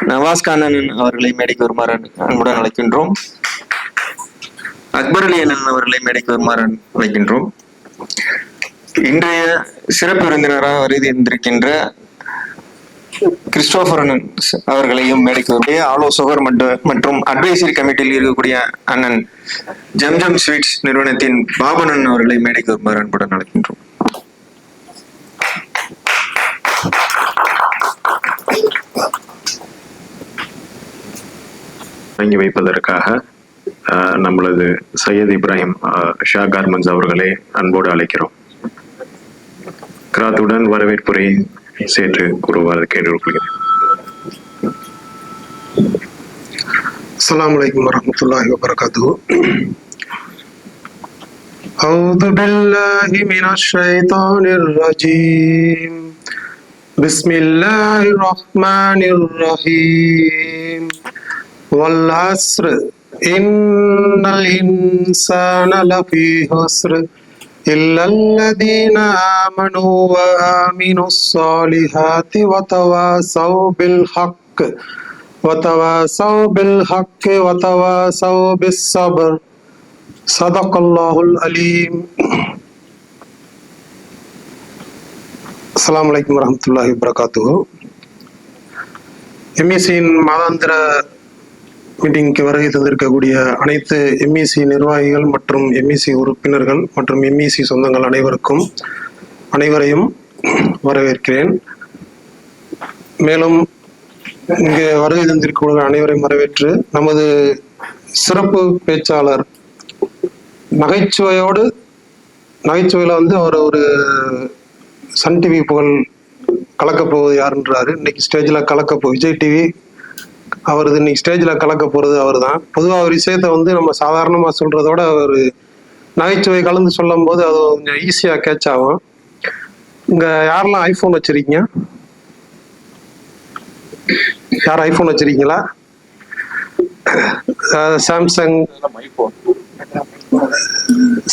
Nawaz Conan அவர்களை மேடைக்கு வருமாறு அன்புடன் அழைக்கின்றோம். அக்பர் அலி அண்ணன் அவர்களை மேடைக்கு வருமாறு அழைக்கின்றோம். இன்றைய சிறப்பு விருந்தினராக வருகை இருந்திருக்கின்ற கிறிஸ்டோபர் அண்ணன் அவர்களையும் மேடைக்கு வரக்கூடிய ஆலோசகர் மற்றும் அட்வைசரி கமிட்டியில் இருக்கக்கூடிய அண்ணன் ஜம்ஜம் ஸ்வீட்ஸ் நிறுவனத்தின் பாபனன் அவர்களை மேடைக்கு வருமாறு அன்புடன் அழைக்கின்றோம். தொடங்கி வைப்பதற்காக நம்மளது சையத் இப்ராஹிம் ஷா கார்மெண்ட்ஸ் அவர்களை அன்போடு அழைக்கிறோம். கிராத்துடன் வரவேற்புரை சேர்த்து கூறுவார் கேட்டுக்கொள்கிறேன். அஸ்ஸலாமு அலைக்கும் வரஹ்மத்துல்லாஹி வபரகாத்துஹு. அஊது பில்லாஹி மினஷ் ஷைத்தானிர் ரஜீம். பிஸ்மில்லாஹிர் ரஹ்மானிர் ரஹீம். வல் அஸ்ர் இன்னல் இன்சான லஃபீ ஹுஸ்ர் இல்லல்லதீன ஆமனூ வ ஆமினுஸ் ஸாலிஹாத்தி வதவாஸவ் பில் ஹக் வதவாஸவ் பில் ஹக் வதவாஸவ் பிஸ் ஸப்ர். ஸதகல்லாஹுல் அலீம். அஸ்ஸலாமு அலைக்கும் வரஹ்மத்துல்லாஹி வபரகாத்துஹு. எம்இசியின் மாதாந்திர மீட்டிங்க்கு வருகை தந்திருக்கக்கூடிய அனைத்து எம்இசி நிர்வாகிகள் மற்றும் எம்இசி உறுப்பினர்கள் மற்றும் எம்இசி சொந்தங்கள் அனைவரையும் வரவேற்கிறேன். மேலும் இங்கே வருகை தந்திருக்கக்கூடிய அனைவரையும் வரவேற்று நமது சிறப்பு பேச்சாளர் நகைச்சுவையில அவர் ஒரு சன் டிவி புகழ் கலக்கப்போவது யாருன்றாரு. இன்னைக்கு ஸ்டேஜில் விஜய் டிவி அவரது இன்னைக்கு ஸ்டேஜில் கலக்க போகிறது அவர் தான். பொதுவாக ஒரு விஷயத்த நம்ம சாதாரணமாக சொல்கிறதோட ஒரு நகைச்சுவை கலந்து சொல்லும் போது அது கொஞ்சம் ஈஸியாக கேட்ச் ஆகும். இங்கே யாரெல்லாம் ஐஃபோன் வச்சுருக்கீங்க? யார் ஐஃபோன் வச்சுருக்கீங்களா?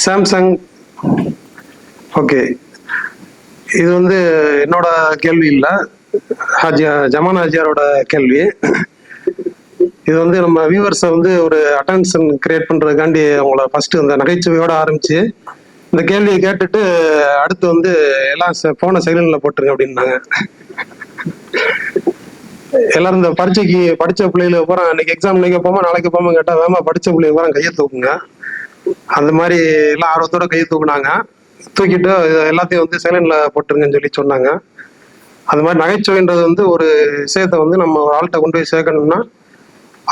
Samsung okay. இது என்னோட கேள்வி இல்லை, ஜமான் ஹாஜியாரோட கேள்வி. இது நம்ம வியூவர்ஸை ஒரு அட்டென்ஷன் கிரியேட் பண்றதுக்காண்டி அவங்கள ஃபர்ஸ்ட் இந்த நகைச்சுவையோட ஆரம்பிச்சு இந்த கேள்வியை கேட்டுட்டு அடுத்து எல்லாம் போனை சைலண்ட்ல போட்டுருங்க அப்படின்னாங்க. எல்லாரும் இந்த பரீட்சைக்கு படிச்ச பிள்ளைகளை போறோம், இன்னைக்கு எக்ஸாம் இன்னைக்கு போமா நாளைக்கு போமா கேட்டா வேமா படிச்ச பிள்ளைங்க போறோம் கையை தூக்குங்க. அந்த மாதிரி எல்லாம் ஆர்வத்தோட கையை தூக்குனாங்க. தூக்கிட்டு எல்லாத்தையும் சைலண்ட்ல போட்டுருங்கன்னு சொன்னாங்க. அந்த மாதிரி நகைச்சுவைன்றது ஒரு விஷயத்த நம்ம ஒரு ஆள்கிட்ட கொண்டு போய் சேர்க்கணும்னா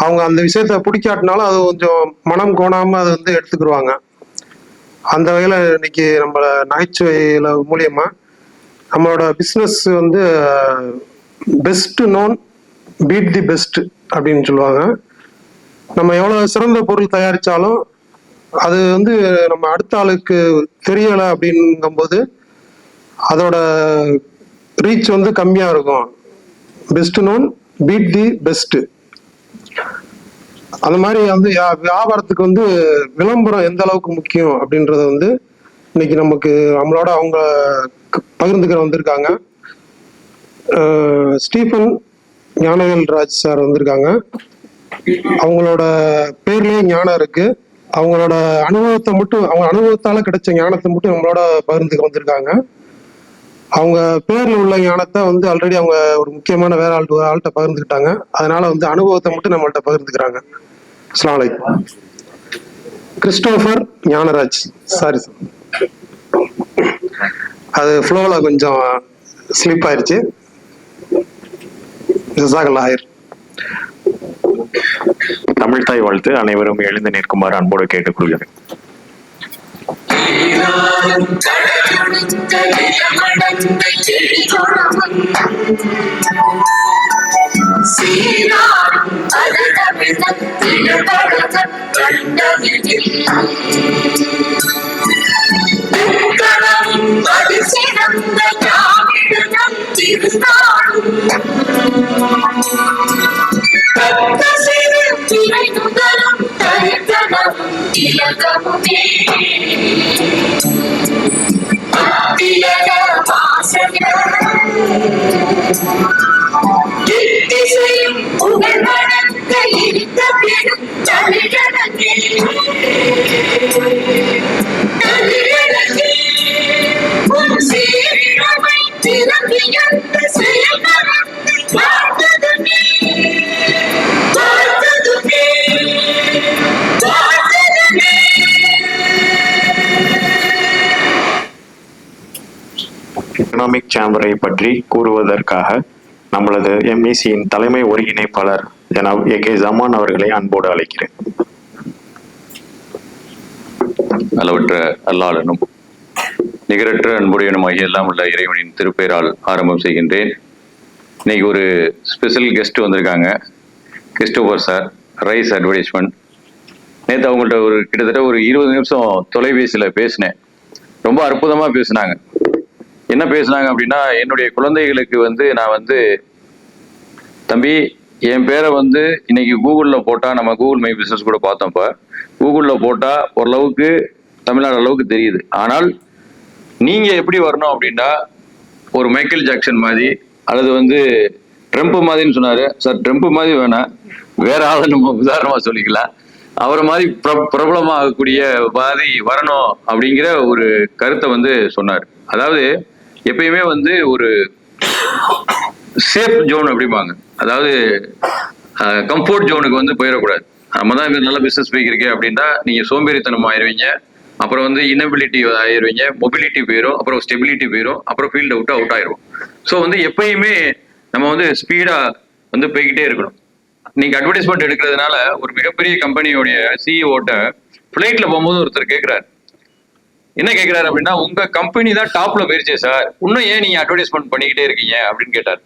அவங்க அந்த விஷயத்த பிடிக்காட்டினாலும் அது கொஞ்சம் மனம் கோணாம அதை எடுத்துக்கிடுவாங்க. அந்த வகையில இன்னைக்கு நம்ம நகைச்சுவையில மூலியமா நம்மளோட business best known beat the best அப்படின்னு சொல்லுவாங்க. நம்ம எவ்வளவு சிறந்த பொருள் தயாரிச்சாலும் அது நம்ம அடுத்த ஆளுக்கு தெரியலை அப்படிங்கும்போது அதோட ரீச் கம்மியா இருக்கும். Best known beat the best. அந்த மாதிரி வியாபாரத்துக்கு விளம்பரம் எந்த அளவுக்கு முக்கியம் அப்படின்றத இன்னைக்கு நம்மளோட அவங்க பகிர்ந்துக்கிற வந்திருக்காங்க. ஸ்டீஃபன் ஞானவேல் ராஜ் சார் வந்திருக்காங்க. அவங்களோட பேர்லயே ஞானம் இருக்கு. அவங்களோட அவங்க அனுபவத்தால கிடைச்ச ஞானத்தை மட்டும் நம்மளோட பகிர்ந்துக்க வந்திருக்காங்க. அவங்க பேர்ல உள்ள ஞானத்தை ஆல்ரெடி அவங்க ஒரு முக்கியமான வேற ஆள்கிட்ட பகிர்ந்துக்கிட்டாங்க. அதனால அனுபவத்தை மட்டும் நம்மள்ட்ட பகிர்ந்துக்கிறாங்க. அஸ்ஸலாமு அலைக்கும். கிறிஸ்டோபர் ஞானராஜ். சாரி சார், அது ஃப்ளோல கொஞ்சம் ஸ்லிப் ஆயிடுச்சு. ஜஸாக்கல்லாஹ். தமிழ் தாய் வாழ்த்து. அனைவரும் எழுந்து நிற்குமாறு அன்போடு கேட்டுக்கொள்கிறேன். வாசகர் எக்கனாமிக் சேம்பரை பற்றி கூறுவதற்காக நம்மளது எம்இசியின் தலைமை ஒருங்கிணைப்பாளர் ஜனாப் ஏ.கே. ஜமான் அவர்களை அன்போடு அழைக்கிறேன். அளவற்ற அல்லாளனும் நிகரற்ற அன்புடையனுமாகிய எல்லாம் உள்ள இறைவனின் திருப்பெயரால் ஆரம்பம் செய்கின்றேன். இன்னைக்கு ஒரு ஸ்பெஷல் கெஸ்ட் வந்திருக்காங்க. Christopher sir, rice advertisement. நேற்று அவங்கள்ட்ட ஒரு கிட்டத்தட்ட ஒரு 20 நிமிஷம் தொலைபேசியில் பேசினேன். ரொம்ப அற்புதமாக பேசினாங்க. என்ன பேசுனாங்க அப்படின்னா, என்னுடைய குழந்தைகளுக்கு நான் தம்பி என் பேரை இன்னைக்கு கூகுளில் போட்டால், நம்ம கூகுள் மை பிஸ்னஸ் கூட பார்த்தோம்ப்ப, கூகுளில் போட்டால் ஓரளவுக்கு தமிழ்நாடு அளவுக்கு தெரியுது. ஆனால் நீங்கள் எப்படி வரணும் அப்படின்னா, ஒரு மைக்கேல் ஜாக்சன் மாதிரி அல்லது ட்ரம்ப் மாதிரின்னு சொன்னார் சார். ட்ரம்ப் மாதிரி வேணாம், வேற ஆளை நம்ம உதாரணமாக சொல்லிக்கலாம். அவரை மாதிரி பிரபலமாகக்கூடிய மாதிரி வரணும் அப்படிங்கிற ஒரு கருத்தை சொன்னார். அதாவது எப்பயுமே ஒரு சேஃப் ஜோன் அப்படிம்பாங்க. அதாவது கம்ஃபர்ட் ஜோனுக்கு போயிடக்கூடாது. நம்ம தான் நல்ல பிசினஸ் போய்க்கிருக்கே அப்படின்னா நீங்க சோம்பேறித்தனம் ஆயிடுவீங்க. அப்புறம் இனபிலிட்டி ஆயிடுவீங்க, மொபிலிட்டி போயிடும், அப்புறம் ஸ்டெபிலிட்டி போயிடும், அப்புறம் ஃபீல்டை விட்டு அவுட் ஆயிரும். ஸோ எப்பயுமே நம்ம ஸ்பீடா போய்கிட்டே இருக்கணும். நீங்க அட்வர்டைஸ்மெண்ட் எடுக்கிறதுனால ஒரு மிகப்பெரிய கம்பெனியோடைய சிஇஓட்ட ஃபிளைட்ல போகும்போது ஒருத்தர் கேட்கிறாரு. என்ன கேட்கிறாரு அப்படின்னா, உங்க கம்பெனி தான் டாப்ல போயிருச்சே சார், இன்னும் ஏன் நீங்க அட்வர்டைஸ்மெண்ட் பண்ணிக்கிட்டே இருக்கீங்க அப்படின்னு கேட்டார்.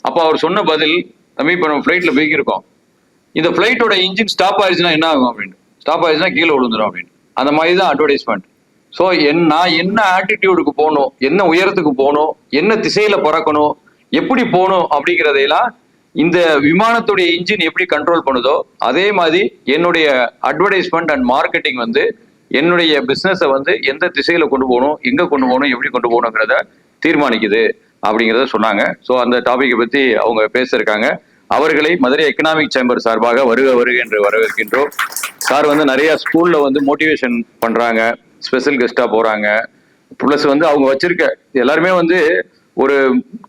அப்போ அவர் சொன்ன பதில், தம்பி இப்போ நம்ம ஃபிளைட்ல போய்க்கிருக்கோம், இந்த ஃபிளைட்டோட இன்ஜின் ஸ்டாப் ஆயிடுச்சுன்னா என்ன ஆகும் அப்படின்னு. ஸ்டாப் ஆயிடுச்சுன்னா கீழே விழுந்துடும் அப்படின்னு. அந்த மாதிரி தான் அட்வர்டைஸ்மெண்ட். ஸோ நான் என்ன ஆட்டிடியூடுக்கு போகணும், என்ன உயரத்துக்கு போகணும், என்ன திசையில பறக்கணும், எப்படி போகணும் அப்படிங்கிறதையெல்லாம் இந்த விமானத்துடைய இன்ஜின் எப்படி கண்ட்ரோல் பண்ணுதோ அதே மாதிரி என்னுடைய அட்வர்டைஸ்மெண்ட் அண்ட் மார்க்கெட்டிங் என்னுடைய பிசினஸை எந்த திசையில கொண்டு போகணும், எங்க கொண்டு போகணும், எப்படி கொண்டு போகணுங்கிறத தீர்மானிக்குது அப்படிங்கிறத சொன்னாங்க. ஸோ அந்த டாபிக்கை பத்தி அவங்க பேசியிருக்காங்க. அவர்களை மதுரை எக்கனாமிக் சேம்பர் சார்பாக வருக வருக என்று வரவேற்கின்றோம். சார் நிறைய ஸ்கூல்ல மோட்டிவேஷன் பண்றாங்க, ஸ்பெஷல் கெஸ்டா போறாங்க. பிளஸ் அவங்க வச்சிருக்க எல்லாருமே ஒரு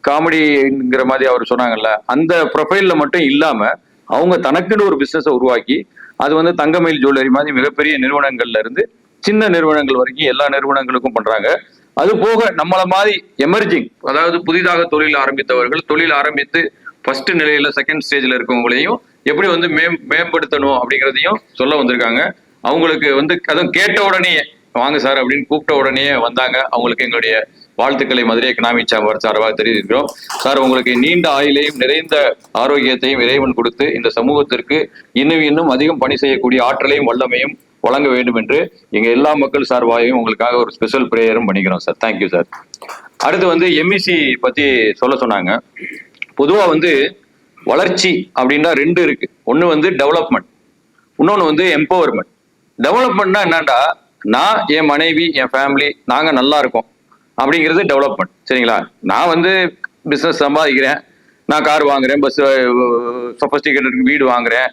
காமெடிங்கிற மாதிரி அவர் சொன்னாங்கல்ல, அந்த ப்ரொஃபைல்ல மட்டும் இல்லாம அவங்க தனக்குன்னு ஒரு பிசினஸை உருவாக்கி அது தங்கமயில் ஜுவல்லரி மாதிரி மிகப்பெரிய நிறுவனங்கள்ல இருந்து சின்ன நிறுவனங்கள் வரைக்கும் எல்லா நிறுவனங்களுக்கும் பண்றாங்க. அது போக நம்மள மாதிரி எமர்ஜிங், அதாவது புதிதாக தொழில் ஆரம்பித்தவர்கள், தொழில் ஆரம்பித்து ஃபர்ஸ்ட் நிலையில செகண்ட் ஸ்டேஜ்ல இருக்கவங்களையும் எப்படி மேம்படுத்தணும் அப்படிங்கிறதையும் சொல்ல வந்திருக்காங்க. அவங்களுக்கு அதுவும் கேட்ட உடனே வாங்க சார் அப்படின்னு கூப்பிட்ட உடனே வந்தாங்க. அவங்களுக்கு எங்களுடைய வாழ்த்துக்களை மதுரை எக்கனாமிக் சேம்பர் சார்பாக தெரிவிக்கிறோம். சார், உங்களுக்கு நீண்ட ஆயுளையும் நிறைந்த ஆரோக்கியத்தையும் இறைவன் கொடுத்து இந்த சமூகத்திற்கு இன்னும் அதிகம் பணி செய்யக்கூடிய ஆற்றலையும் வல்லமையும் வழங்க வேண்டும் என்று எங்க எல்லா மக்கள் சார்பாகவும் உங்களுக்காக ஒரு ஸ்பெஷல் பிரேயரும் பண்ணிக்கிறோம் சார். Thank you sir. அடுத்து எம்இசி பத்தி சொல்ல சொன்னாங்க. பொதுவா வளர்ச்சி அப்படின்னா 2 இருக்கு. ஒண்ணு டெவலப்மெண்ட், இன்னொன்னு எம்பவர்மெண்ட். டெவலப்மெண்ட்னா என்னன்னா, நான், என் மனைவி, என் ஃபேமிலி நாங்க நல்லா இருக்கோம் அப்படிங்கிறது டெவலப்மெண்ட். சரிங்களா? நான் பிசினஸ் சம்பாதிக்கிறேன், நான் கார் வாங்குறேன், பஸ் சொபஸ்டிகேட்டட் வீடு வாங்குறேன்,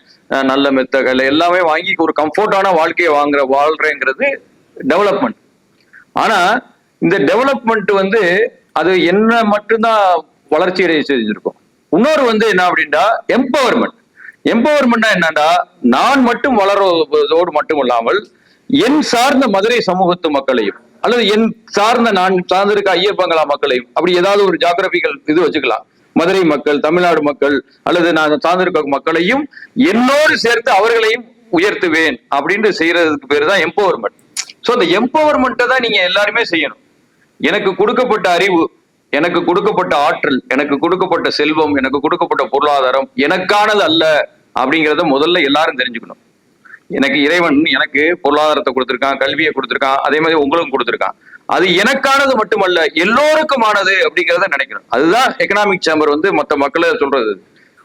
நல்ல மெத்தகள் எல்லாமே வாங்கி ஒரு கம்ஃபர்டான வாழ்க்கையை வாழ்றேங்கிறது டெவலப்மெண்ட். ஆனா இந்த டெவலப்மெண்ட் அது என்ன மட்டும்தான் வளர்ச்சி அடைய செஞ்சிருக்கும். இன்னொரு என்ன அப்படின்னா எம்பவர்மெண்ட். எம்பவர்மெண்ட்னா என்னன்னா, நான் மட்டும் வளர்வதோடு மட்டும் இல்லாமல் என் சார்ந்த மதுரை சமூகத்து மக்களையும் அல்லது என் சார்ந்த நான் சார்ந்திருக்க ஐயர் பங்களா மக்களையும், அப்படி ஏதாவது ஒரு ஜியோகிராபிக்கல் இது வச்சுக்கலாம், மதுரை மக்கள், தமிழ்நாடு மக்கள் அல்லது நான் சார்ந்திருக்க மக்களையும் என்னோடு சேர்த்து அவர்களையும் உயர்த்துவேன் அப்படின்னு செய்யறதுக்கு பேரு தான் எம்பவர்மெண்ட். ஸோ அந்த எம்பவர்மெண்ட்டை தான் நீங்க எல்லாருமே செய்யணும். எனக்கு கொடுக்கப்பட்ட அறிவு, எனக்கு கொடுக்கப்பட்ட ஆற்றல், எனக்கு கொடுக்கப்பட்ட செல்வம், எனக்கு கொடுக்கப்பட்ட பொருளாதாரம் எனக்கானது அல்ல அப்படிங்கிறத முதல்ல எல்லாரும் தெரிஞ்சுக்கணும். எனக்கு இறைவன் எனக்கு பொருளாதாரத்தை கொடுத்திருக்கான், கல்வியை கொடுத்திருக்கான், அதே மாதிரி உங்களுக்கும் கொடுத்திருக்கான். அது எனக்கானது மட்டுமல்ல, எல்லோருக்குமானது அப்படிங்கிறத நினைக்கணும். அதுதான் எக்கனாமிக் சேம்பர் மற்ற மக்களை சொல்றது.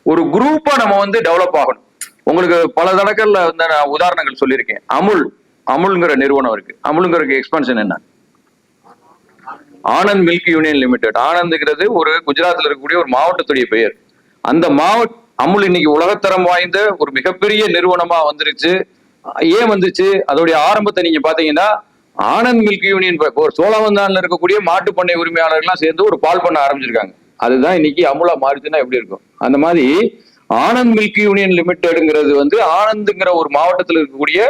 ஒரு குரூப்பா நம்ம டெவலப் ஆகணும். உங்களுக்கு பல தடக்கல்ல நான் உதாரணங்கள் சொல்லியிருக்கேன். அமுல்ங்கிற நிறுவனம் இருக்கு. அமுல்ங்கிறதுக்கு எக்ஸ்பான்ஷன் என்ன? Anand milk union limited. ஆனந்த்ங்கிறது ஒரு குஜராத்ல இருக்கக்கூடிய ஒரு மாவட்டத்துடைய பெயர். அமுல் இன்னைக்கு உலகத்தரம் வாய்ந்த ஒரு மிகப்பெரிய நிறுவனமா வந்துருச்சு. ஏன் வந்துச்சு? அதோடைய ஆரம்பத்தை நீங்க பாத்தீங்கன்னா ஆனந்த் மில்க் யூனியன் ஒரு சோழவந்தான்ல இருக்கக்கூடிய மாட்டு பண்ணை உரிமையாளர்கள்லாம் சேர்ந்து ஒரு பால் பண்ண ஆரம்பிச்சிருக்காங்க. அதுதான் இன்னைக்கு அமுலா மாறுச்சுன்னா எப்படி இருக்கும்? அந்த மாதிரி ஆனந்த் மில்க் யூனியன் லிமிடெட்ங்கிறது வந்து ஆனந்த்ங்கிற ஒரு மாவட்டத்தில் இருக்கக்கூடிய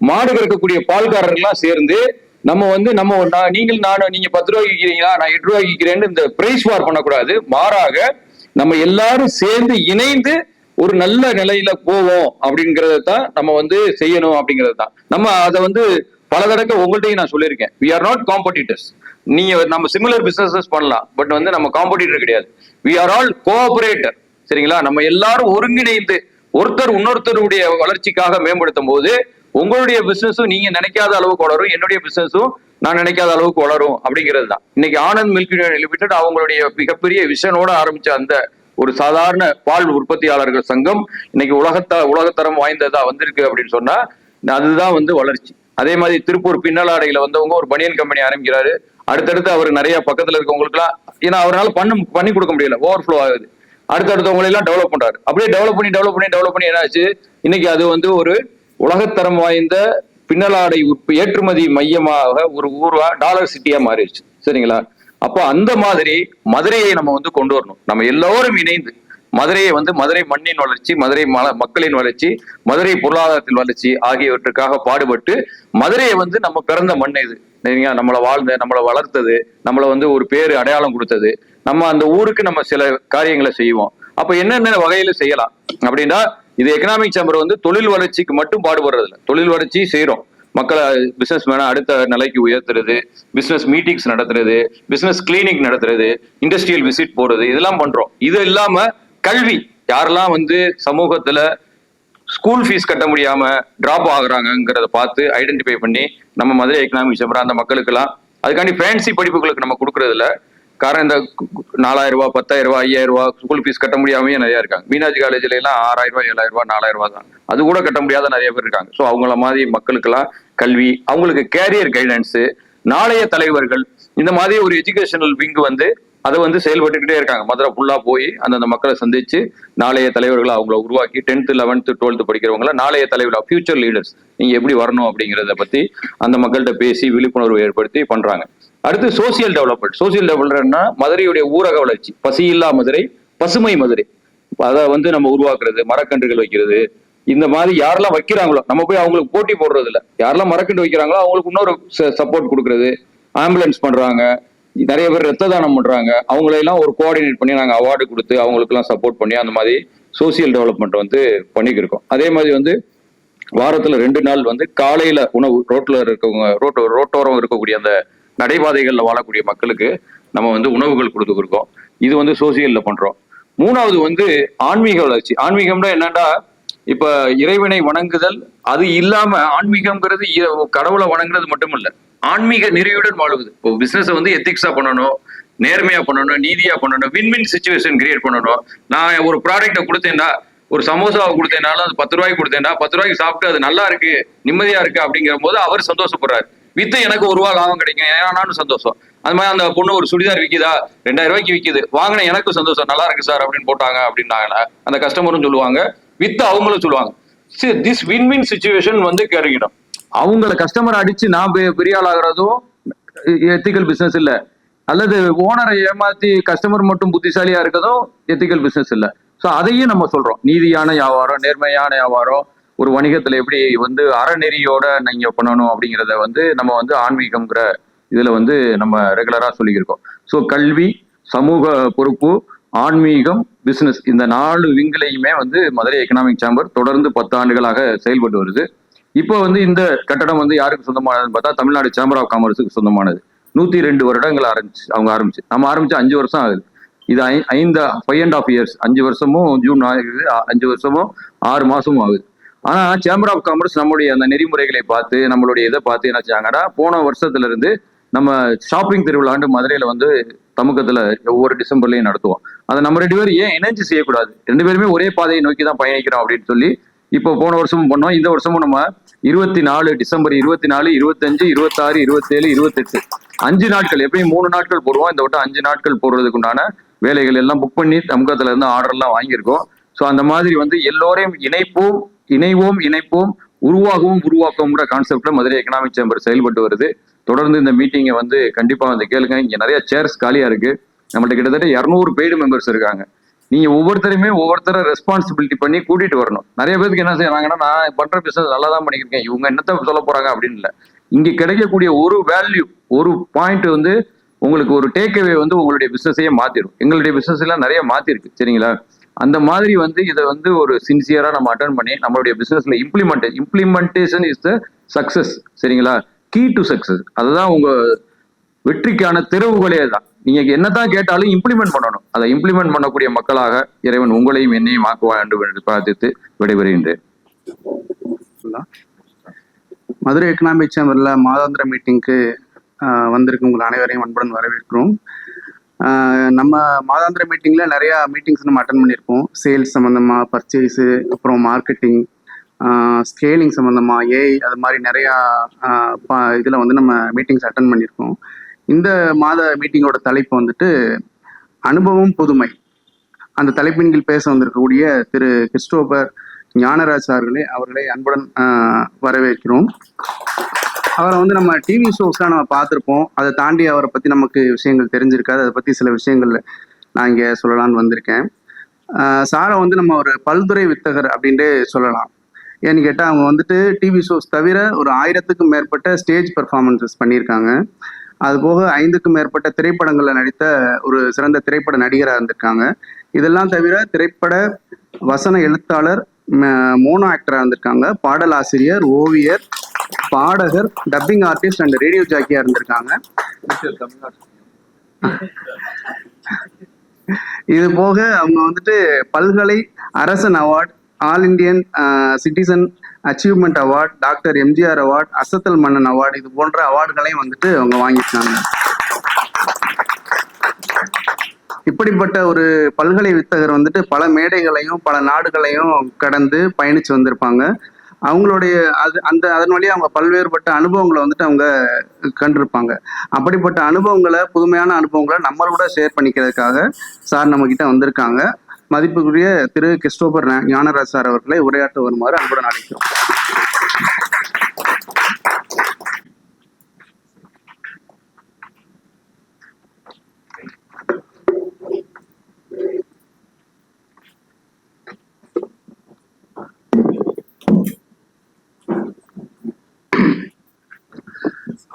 மாடு கறக்கக்கூடிய பால்காரர்கள்லாம் சேர்ந்து நம்ம வந்து நீங்க 10 ரூபாய்க்கு விற்கிறீங்களா, நான் 8 ரூபாய்க்கு விற்கிறேன்னு இந்த பிரைஸ் வார் பண்ணக்கூடாது. மாறாக நம்ம எல்லாரும் சேர்ந்து இணைந்து ஒரு நல்ல நிலையில போவோம் அப்படிங்கறத தான் நம்ம வந்து செய்யணும் அப்படிங்கிறது தான். நம்ம அதை வந்து பல தடவை உங்கள்கிட்டையும் நான் சொல்லியிருக்கேன். we are not competitors. நம்ம சிமிலர் பிசினஸஸ் பண்ணலாம், பட் வந்து நம்ம காம்படிட்டர் கிடையாது. we are all cooperator. சரிங்களா? நம்ம எல்லாரும் ஒருங்கிணைந்து ஒருத்தர் இன்னொருத்தருடைய வளர்ச்சிக்காக மேம்படுத்தும் போது உங்களுடைய பிசினஸும் நீங்க நினைக்காத அளவுக்கு வளரும், என்னுடைய பிசினஸும் நான் நினைக்காத அளவுக்கு வளரும் அப்படிங்கிறது தான். இன்னைக்கு ஆனந்த் மில்க் யூனியன் லிமிடெட் அவங்களுடைய மிகப்பெரிய விஷனோட ஆரம்பிச்ச அந்த ஒரு சாதாரண பால் உற்பத்தியாளர்கள் சங்கம் இன்னைக்கு உலகத்தரம் வாய்ந்ததா வந்திருக்கு அப்படின்னு சொன்னா அதுதான் வந்து வளர்ச்சி. அதே மாதிரி திருப்பூர் பின்னலாடையில வந்தவங்க ஒரு பனியன் கம்பெனி ஆரம்பிக்கிறாரு. அடுத்தடுத்து அவர் நிறைய பக்கத்துல இருக்கவங்களுக்கு எல்லாம், ஏன்னா அவரால் பண்ணி கொடுக்க முடியல, ஓவர்ஃப்ளோ ஆகுது. அடுத்தடுத்தவங்களை எல்லாம் டெவலப் பண்றாரு. அப்படியே டெவலப் பண்ணி என்னாச்சு, இன்னைக்கு அது வந்து ஒரு உலகத்தரம் வாய்ந்த பின்னலாடை ஏற்றுமதி மையமாக ஒரு ஊர்வா டாலர் சிட்டியா மாறிடுச்சு. சரிங்களா? அப்போ அந்த மாதிரி மதுரையை நம்ம வந்து கொண்டு வரணும். நம்ம எல்லோரும் இணைந்து மதுரையை வந்து மதுரை மண்ணின் வளர்ச்சி, மதுரை மக்களின் வளர்ச்சி, மதுரை பொருளாதாரத்தின் வளர்ச்சி ஆகியவற்றுக்காக பாடுபட்டு மதுரையை வந்து நம்ம பிறந்த மண் இது. நம்மளை வளர்த்தது, நம்மளை வந்து ஒரு பேரு அடையாளம் கொடுத்தது. நம்ம அந்த ஊருக்கு நம்ம சில காரியங்களை செய்வோம். அப்ப என்னென்ன வகையில செய்யலாம் அப்படின்னா, இது எக்கனாமிக் சேம்பர் வந்து தொழில் வளர்ச்சிக்கு மட்டும் பாடுபடுறது இல்லை, தொழில் வளர்ச்சி செய்யறோம். மக்களை பிசினஸ் மேன அடுத்த நிலைக்கு உயர்த்துறது, பிசினஸ் மீட்டிங்ஸ் நடத்துறது, பிசினஸ் கிளினிக் நடத்துறது, இண்டஸ்ட்ரியல் விசிட் போறது, இதெல்லாம் பண்றோம். இது இல்லாம கல்வி, யாரெல்லாம் வந்து சமூகத்துல ஸ்கூல் ஃபீஸ் கட்ட முடியாம டிராப் ஆகுறாங்கிறத பார்த்து ஐடென்டிஃபை பண்ணி நம்ம மதுரை எக்கனாமிக் சேம்பர் அந்த மக்களுக்கெல்லாம் அதுக்காண்டி ஃபேன்சி படிப்புகளுக்கு நம்ம கொடுக்கறது இல்லை. காரணம் இந்த 4000 ரூபாய், 10,000 ரூபாய், 5000 ரூபாய் ஸ்கூல் ஃபீஸ் கட்ட முடியாமே நிறைய இருக்காங்க. மீனாட்சி காலேஜ்ல எல்லாம் 6000 ரூபாய், 7000 ரூபாய், 4000 ரூபாய் தான். அது கூட கட்ட முடியாத நிறைய பேர் இருக்காங்க. ஸோ அவங்கள மாதிரி மக்களுக்கெல்லாம் கல்வி, அவங்களுக்கு கேரியர் கைடன்ஸ், நாளைய தலைவர்கள், இந்த மாதிரி ஒரு எஜுகேஷனல் விங் வந்து அதை வந்து செயல்பட்டுக்கிட்டே இருக்காங்க. மதுரை ஃபுல்லா போய் அந்தந்த மக்களை சந்திச்சு நாளைய தலைவர்களை அவங்கள உருவாக்கி 10th 11th 12th படிக்கிறவங்கள நாளைய தலைவர்கள், ஃபியூச்சர் லீடர்ஸ் நீங்க எப்படி வரணும் அப்படிங்கிறத பத்தி அந்த மக்கள்கிட்ட பேசி விழிப்புணர்வு ஏற்படுத்தி பண்றாங்க. அடுத்து சோசியல் டெவலப்மெண்ட். சோசியல் டெவலப்மெண்ட்னா மதுரையுடைய ஊரக வளர்ச்சி, பசியில்லா மதுரை, பசுமை மதுரை, அதை வந்து நம்ம உருவாக்குறது, மரக்கன்றுகள் வைக்கிறது. இந்த மாதிரி யாரெல்லாம் வைக்கிறாங்களோ நம்ம போய் அவங்களுக்கு போட்டி போடுறது இல்லை, யாரெல்லாம் மரக்கன்று வைக்கிறாங்களோ அவங்களுக்கு இன்னொரு சப்போர்ட் கொடுக்கறது. ஆம்புலன்ஸ் பண்றாங்க, நிறைய பேர் ரத்த தானம் பண்றாங்க, அவங்களெல்லாம் ஒரு கோஆர்டினேட் பண்ணி நாங்கள் அவார்டு கொடுத்து அவங்களுக்கு எல்லாம் சப்போர்ட் பண்ணி அந்த மாதிரி சோசியல் டெவலப்மெண்ட் வந்து பண்ணிக்கிருக்கோம். அதே மாதிரி வந்து வாரத்துல 2 நாள் வந்து காலையில உணவு ரோட்ல இருக்கவங்க, ரோட்டோரம் இருக்கக்கூடிய அந்த நடைபாதைகள்ல வாழக்கூடிய மக்களுக்கு நம்ம வந்து உணவுகள் கொடுத்துருக்கோம். இது வந்து சோசியல்ல பண்றோம். 3வது வந்து ஆன்மீக வளர்ச்சி. ஆன்மீகம்னா என்னன்னா, இப்ப இறைவனை வணங்குதல், அது இல்லாம ஆன்மீகம்ங்கிறது கடவுளை வணங்குறது மட்டும் இல்ல, ஆன்மீக நெறியுடன் வாழுவது. இப்போ பிசினஸ் வந்து எத்திக்ஸா பண்ணணும், நேர்மையா பண்ணணும், நீதியா பண்ணணும், வின் சிச்சுவேஷன் கிரியேட் பண்ணணும். நான் ஒரு ப்ராடக்டை கொடுத்தேன்டா, ஒரு சமோசாவை கொடுத்தேனாலும் அது 10 ரூபாய்க்கு கொடுத்தேன்டா, 10 ரூபாய்க்கு சாப்பிட்டு அது நல்லா இருக்கு, நிம்மதியா இருக்கு அப்படிங்கிற போது அவர் சந்தோஷப்படுறாரு. வித்து எனக்கு 1 ரூபா லாபம் கிடைக்கும், ஏன்னா நானும் சந்தோஷம். அது மாதிரி அந்த பொண்ணு ஒரு சுடிதார் விற்கிதா, 2000 ரூபாய்க்கு விற்கிது, வாங்கின எனக்கு சந்தோஷம், நல்லா இருக்கு சார் அப்படின்னு போட்டாங்க அப்படின்னாங்கன்னா அந்த கஸ்டமரும் சொல்லுவாங்க, வித்து அவங்களும் சொல்லுவாங்க. திஸ் வின் சிச்சுவேஷன் வந்து கிடைக்கணும். அவங்கள கஸ்டமர் அடிச்சு நான் பெரிய ஆள் ஆகிறதும் எத்திக்கல் பிசினஸ் இல்ல, அல்லது ஓனரை ஏமாத்தி கஸ்டமர் மட்டும் புத்திசாலியா இருக்கதும் எத்திக்கல் பிசினஸ் இல்ல. ஸோ அதையும் நம்ம சொல்றோம். நீதியான வியாபாரம், நேர்மையான வியாபாரம், ஒரு வணிகத்துல எப்படி வந்து அறநெறியோட நீங்க பண்ணணும் அப்படிங்கிறத வந்து நம்ம வந்து ஆன்மீகம்ங்கிற இதுல வந்து நம்ம ரெகுலரா சொல்லியிருக்கோம். ஸோ கல்வி, சமூக பொறுப்பு, ஆன்மீகம், பிசினஸ், இந்த 4 விங்கிலையுமே வந்து மதுரை எக்கனாமிக் சேம்பர் தொடர்ந்து 10 ஆண்டுகளாக செயல்பட்டு வருது. இப்போ வந்து இந்த கட்டடம் வந்து யாருக்கு சொந்தமானதுன்னு பார்த்தா தமிழ்நாடு சேம்பர் ஆஃப் காமர்ஸுக்கு சொந்தமானது. 102 வருடங்கள் அவங்க ஆரம்பிச்சு நம்ம ஆரம்பிச்சு 5 வருஷம் ஆகுது. இது 5.5 years, 5 வருஷமும் ஜூன் ஆகுது, 5 வருஷமும் 6 மாசமும் ஆகுது. ஆனா சேம்பர் ஆஃப் காமர்ஸ் நம்மளுடைய அந்த நெறிமுறைகளை பார்த்து, நம்மளுடைய இதை பார்த்து என்ன செய்யாங்கன்னா, போன வருஷத்துல இருந்து நம்ம ஷாப்பிங் திருவிழாண்டு மதுரையில வந்து தமுக்கத்துல ஒவ்வொரு டிசம்பர்லயும் நடத்துவோம். அதை நம்ம 2 பேரும் ஏன் இணைஞ்சு செய்யக்கூடாது, 2 பேருமே ஒரே பாதையை நோக்கி தான் பயணிக்கிறோம் அப்படின்னு சொல்லி இப்போ போன வருஷமும் பண்ணோம். இந்த வருஷமும் நம்ம 24 டிசம்பர் 24, 25, 26, 27, 28 5 நாட்கள், எப்பயும் 3 நாட்கள் போடுவோம். இந்த வட்டம் 5 நாட்கள் போடுறதுக்கு உண்டான வேலைகள் எல்லாம் புக் பண்ணி தமுக்கத்துல இருந்து ஆர்டர் எல்லாம் வாங்கியிருக்கோம். ஸோ அந்த மாதிரி வந்து எல்லோரையும் இணைப்போம் உருவாக்குவோம்ங்கிற கான்செப்ட்ல மதுரை எக்கனாமிக் சேம்பர் செயல்பட்டு வருது. தொடர்ந்து இந்த மீட்டிங்கை வந்து கண்டிப்பா வந்து கேளுங்க. இங்க நிறைய சேர்ஸ் காலியா இருக்கு. நம்மள்ட்ட கிட்டத்தட்ட 200 பெய்டு மெம்பர்ஸ் இருக்காங்க. நீங்க ஒவ்வொருத்தரை ரெஸ்பான்சிபிலிட்டி பண்ணி கூட்டிட்டு வரணும். நிறைய பேருக்கு என்ன செய்யறாங்கன்னா, நான் பண்ற பிசினஸ் நல்லா தான் பண்ணியிருக்கேன், இவங்க என்னத்த சொல்ல போறாங்க அப்படின்னு இல்லை. இங்க கிடைக்கக்கூடிய ஒரு வேல்யூ, ஒரு பாயிண்ட் வந்து உங்களுக்கு ஒரு டேக் அவே வந்து உங்களுடைய பிசினஸையே மாத்திரும். எங்களுடைய பிசினஸ் எல்லாம் நிறைய மாத்திருக்கு, சரிங்களா? அந்த மாதிரி வந்து இதை வந்து ஒரு சின்சியரா நம்ம அட்டன் பண்ணி நம்மளுடைய பிசினஸ்ல இம்ப்ளிமெண்டேஷன் இஸ் த சக்சஸ், சரிங்களா? Key to success. அதுதான் உங்க வெற்றிக்கான திறவுகளே தான். நீங்க என்னதான் கேட்டாலும் இம்ப்ளிமெண்ட் பண்ணணும். அதை இம்ப்ளிமெண்ட் பண்ணக்கூடிய மக்களாக இறைவன் உங்களையும் என்னையும் ஆக்குவா என்று பிரார்த்தித்து விடைபெறுகின்றேன். மதுரை எக்கனாமிக் சேம்பர்ல மாதாந்திர மீட்டிங்க்கு வந்திருக்கு உங்கள் அனைவரையும் அன்புடன் வரவேற்கிறோம். நம்ம மாதாந்திர மீட்டிங்ல நிறைய மீட்டிங்ஸ் நம்ம அட்டன் பண்ணியிருக்கோம். சேல்ஸ் சம்பந்தமா, பர்ச்சேஸு, அப்புறம் மார்க்கெட்டிங், ஸ்கேலிங் சம்பந்தமா, ஏஐ, அது மாதிரி நிறையா இதில் வந்து நம்ம மீட்டிங்ஸ் அட்டன் பண்ணியிருக்கோம். இந்த மாத மீட்டிங்கோட தலைப்பு வந்துட்டு அனுபவம் புதுமை. அந்த தலைப்பின் கீழ் பேச வந்திருக்கக்கூடிய திரு கிறிஸ்டோபர் ஞானராஜ் அவர்களை அன்புடன் வரவேற்கிறோம். அவரை வந்து நம்ம டிவி ஷோஸ்லாம் நம்ம பார்த்துருப்போம். அதை தாண்டி அவரை பற்றி நமக்கு விஷயங்கள் தெரிஞ்சிருக்காது. அதை பற்றி சில விஷயங்கள் நான் இங்கே சொல்லலான்னு வந்திருக்கேன். சாரை வந்து நம்ம ஒரு பல்துறை வித்தகர் அப்படின்ட்டு சொல்லலாம். ஏன்னு கேட்டால் அவங்க வந்துட்டு டிவி ஷோஸ் தவிர ஒரு 1000க்கும் மேற்பட்ட ஸ்டேஜ் பெர்ஃபார்மன்ஸஸ் பண்ணியிருக்காங்க. அதுபோக 5க்கும் மேற்பட்ட திரைப்படங்களில் நடித்த ஒரு சிறந்த திரைப்பட நடிகராக இருந்திருக்காங்க. இதெல்லாம் தவிர திரைப்பட வசன எழுத்தாளர், மோனோ ஆக்டராக இருந்திருக்காங்க, பாடல் ஆசிரியர், ஓவியர், பாடகர், டப்பிங் ஆர்டிஸ்ட் அண்ட் ரேடியோ ஜாக்கியா இருந்திருக்காங்க. இது போக அவங்க வந்துட்டு பல்கலை அரசன் award, all Indian citizen achievement award, doctor MGR award, அசத்தல் மன்னன் அவார்டு, இது போன்ற அவார்டுகளையும் வந்துட்டு அவங்க வாங்கியிருக்காங்க. இப்படிப்பட்ட ஒரு பல்கலை வித்தகர் வந்துட்டு பல மேடைகளையும் பல நாடுகளையும் கடந்து பயணிச்சு வந்திருப்பாங்க. அவங்களுடைய அதன் வழியாக அவங்க பல்வேறுபட்ட அனுபவங்களை வந்துட்டு அவங்க கண்டிருப்பாங்க. அப்படிப்பட்ட அனுபவங்களை, புதுமையான அனுபவங்களை நம்மளோட ஷேர் பண்ணிக்கிறதுக்காக சார் நம்ம கிட்ட வந்திருக்காங்க. மதிப்புக்குரிய திரு கிறிஸ்டோபர் ஞானராஜ் சார் அவர்களை உரையாற்ற வருமாறு அன்புடன் அழைக்கிறோம்.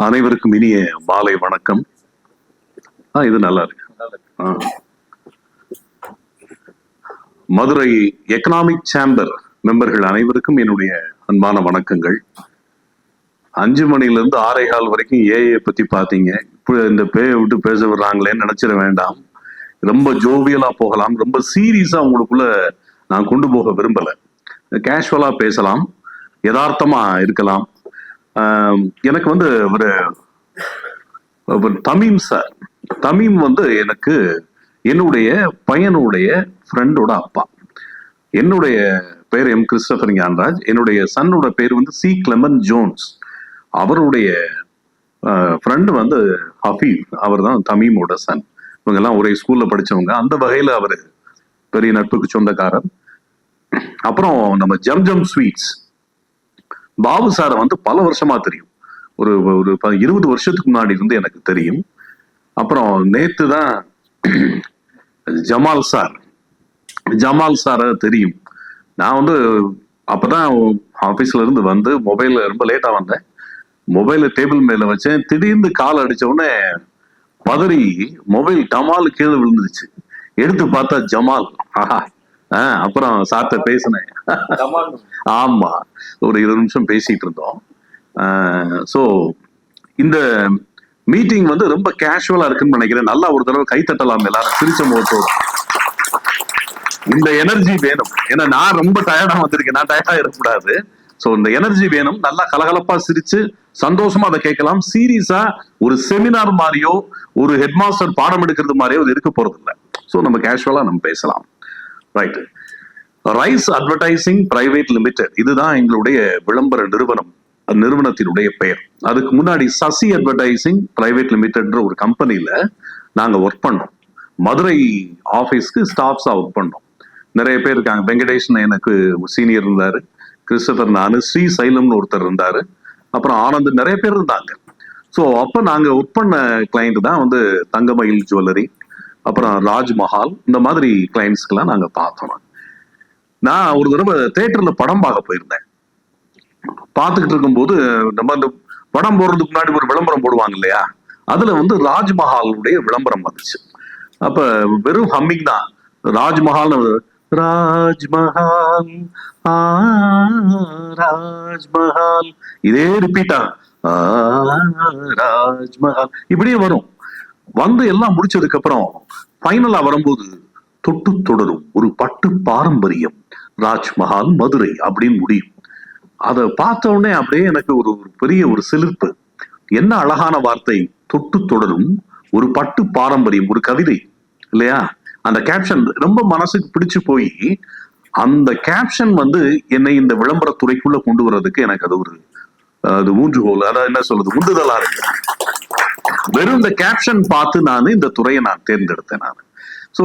அனைவருக்கும் இனிய மாலை வணக்கம். இது நல்லா இருக்கு. மதுரை எக்கனாமிக் சேம்பர் மெம்பர்கள் அனைவருக்கும் என்னுடைய அன்பான வணக்கங்கள். 5 மணிலிருந்து 6:15 வரைக்கும் ஏஐ பத்தி பாத்தீங்க. இப்ப இந்த பேயை விட்டு பேச விடுறாங்களேன்னு நினைச்சிட வேண்டாம். ரொம்ப ஜோவியலா போகலாம். ரொம்ப சீரியஸா உங்களுக்குள்ள நான் கொண்டு போக விரும்பல. கேஷுவலா பேசலாம், யதார்த்தமா இருக்கலாம். எனக்கு வந்து ஒரு தமீம் சார், தமீம் வந்து எனக்கு என்னுடைய பையனுடைய ஃப்ரெண்டோட அப்பா. என்னுடைய பேர் எம் கிறிஸ்டோபர் ஞானராஜ். என்னுடைய சன்னோட பேர் வந்து சி கிளெமன் ஜோன்ஸ். அவருடைய ஃப்ரெண்டு வந்து ஹஃபீப், அவர் தான் தமீமோட சன். இவங்க எல்லாம் ஒரே ஸ்கூல்ல படிச்சவங்க. அந்த வகையில அவரு பெரிய நட்புக்கு சொந்தக்காரர். அப்புறம் நம்ம ஜம்ஜம் ஸ்வீட்ஸ் பாபு சாரை வந்து பல வருஷமா தெரியும். ஒரு 20 வருஷத்துக்கு முன்னாடி இருந்து எனக்கு தெரியும். அப்புறம் நேத்து தான் ஜமால் சாரை தெரியும். நான் வந்து அப்பதான் ஆபீஸ்ல இருந்து வந்து மொபைல்ல ரொம்ப லேட்டா வந்தேன். மொபைல டேபிள் மேல வச்சேன். திடீர்னு கால் அடிச்ச உடனே பதறி மொபைல் டமால் கீழே விழுந்துருச்சு. எடுத்து பார்த்தா ஜமால். அப்புறம் சார்ட்ட பேசினேன். ஆமா, ஒரு 20 நிமிஷம் பேசிட்டு இருந்தோம். ஸோ இந்த மீட்டிங் வந்து ரொம்ப கேஷுவலா இருக்குன்னு நினைக்கிறேன். நல்லா ஒரு தடவை கைத்தட்டலாம் எல்லாரும் சிரிச்ச முகத்தோடு. இந்த எனர்ஜி வேணும். ஏன்னா நான் ரொம்ப டயர்டா வந்திருக்கேன். நான் டயர்டா இருக்கக்கூடாது. ஸோ இந்த எனர்ஜி வேணும். நல்லா கலகலப்பா சிரிச்சு சந்தோஷமா அதை கேட்கலாம். சீரியஸா ஒரு செமினார் மாதிரியோ ஒரு ஹெட்மாஸ்டர் பாடம் எடுக்கிறது மாதிரியோ அது இருக்க போறது இல்லை. ஸோ நம்ம கேஷுவலா நம்ம பேசலாம். Right. Rice advertising private limited, இதுதான் எங்களுடைய விளம்பர நிறுவனத்தினுடைய பெயர். அதுக்கு முன்னாடி சசி அட்வர்டைசிங் பிரைவேட் லிமிடெட்ன்ற ஒரு கம்பெனில நாங்க ஒர்க் பண்ணோம். மதுரை ஆபீஸ்க்கு ஸ்டாஃப்ஸா ஒர்க் பண்ணோம். நிறைய பேர் இருக்காங்க. வெங்கடேஷ்னு எனக்கு சீனியர் இருந்தாரு, கிறிஸ்டபர், நானு, ஸ்ரீ சைலம்னு ஒருத்தர் இருந்தாரு, அப்புறம் ஆனந்த், நிறைய பேர் இருந்தாங்க. ஸோ அப்போ நாங்க ஒர்க் பண்ண கிளைண்ட் தான் வந்து தங்கமயில் ஜுவல்லரி, அப்புறம் ராஜ்மஹால், இந்த மாதிரி கிளைண்ட்ஸ்க்கெல்லாம் நாங்க பார்த்தோம். நான் ஒரு தடவை தியேட்டர்ல படம் பார்க்க போயிருந்தேன். பார்த்துக்கிட்டு இருக்கும்போது நம்ம அந்த படம் போடுறதுக்கு முன்னாடி ஒரு விளம்பரம் போடுவாங்க இல்லையா, அதுல வந்து ராஜ்மஹாலுடைய விளம்பரம் வந்துச்சு. அப்ப வெறும் ஹம்மிங் தான், ராஜ்மஹால் ராஜ்மஹால் ராஜ்மஹால், இதே ரிப்பீட்டா ராஜ்மஹால் இப்படியே வரும். வந்து எல்லாம் முடிச்சதுக்கு அப்புறம் ஃபைனலா வரும்போது தொட்டு தொடரும் ஒரு பட்டு பாரம்பரியம் ராஜ்மஹால் மதுரை அப்படின்னு முடியும். அதை பார்த்த உடனே அப்படியே எனக்கு ஒரு பெரிய ஒரு சிலிர்ப்பு. என்ன அழகான வார்த்தை, தொட்டு தொடரும் ஒரு பட்டு பாரம்பரியம், ஒரு கவிதை இல்லையா? அந்த கேப்ஷன் ரொம்ப மனசுக்கு பிடிச்சு போய் அந்த கேப்ஷன் வந்து என்னை இந்த விளம்பரத்துறைக்குள்ள கொண்டு வர்றதுக்கு எனக்கு அது ஒரு அது ஊன்றுகோல், அதாவது என்ன சொல்றது, உந்துதலா இருக்கு. வெறும் இந்த கேப்ஷன் பார்த்து நான் இந்த துறையை நான் தேர்ந்தெடுத்தேன். நான் ஸோ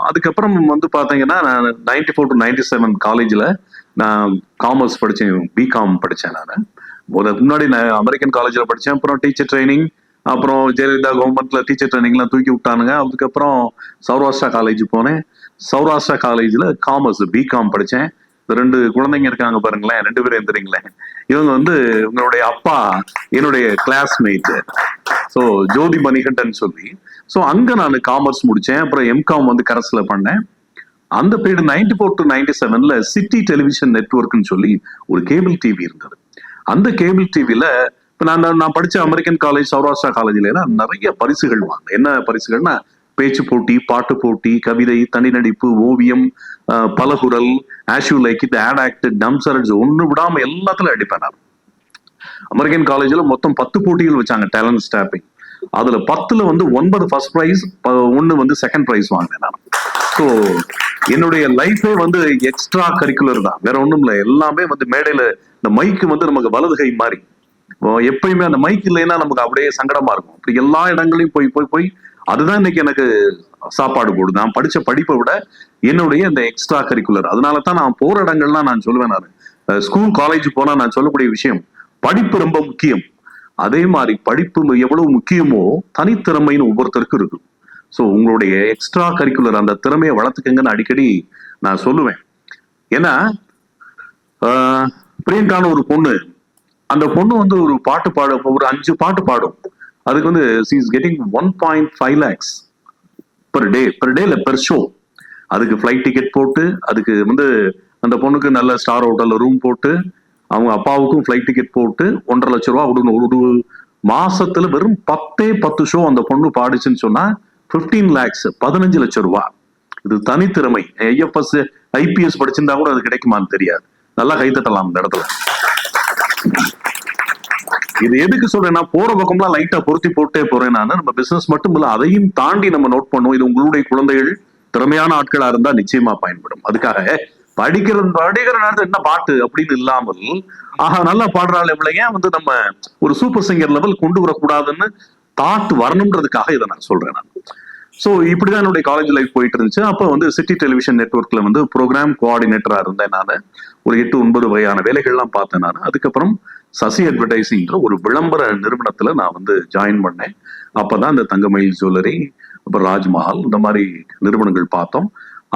அதுக்கப்புறம் வந்து பாத்தீங்கன்னா நான் 94 to 97 காலேஜ்ல நான் காமர்ஸ் படிச்சேன், பிகாம் படிச்சேன். நான் முன்னாடி நான் அமெரிக்கன் காலேஜ்ல படிச்சேன், அப்புறம் டீச்சர் ட்ரைனிங், அப்புறம் ஜெயலலிதா கவர்மெண்ட்ல டீச்சர் ட்ரைனிங்லாம் தூக்கி விட்டானுங்க. அதுக்கப்புறம் சௌராஷ்டிரா காலேஜ் போனேன். சௌராஷ்டிரா காலேஜ்ல காமர்ஸ் பிகாம் படிச்சேன். 2 குழந்தைங்க இருக்காங்க பாருங்களேன், 2 பேரும் எந்திரிங்களேன். இவங்க வந்து உங்களுடைய அப்பா என்னுடைய கிளாஸ்மேட், ஸோ ஜோதி மணிகண்டன் சொல்லி. ஸோ அங்க நான் காமர்ஸ் முடிச்சேன். அப்புறம் எம்காம் வந்து கரஸ்ல பண்ணேன். அந்த பீரியட் 94 to 97ல சிட்டி டெலிவிஷன் நெட்வொர்க்னு சொல்லி ஒரு கேபிள் டிவி இருந்தது. அந்த கேபிள் டிவில இப்போ நான் படிச்ச அமெரிக்கன் காலேஜ் சௌராஷ்டிரா காலேஜ்ல நிறைய பரிசுகள் வாங்கினேன். என்ன பரிசுகள்னா, பேச்சு போட்டி, பாட்டு போட்டி, கவிதை, தனி நடிப்பு, ஓவியம், பலகுரல், as you like it, ad act, dumb charades, ஒண்ணு விடாம எல்லாத்துல அடிப்பேன் நான். அமெரிக்கன் காலேஜ்ல மொத்தம் 10 போட்டிகள் வச்சாங்க, டேலண்ட் ஸ்டாப்பிங். அதுல 10ல வந்து 9 ஃபர்ஸ்ட் ப்ரைஸ், 1 வந்து செகண்ட் ப்ரைஸ் வாங்கினேன் நான். ஸோ என்னுடைய லைஃபே வந்து எக்ஸ்ட்ரா கரிக்குலர் தான், வேற ஒண்ணும் இல்லை. எல்லாமே வந்து மேடையில இந்த மைக்கு வந்து நமக்கு வலது கை மாதிரி. எப்பயுமே அந்த மைக் இல்லைன்னா நமக்கு அப்படியே சங்கடமா இருக்கும். அப்படி எல்லா இடங்களையும் போய் போய் போய் அதுதான் இன்னைக்கு எனக்கு சாப்பாடு போடுது. நான் படிச்ச படிப்பை விட என்னுடைய இந்த எக்ஸ்ட்ரா கரிக்குலர். அதனால தான் நான் போற இடங்கள்லாம் நான் சொல்லுவேன், நான் ஸ்கூல் காலேஜ் போனா நான் சொல்லக்கூடிய விஷயம், படிப்பு ரொம்ப முக்கியம். அதே மாதிரி படிப்பு எவ்வளவு முக்கியமோ தனித்திறமைன்னு ஒவ்வொருத்தருக்கும் இருக்கு. ஸோ உங்களுடைய எக்ஸ்ட்ரா கரிக்குலர் அந்த திறமையை வளர்த்துக்கங்கன்னு அடிக்கடி நான் சொல்லுவேன். ஏன்னா பிரியங்கான ஒரு பொண்ணு, அந்த பொண்ணு வந்து ஒரு பாட்டு பாட, ஒரு 5 பாட்டு பாடும். அதுக்கு வந்து she is getting 1.5 lakhs per day, per show. அதுக்கு ஃபிளைட் டிக்கெட் போட்டு, அதுக்கு வந்து அந்த பொண்ணுக்கு நல்ல ஸ்டார் ஹோட்டல்ல ரூம் போட்டு, அவங்க அப்பாவுக்கும் ஃபிளைட் டிக்கெட் போட்டு 1.5 லட்சம் ரூபா கொடுக்கணும். ஒரு மாசத்துல வெறும் 10 ஷோ அந்த பொண்ணு பாடிச்சுன்னு சொன்னா 15 lakhs, 15 லட்சம் ரூபா. இது தனித்திறமை. ஐஎஃப்எஸ் ஐபிஎஸ் படிச்சிருந்தா கூட அது கிடைக்குமான்னு தெரியாது. நல்லா கைத்தட்டலாம் அந்த இடத்துல. இது எதுக்கு சொல்றேன்னா, போற பக்கம்லாம் லைட்டா பொருத்தி போட்டே போறேன் நான். நம்ம பிசினஸ் மட்டும் இல்ல, அதையும் தாண்டி நம்ம நோட் பண்ணுவோம். இது உங்களுடைய குழந்தைகள் திறமையான ஆட்களா இருந்தா நிச்சயமா பயன்படும். அதுக்காக படிக்கிற நேரத்தில் என்ன பாட்டு அப்படின்னு இல்லாமல், நல்லா பாடுறாள் இவ்வளவு, ஏன் வந்து நம்ம ஒரு சூப்பர் சிங்கர் லெவல் கொண்டு வரக்கூடாதுன்னு தாட் வரணுன்றதுக்காக இதை நான் சொல்றேன் நான். ஸோ இப்படிதான் என்னுடைய காலேஜ் லைஃப் போயிட்டு இருந்துச்சு. அப்போ வந்து சிட்டி டெலிவிஷன் நெட்வொர்க்ல வந்து ப்ரோக்ராம் கோஆர்டினேட்டரா இருந்தேன் நான். ஒரு 8-9 வகையான வேலைகள்லாம் பார்த்தேன் நான். அதுக்கப்புறம் சசி அட்வர்டைசிங்ன்ற ஒரு விளம்பர நிறுவனத்துல நான் வந்து ஜாயின் பண்ணேன். அப்பதான் இந்த தங்கமயில் ஜுவல்லரி, அப்புறம் ராஜ்மஹால், இந்த மாதிரி நிறுவனங்கள் பார்த்தோம்.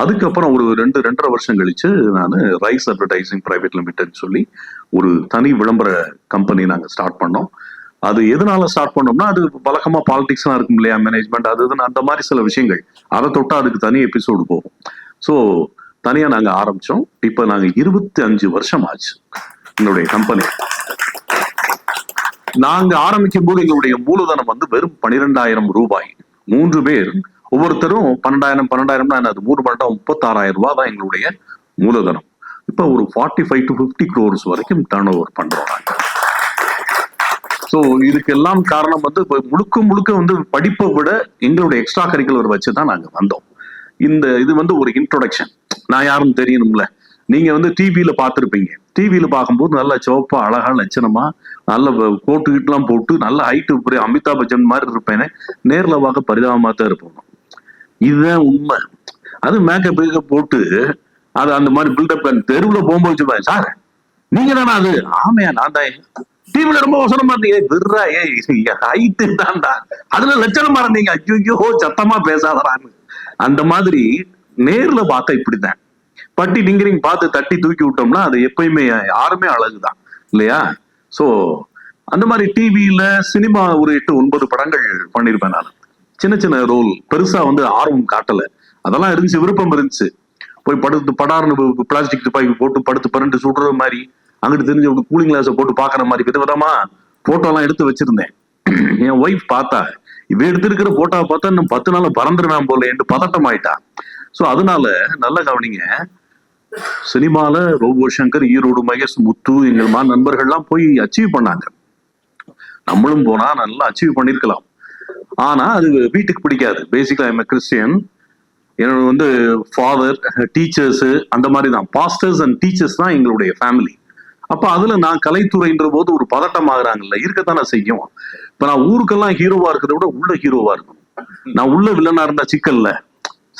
அதுக்கப்புறம் ஒரு 2-2.5 வருஷம் கழிச்சு நான் ரைஸ் அட்வர்டைசிங் பிரைவேட் லிமிடெட் சொல்லி ஒரு தனி விளம்பர கம்பெனி நாங்கள் ஸ்டார்ட் பண்ணோம். அது எதனால ஸ்டார்ட் பண்ணோம்னா, அது வழக்கமா பாலிடிக்ஸ்லாம் இருக்கும் இல்லையா, மேனேஜ்மெண்ட், அது அந்த மாதிரி சில விஷயங்கள், அதை தொட்டா அதுக்கு தனி எபிசோடு போகும். ஸோ தனியா நாங்க ஆரம்பிச்சோம். இப்ப நாங்க 25 வருஷம் ஆச்சு எங்களுடைய கம்பெனி. நாங்க ஆரம்பிக்கும் போது எங்களுடைய மூலதனம் வந்து வெறும் 12,000 ரூபாய். 3 பேர், ஒவ்வொருத்தரும் 12,000 அது 3 மண்டலம் 36,000 ரூபாய் தான் எங்களுடைய மூலதனம். இப்ப ஒரு 45 to 50 crores வரைக்கும் டர்ன் ஓவர் பண்றோம் நாங்க. ஸோ இதுக்கு எல்லாம் காரணம் வந்து முழுக்க வந்து படிப்பை விட எங்களுடைய எக்ஸ்ட்ரா கரிக்குலர் வச்சுதான் நாங்க வந்தோம். இது வந்து ஒரு இன்ட்ரோடக்ஷன். நான் யாருன்னு தெரியணும்ல. நீங்க வந்து டிவியில பார்த்துருப்பீங்க. டிவியில பார்க்கும்போது நல்ல சிவப்பா அழகா லட்சணமா நல்ல கோட்டுக்கிட்டுலாம் போட்டு நல்ல ஹைட்டு அமிதாப் பச்சன் மாதிரி இருப்பேனே, நேர்ல பார்க்க பரிதாபமா தான் இருப்போம். இதுதான் உண்மை. அது மேக்கப் போட்டு அது அந்த மாதிரி பில்டப் தெருவுல போகும்போது வச்சுப்பாங்க, சார் நீங்க தானே அது? ஆமையா நான் தான். டிவில ரொம்ப அவசரமா இருந்தீங்க, விர்றா ஹைட்டு தான்டா, அதுல லட்சணமா இருந்தீங்க, ஐயோ சத்தமா பேசாதறான்னு. அந்த மாதிரி நேர்ல பார்த்தா இப்படிதான். பட்டி டிங்கரிங் பார்த்து தட்டி தூக்கி விட்டோம்னா அது எப்பயுமே யாருமே அழகுதான் இல்லையா? சோ அந்த மாதிரி டிவியில சினிமா ஒரு 8-9 படங்கள் பண்ணிருப்பேன் நான். சின்ன சின்ன ரோல், பெருசா ஆர்வம் காட்டல. அதெல்லாம் இருந்துச்சு, விருப்பம் இருந்துச்சு. போய் படுத்து படார்னு பிளாஸ்டிக் துப்பாக்கி போட்டு படுத்து பரண்டு சுடுற மாதிரி, அங்கிட்டு தெரிஞ்ச கூலிங் கிளாஸை போட்டு பாக்குற மாதிரி விதவிதமா போட்டோ எல்லாம் எடுத்து வச்சிருந்தேன். என் ஒய்ஃப் பார்த்தா, இவ எடுத்திருக்கிற போட்டோவை பார்த்தா இன்னும் 10 நாள் பறந்துருவேன் போல என்று பதட்டம் ஆயிட்டா. சோ அதனால நல்ல கவனிங்க, சினிமால ரோபோ சங்கர், ஈரோடு மகேஷ், முத்து, எங்கள் நண்பர்கள்லாம் போய் அச்சீவ் பண்ணாங்க. நம்மளும் போனா நல்லா அச்சீவ் பண்ணிருக்கலாம். ஆனா அது வீட்டுக்கு பிடிக்காது. பேசிக்கலா ஐம் கிறிஸ்டியன். என்னோட ஃபாதர், டீச்சர்ஸ், அந்த மாதிரி தான், பாஸ்டர்ஸ் அண்ட் டீச்சர்ஸ் தான் எங்களுடைய ஃபேமிலி. அப்ப அதுல நான் கலைத்துறைன்ற போது ஒரு பதட்டம் ஆகுறாங்கல்ல, இருக்கத்தானே செய்யும். இப்ப நான் ஊருக்கெல்லாம் ஹீரோவா இருக்கிறத விட உள்ள ஹீரோவா இருக்கணும். நான் உள்ள வில்லனா இருந்தா சிக்கல்ல,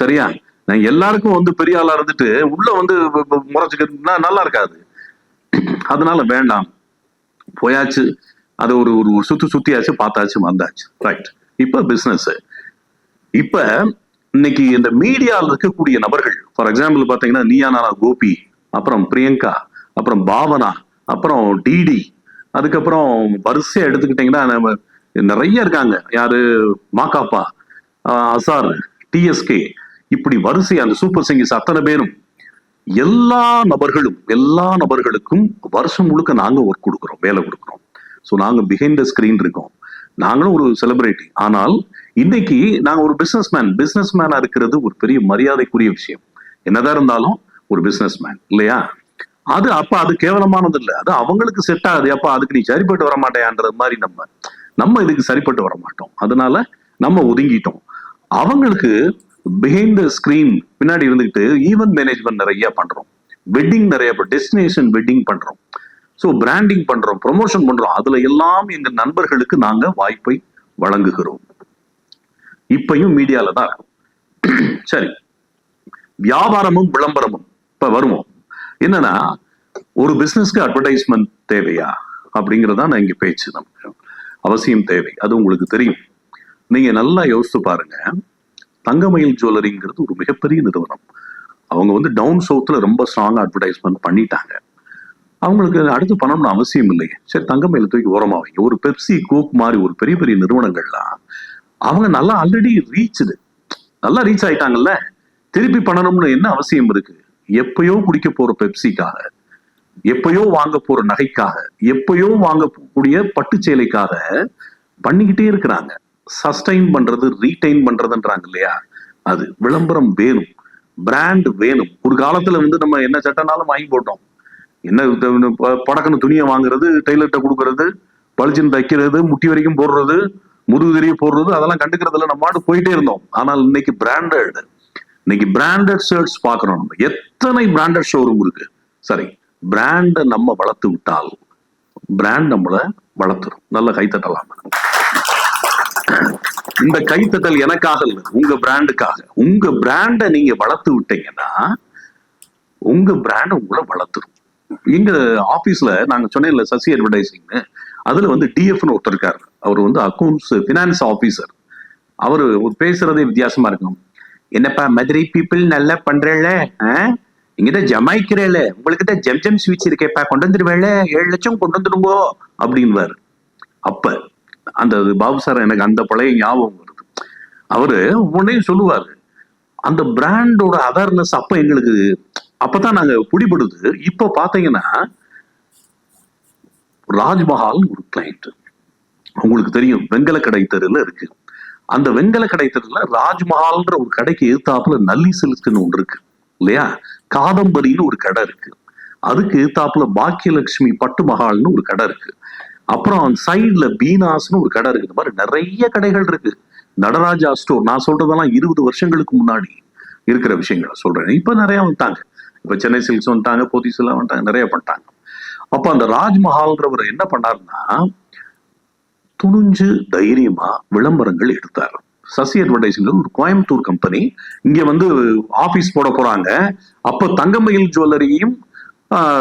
சரியா? நான் எல்லாருக்கும் பெரிய ஆளா இருந்துட்டு உள்ள முறைச்சுக்கிட்டா நல்லா இருக்காது. அதனால வேண்டாம், போயாச்சு. அது ஒரு சுத்தியாச்சு, பார்த்தாச்சு, வந்தாச்சு, ரைட். இப்ப பிசினஸ். இப்ப இன்னைக்கு இந்த மீடியாவில் இருக்கக்கூடிய நபர்கள், ஃபார் எக்ஸாம்பிள் பாத்தீங்கன்னா நீயா நானா கோபி, அப்புறம் பிரியங்கா, அப்புறம் பாவனா, அப்புறம் டிடி, அதுக்கப்புறம் வரிசையா எடுத்துக்கிட்டீங்கன்னா நிறைய இருக்காங்க. யாரு? மாகாப்பா, அசார், டிஎஸ்கே, இப்படி வரிசை அந்த சூப்பர் சிங்கர்ஸ் அத்தனை பேரும், எல்லா நபர்களுக்கும் வருஷம் முழுக்க நாங்க ஒர்க் கொடுக்குறோம், வேலை கொடுக்குறோம். ஸோ நாங்க பிஹைண்ட் த ஸ்கிரீன் இருக்கோம். நாங்களும் ஒரு செலிபிரிட்டி. ஆனால் இன்னைக்கு நாங்க ஒரு பிசினஸ் மேனா இருக்கிறது ஒரு பெரிய மரியாதைக்குரிய விஷயம். என்னதான் இருந்தாலும் ஒரு பிசினஸ் மேன் இல்லையா? அது கேவலமானது இல்லை, அது அவங்களுக்கு செட் ஆகுது. அப்ப அதுக்கு நீ சரிப்பட்டு வர மாட்டேன்றது மாதிரி நம்ம இதுக்கு சரிப்பட்டு வர மாட்டோம். அதனால நம்ம ஒதுங்கிட்டோம். அவங்களுக்கு பிஹைண்ட் த ஸ்கிரீன் பின்னாடி இருந்துகிட்டு ஈவென்ட் மேனேஜ்மெண்ட் நிறைய பண்றோம், வெட்டிங் நிறைய டெஸ்டினேஷன் வெட்டிங் பண்றோம், ஸோ பிராண்டிங் பண்றோம், ப்ரொமோஷன் பண்றோம். அதுல எல்லாம் எங்க நண்பர்களுக்கு நாங்க வாய்ப்பை வழங்குகிறோம். இப்பயும் மீடியால தான் இருக்கும். சரி, வியாபாரமும் விளம்பரமும் இப்ப வருவோம். என்னன்னா, ஒரு பிசினஸ்க்கு அட்வர்டைஸ்மெண்ட் தேவையா அப்படிங்கறதா நான் இங்க பேச்சு. நமக்கு அவசியம் தேவை, அது உங்களுக்கு தெரியும். நீங்க நல்லா யோசித்து பாருங்க. தங்கமயில் ஜுவல்லரிங்கிறது ஒரு மிகப்பெரிய நிறுவனம். அவங்க டவுன் சவுத்ல ரொம்ப ஸ்ட்ராங்கா அட்வர்டைஸ்மெண்ட் பண்ணிட்டாங்க. அவங்களுக்கு அடுத்து பணம்னு அவசியம் இல்லையே. சரி, தங்கமயில தூக்கி ஓரமா வைங்க. ஒரு பெப்சி, கோக் மாதிரி ஒரு பெரிய பெரிய நிறுவனங்கள்லாம் அவங்க நல்லா ஆல்ரெடி நல்லா ரீச் ஆயிட்டாங்கல்ல. திருப்பி பண்ணணும்னு என்ன அவசியம் இருக்கு? எப்பயோ குடிக்க போற பெப்சிக்காக, எப்பயோ வாங்க போற நகைக்காக, எப்பயோ வாங்கக்கூடிய பட்டு சேலைக்காக பண்ணிக்கிட்டே இருக்கிறாங்க. சஸ்டைன் பண்றது, ரீடைன் பண்றதுன்றாங்க இல்லையா? அது விளம்பரம் வேணும், பிராண்ட் வேணும். ஒரு காலத்துல நம்ம என்ன சட்டனாலும் வாங்கி போட்டோம். என்ன படக்குன்னு துணியை வாங்குறது, டெய்லர்கிட்ட கொடுக்கறது, பளிச்சுன்னு தைக்கிறது, முட்டி வரைக்கும் போடுறது, முதுகு தெரிய போடுறது, அதெல்லாம் கண்டுக்கிறதுல நம்ம போயிட்டே இருந்தோம். ஆனால் இன்னைக்கு பிராண்டட் ஷர்ட்ஸ் பார்க்கணும். நம்ம எத்தனை பிராண்டட் ஷோரூம் இருக்கு. சரி, பிராண்டை நம்ம வளர்த்து விட்டால் பிராண்ட் நம்மளை வளர்த்துரும். நல்ல கைத்தட்டலாம். இந்த கைத்தட்டல் எனக்காக இல்லை, உங்க பிராண்டுக்காக. உங்க பிராண்டை நீங்க வளர்த்து விட்டீங்கன்னா உங்க பிராண்ட் உங்களை வளர்த்துரும். எங்க ஆபீஸ்ல நாங்க சொன்னேன்ல சசி அட்வர்டைசிங், அதுல டிஎஃப்னு ஒருத்தர் இருக்காரு. அவர் அக்கௌண்ட்ஸ் பினான்ஸ் ஆபீசர். அவரு பேசுறதே வித்தியாசமா இருக்கும். என்னப்பா மதுரை பீப்புள் நல்லா பண்றேல, இங்கதான் ஜமாய்க்கிறேல, உங்களுக்கு தான் ஜம் ஸ்வீட்ஸ் இருக்கேப்பா, கொண்டு வந்துருவேல, 7 லட்சம் கொண்டு வந்துருங்கோ அப்படின்வாரு. அப்ப அந்த பாபு சார் எனக்கு அந்த பழைய ஞாபகம் வருது. அவரு உடனே சொல்லுவாரு, அந்த பிராண்டோட அவேர்னஸ் அப்ப எங்களுக்கு அப்பதான் நாங்க பிடிபடுது. இப்ப பாத்தீங்கன்னா ராஜ்மஹால் ஒரு கிளைண்ட், உங்களுக்கு தெரியும், வெங்கல கடை தெருல இருக்கு. அந்த வெங்கல கடை தெருல ராஜ்மஹால்ன்ற ஒரு கடைக்கு எதிர்த்தாப்புல நல்லி சில்க்ஸ்ன்னு ஒன்று இருக்கு இல்லையா? காதம்பரின்னு ஒரு கடை இருக்கு. அதுக்கு எதிர்த்தாப்புல பாக்கியலட்சுமி பட்டு மஹால்னு ஒரு கடை இருக்கு. அப்புறம் சைட்ல பீனாஸ்னு ஒரு கடை இருக்கு. இந்த மாதிரி நிறைய கடைகள் இருக்கு. நடராஜா ஸ்டோர், நான் சொல்றதெல்லாம் 20 வருஷங்களுக்கு முன்னாடி இருக்கிற விஷயங்களை சொல்றேன். இப்ப நிறைய வந்துட்டாங்க. இப்ப சென்னை சில்க்ஸ் வந்துட்டாங்க, போத்தீஸ் எல்லாம் வந்துட்டாங்க, நிறைய பண்ணிட்டாங்க. அப்ப அந்த ராஜ்மஹால்ன்றவர் என்ன பண்ணாருன்னா, துணிஞ்சு தைரியமா விளம்பரங்கள் எடுத்தார். சசி அட்வர்டைசிங் ஒரு கோயம்புத்தூர் கம்பெனி இங்க வந்து ஆபீஸ் போட போறாங்க. அப்ப தங்கமயில் ஜுவல்லரியும்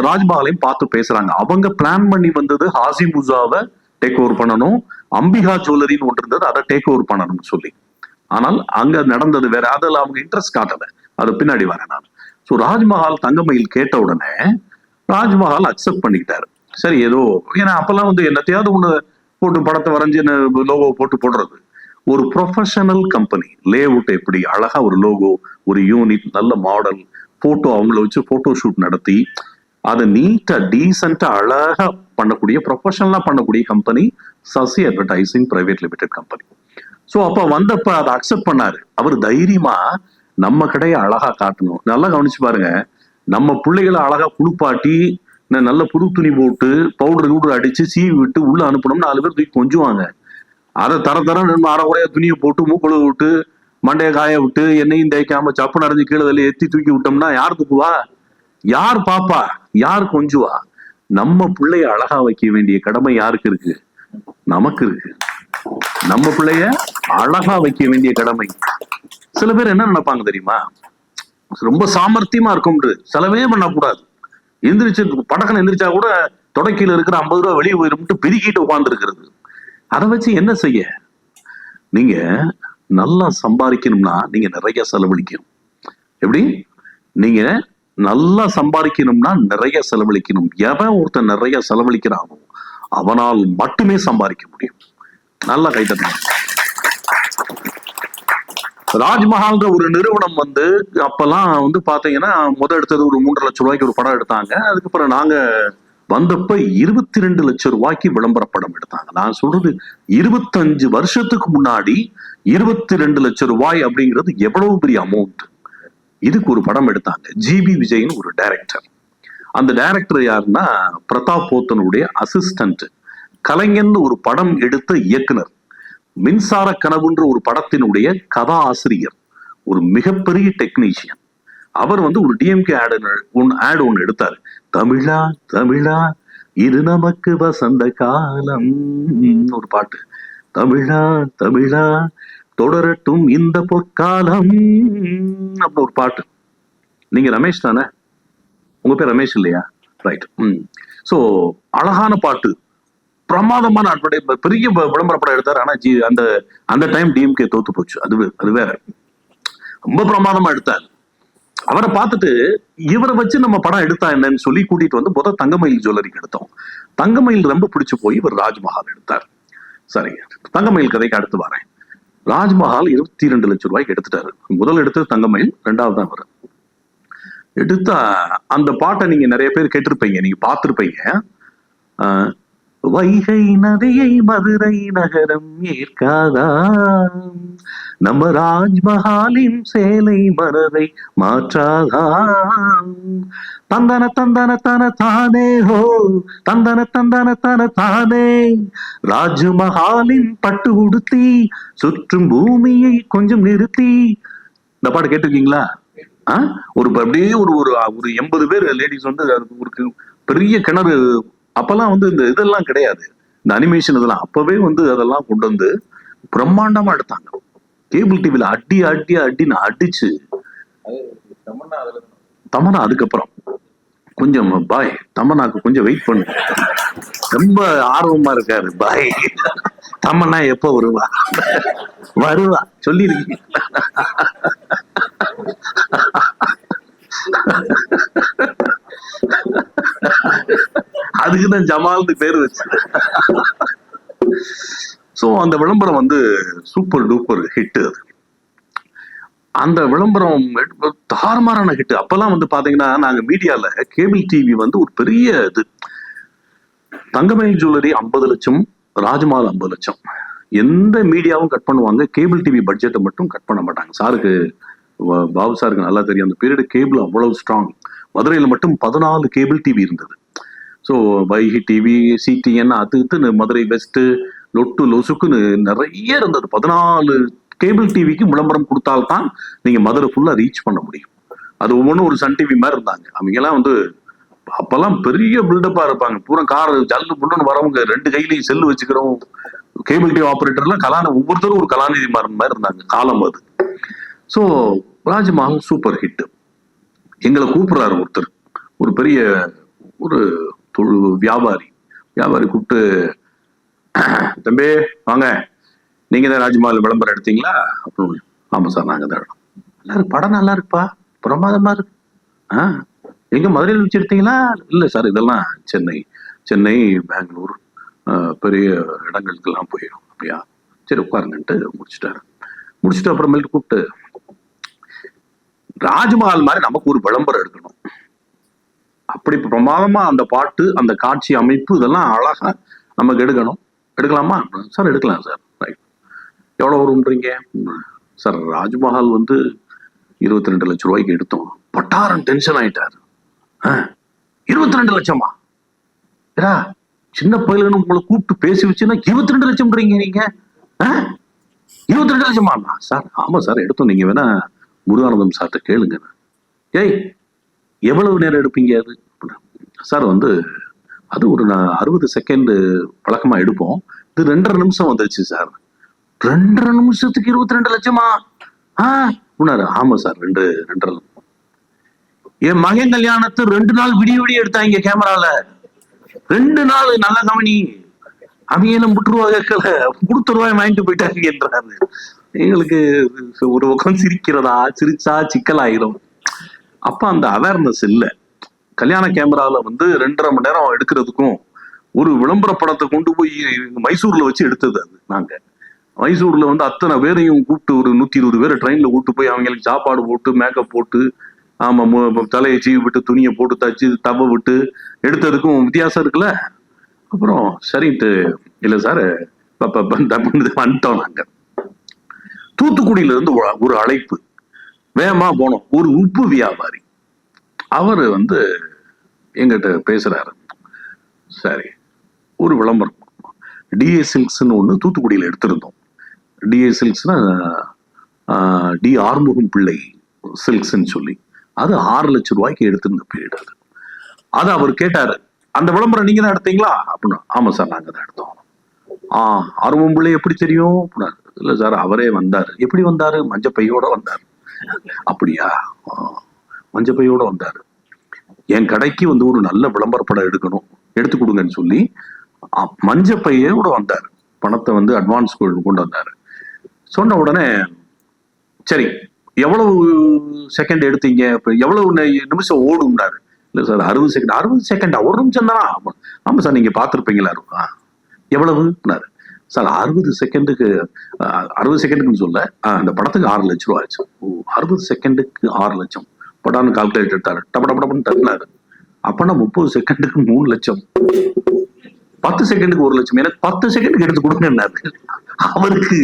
ராஜ்மஹாலையும் பார்த்து பேசுறாங்க. அவங்க பிளான் பண்ணி வந்தது ஹாசிமுசாவை டேக் ஓவர் பண்ணணும், அம்பிகா ஜுவல்லரின்னு ஒன்று இருந்தது அதை டேக் ஓவர் பண்ணணும்னு சொல்லி. ஆனால் அங்க நடந்தது வேற. அதில் அவங்க இன்ட்ரெஸ்ட் காட்டல. அது பின்னாடி வரேன் நான். ஸோ ராஜ்மஹால் தங்கமயில் கேட்ட உடனே ராஜ்மஹால் அக்செப்ட் பண்ணிக்கிட்டாரு. சரி ஏதோ, ஏன்னா அப்பெல்லாம் வந்து என்னத்தையாவது ஒண்ணு போட்டு படத்தை வரைஞ்சி லோகோ போடுறது. ஒரு ப்ரொஃபஷனல் கம்பெனி லே அவுட் எப்படி அழகா ஒரு லோகோ, ஒரு யூனிட், நல்ல மாடல், போட்டோ அவங்கள வச்சு போட்டோ ஷூட் நடத்தி அதை நீட்டா டீசெண்டா அழகா பண்ணக்கூடிய ப்ரொஃபஷனலா பண்ணக்கூடிய company Sasi advertising private limited company. So அப்ப வந்தப்ப அதை அக்செப்ட் பண்ணாரு. அவர் தைரியமா நம்ம கடையை அழகா காட்டணும். நல்லா கவனிச்சு பாருங்க, நம்ம பிள்ளைகளை அழகா குளிப்பாட்டி நல்ல புது துணி போட்டு பவுடர் அடிச்சு சீவி விட்டு உள்ள அனுப்பணும். 4 பேர் தூக்கி கொஞ்சுவாங்க. அதை தர அரை குறையா துணியை போட்டு மூக்குழு விட்டு மண்டைய காய விட்டு எண்ணெயும் தேய்க்காம சப்பு நிறைஞ்சு கீழே தள்ளி எத்தி தூக்கி விட்டோம்னா யார் தூக்குவா? யார் பாப்பா? யார் கொஞ்சுவா? நம்ம பிள்ளைய அழகா வைக்க வேண்டிய கடமை யாருக்கு இருக்கு? நமக்கு இருக்கு. நம்ம பிள்ளைய அழகா வைக்க வேண்டிய கடமை. சில பேர் என்ன நினைப்பாங்க தெரியுமா? ரொம்ப சாமர்த்தியமா இருக்கும், செலவே பண்ணக்கூடாது, எந்திரிச்சு படக்கனை எந்திரிச்சா கூட தொடக்கையில இருக்கிற 50 ரூபா வெளியே போயிட்டு பெருக்கிட்டு உட்கார்ந்து இருக்கிறது. அதை வச்சு என்ன செய்ய? நீங்க நல்லா சம்பாதிக்கணும்னா நீங்க நிறைய செலவழிக்கணும். எப்படி? நீங்க நல்லா சம்பாதிக்கணும்னா நிறைய செலவழிக்கணும். எவன் ஒருத்தன் நிறைய செலவழிக்கிறானோ அவனால் மட்டுமே சம்பாதிக்க முடியும். நல்லா கைத்தட்டணும். ராஜ்மஹால்ன்ற ஒரு நிறுவனம் வந்து அப்பெல்லாம் வந்து பாத்தீங்கன்னா எடுத்தது ஒரு 3.5 லட்சம் ரூபாய்க்கு ஒரு படம் எடுத்தாங்க. அதுக்கப்புறம் நாங்க வந்தப்ப 22 லட்சம் ரூபாய்க்கு விளம்பர படம் எடுத்தாங்க. நான் சொல்றது 25 வருஷத்துக்கு முன்னாடி 22 லட்சம் ரூபாய் அப்படிங்கிறது எவ்வளவு பெரிய அமௌண்ட். இதுக்கு ஒரு படம் எடுத்தாங்க. ஜிபி விஜய்னு ஒரு டைரக்டர். அந்த டைரக்டர் யாருன்னா பிரதாப் போத்தனுடைய அசிஸ்டன்ட், கலைஞன் ஒரு படம் எடுத்த இயக்குனர், மின்சார கனவுன்ற ஒரு படத்தினுடைய கதா ஆசிரியர், ஒரு மிகப்பெரிய டெக்னீஷியன். அவர் வந்து ஒரு டிஎம்கே ஆட் ஒன்று எடுத்தாரு. தமிழா தமிழா இது நமக்கு வசந்த காலம் ஒரு பாட்டு. தமிழா தமிழா தொடரட்டும் இந்த பொற்காலம் அப்படி ஒரு பாட்டு. நீங்க ரமேஷ் தானே? உங்க பேர் ரமேஷ் இல்லையா? ரைட். சோ அழகான பாட்டு, பிரமாதமான பெரிய விளம்பர படம் எடுத்தாரு. ஆனா அந்த டைம் டிஎம்கே தோத்து போச்சு. அது வேற. ரொம்ப பிரமாதமா எடுத்தாரு. அவரை பார்த்துட்டு இவரை வச்சு நம்ம படம் எடுத்தா என்னன்னு சொல்லி கூட்டிட்டு வந்து தங்கமயில் ஜுவல்லரிக்கு எடுத்தோம். தங்கமயில் ரொம்ப பிடிச்சு போய் இவர் ராஜ்மஹால் எடுத்தார். சரி, தங்கமயில் கதைக்கு அடுத்து வரேன். ராஜ்மஹால் 22 லட்சம் ரூபாய்க்கு எடுத்துட்டாரு. முதல் எடுத்தது தங்கமயில், 2வது தான் வரும். எடுத்தா அந்த பாட்டை நீங்க நிறைய பேர் கேட்டிருப்பீங்க, நீங்க பார்த்திருப்பீங்க. வைகை நதியை மதுரை நகரம் ஏற்காதா, நம்ம ராஜ்மஹாலின் சேலை மனதை மாற்றாதா, தந்தன தந்தன தன தானே ஹோ, தந்தன தந்தன தன தானே, ராஜ்மஹாலின் பட்டு உடுத்தி சுற்றும் பூமியை கொஞ்சம் நிறுத்தி. இந்த பாட்டு கேட்டிருக்கீங்களா? ஒரு அப்படியே ஒரு 80 பேர் லேடிஸ் வந்து ஒரு பெரிய கிணறு. அப்பெல்லாம் வந்து இந்த இதெல்லாம் கிடையாது, இந்த அனிமேஷன் இதெல்லாம். அப்பவே வந்து அதெல்லாம் கொண்டு வந்து பிரம்மாண்டமா எடுத்தாங்க. கேபிள் டிவில அடின்னு அடிச்சு. தமன்னா அதுக்கப்புறம் கொஞ்சம் பாய், தமன்னாக்கு கொஞ்சம் வெயிட் பண்ணு, ரொம்ப ஆர்வமா இருக்காரு பாய். தமன்னா எப்ப வருவா சொல்லிருக்கீங்க. அதுக்குதான் ஜமால்னு பேர் வச்சு. சோ அந்த விளம்பரம் வந்து சூப்பர் டூப்பர் ஹிட். அது அந்த விளம்பரம் தாறுமாறான ஹிட். அப்பெல்லாம் வந்து பாத்தீங்கன்னா நாங்க மீடியால கேபிள் டிவி வந்து ஒரு பெரிய இது. தங்கமயில் ஜுவல்லரி 50 லட்சம், ராஜ்மஹால் 50 லட்சம். எந்த மீடியாவும் கட் பண்ணுவாங்க, கேபிள் டிவி பட்ஜெட்டை மட்டும் கட் பண்ண மாட்டாங்க. சாருக்கு, பாபு சாருக்கு நல்லா தெரியும், அந்த பீரியட் கேபிள் அவ்வளவு ஸ்ட்ராங். மதுரையில மட்டும் 14 கேபிள் டிவி இருந்தது. ஸோ வைகை டிவி, சிடிஎன், அது மதுரை வெஸ்ட், லொட்டு லொசுக்குன்னு நிறைய இருந்தது. 14 கேபிள் டிவிக்கு விளம்பரம் கொடுத்தால்தான் நீங்க மதுரை ஃபுல்லா ரீச் பண்ண முடியும். அது ஒவ்வொன்றும் ஒரு சன் டிவி மாதிரி இருந்தாங்க. அவங்க எல்லாம் வந்து அப்பெல்லாம் பெரிய பில்டப்பா இருப்பாங்க. பூரா கார் ஜல்லு புல்லுன்னு வரவங்க 2 கையிலையும் செல்லு வச்சுக்கிறோம், கேபிள் டிவி ஆபரேட்டர்லாம் ஒவ்வொருத்தரும் ஒரு கலாநிதி மாதிரி இருந்தாங்க காலம் அது. So Rajmahal super hit. எங்களை கூப்பிடுறாரு ஒருத்தர், ஒரு பெரிய ஒரு வியாபாரி கூப்பிட்டு, தம்பி வாங்க, நீங்க தான் ராஜ்மஹால் விளம்பரம் எடுத்தீங்களா அப்படின்னு. ஆமா சார், நாங்க தான். நல்லா இருக்கு, படம் நல்லா இருக்குப்பா, பிரமாதமா இருக்கு. எங்க மதுரையில் வச்சு எடுத்தீங்களா? இல்ல சார், இதெல்லாம் சென்னை பெங்களூர் பெரிய இடங்களுக்கெல்லாம் போயிடும். அப்படியா, சரி உட்காருங்கன்ட்டு முடிச்சுட்டு அப்புறமேட்டு கூப்பிட்டு, ராஜ்மஹால் மாதிரி நமக்கு ஒரு விளம்பரம் எடுக்கணும், அப்படி பிரமாதமா அந்த பாட்டு, அந்த காட்சி அமைப்பு, இதெல்லாம் அழகா நமக்கு எடுக்கலாமா? சார் எடுக்கலாம் சார். ரைட், எவ்வளவு வரும்ன்றீங்க? சார் ராஜ்மஹால் 22 லட்சம் ரூபாய்க்கு எடுத்தோம். பட்டாரம் டென்ஷன் ஆயிட்டாரு. 22 லட்சமா? ஏடா சின்ன பயிலுன்னு உங்களை கூப்பிட்டு பேசி வச்சுன்னா 22 லட்சம்ன்றீங்க நீங்க? 22 லட்சமா? சார் ஆமா சார் எடுத்தோம், நீங்க வேணா முருகானந்தம் சார்ட்ட கேளுங்க. ஏய் எவ்வளவு நேரம் எடுப்பீங்க அது? சார் அது ஒரு 60 செகண்ட் பழக்கமா எடுப்போம், இது 2.5 நிமிஷம் வந்துருச்சு சார். 2.5 நிமிஷத்துக்கு 22 லட்சமா? ஆமா சார், 2.5. என் மகன் கல்யாணத்து 2 நாள் விடிய எடுத்தாங்க கேமரால. 2 நாள் நல்ல கவனி, அவங்க 30 ரூபா கேட்கல, கொடுத்த ரூபாய் வாங்கிட்டு போயிட்டாங்க என்றாரு. எங்களுக்கு ஒரு பக்கம் சிரிச்சா சிக்கலாயிரும். அப்ப அந்த அவேர்னஸ் இல்ல. கல்யாண கேமரால 2.5 மணி நேரம் எடுக்கிறதுக்கும் ஒரு விளம்பர படத்தை கொண்டு போய் மைசூர்ல வச்சு எடுத்தது அது. நாங்க மைசூர்ல அத்தனை பேரையும் கூப்பிட்டு ஒரு 120 பேரை ட்ரெயின்ல கூட்டு போய் அவங்களுக்கு சாப்பாடு போட்டு மேக்கப் போட்டு, ஆமா தலையை சீவி விட்டு துணியை போட்டு தச்சு தவ விட்டு எடுத்ததுக்கும் வித்தியாசம் இருக்குல்ல. அப்புறம் சரின்ட்டு, இல்ல சார் வந்துட்டோம். நாங்க தூத்துக்குடியில இருந்து ஒரு அழைப்பு, வேகமா போனோம். ஒரு உப்பு வியாபாரி அவரு எங்கிட்ட பேசுறாரு. சரி, ஒரு விளம்பரம், டிஏ சில்க்ஸ்ன்னு ஒண்ணு தூத்துக்குடியில எடுத்திருந்தோம். டிஏ சில்க்ஸ்னா டி ஆறுமுகம் பிள்ளை சில்க்ஸ்ன்னு சொல்லி, அது 6 லட்சம் ரூபாய்க்கு எடுத்திருந்த பீரியட் அது. அது அவர் கேட்டாரு, அந்த விளம்பரம் நீங்க தான் எடுத்தீங்களா அப்படின்னா. ஆமா சார், நாங்க தான் எடுத்தோம். ஆறுமுகம் பிள்ளை எப்படி தெரியும் அப்படின்னாரு. இல்ல சார், அவரே வந்தாரு. எப்படி வந்தாரு? மஞ்சப்பையோட வந்தாரு. அப்படியா? மஞ்சப்பையோட வந்தாரு. என் கடைக்கு ஒரு நல்ல விளம்பர படம் எடுக்கணும், எடுத்து கொடுங்கன்னு சொல்லி மஞ்சப்பையோட வந்தாரு. பணத்தை அட்வான்ஸ் கொண்டு வந்தாரு. சொன்ன உடனே சரி, எவ்வளவு செகண்ட் எடுத்தீங்க, எவ்வளவு நிமிஷம் ஓடும்னாரு. இல்ல சார் 60 செகண்ட். 60 செகண்டா? 1 நிமிஷம் தானா? ஆமா சார், நீங்க பாத்துருப்பீங்களா? எவ்வளவுனாரு. சார் 60 செகண்டுக்குன்னு சொல்ல, அந்த படத்துக்கு 6 லட்சம் ரூபா ஆச்சு. 60 செகண்டுக்கு 6 லட்சம். படான்னு கால்குலேட் எடுத்தாரு, டப்படப்படப்பன்னு தட்டினாரு. அப்பனா 30 செகண்டுக்கு 3 லட்சம், 10 செகண்டுக்கு 1 லட்சம். எனக்கு 10 செகண்டுக்கு எடுத்து கொடுங்கன்னாரு. அவருக்கு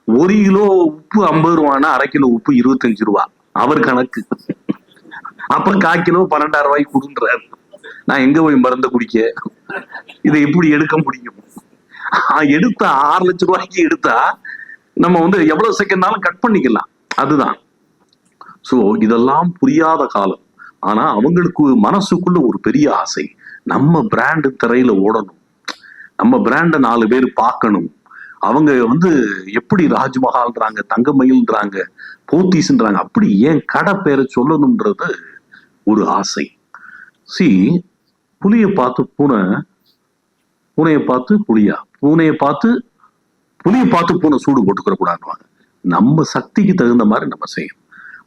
1 கிலோ உப்பு 50 ரூபானா 1/2 கிலோ உப்பு 25 ரூபா அவர் கணக்கு. அப்ப 1/4 கிலோ 12,000 ரூபாய்க்கு கொடுன்றாரு. நான் எங்க போய் மருந்த குடிக்க? இதை எப்படி எடுக்க முடியும்? எடுத்தா 6 லட்சம் ரூபாய்க்கு எடுத்தா நம்ம எவ்வளவு செகண்ட்னாலும் கட் பண்ணிக்கலாம். அதுதான். சோ இதெல்லாம் புரியாத காலம். ஆனா அவங்களுக்கு மனசுக்குள்ள ஒரு பெரிய ஆசை, நம்ம பிராண்டு திரையில ஓடணும், நம்ம பிராண்ட 4 பேர் பார்க்கணும். அவங்க எப்படி ராஜ்மஹால்ன்றாங்க, தங்கமயில்ன்றாங்க, போத்தீஸ்ன்றாங்க, அப்படி ஏன் கடை பேரை சொல்லணும்ன்றது ஒரு ஆசை. புலியை பார்த்து பூனை, பூனையை பார்த்து புலியா, புலியை பார்த்து பூனை சூடு போட்டுக்கிற கூடாதுவாங்க. நம்ம சக்திக்கு தகுந்த மாதிரி நம்ம செய்யணும்.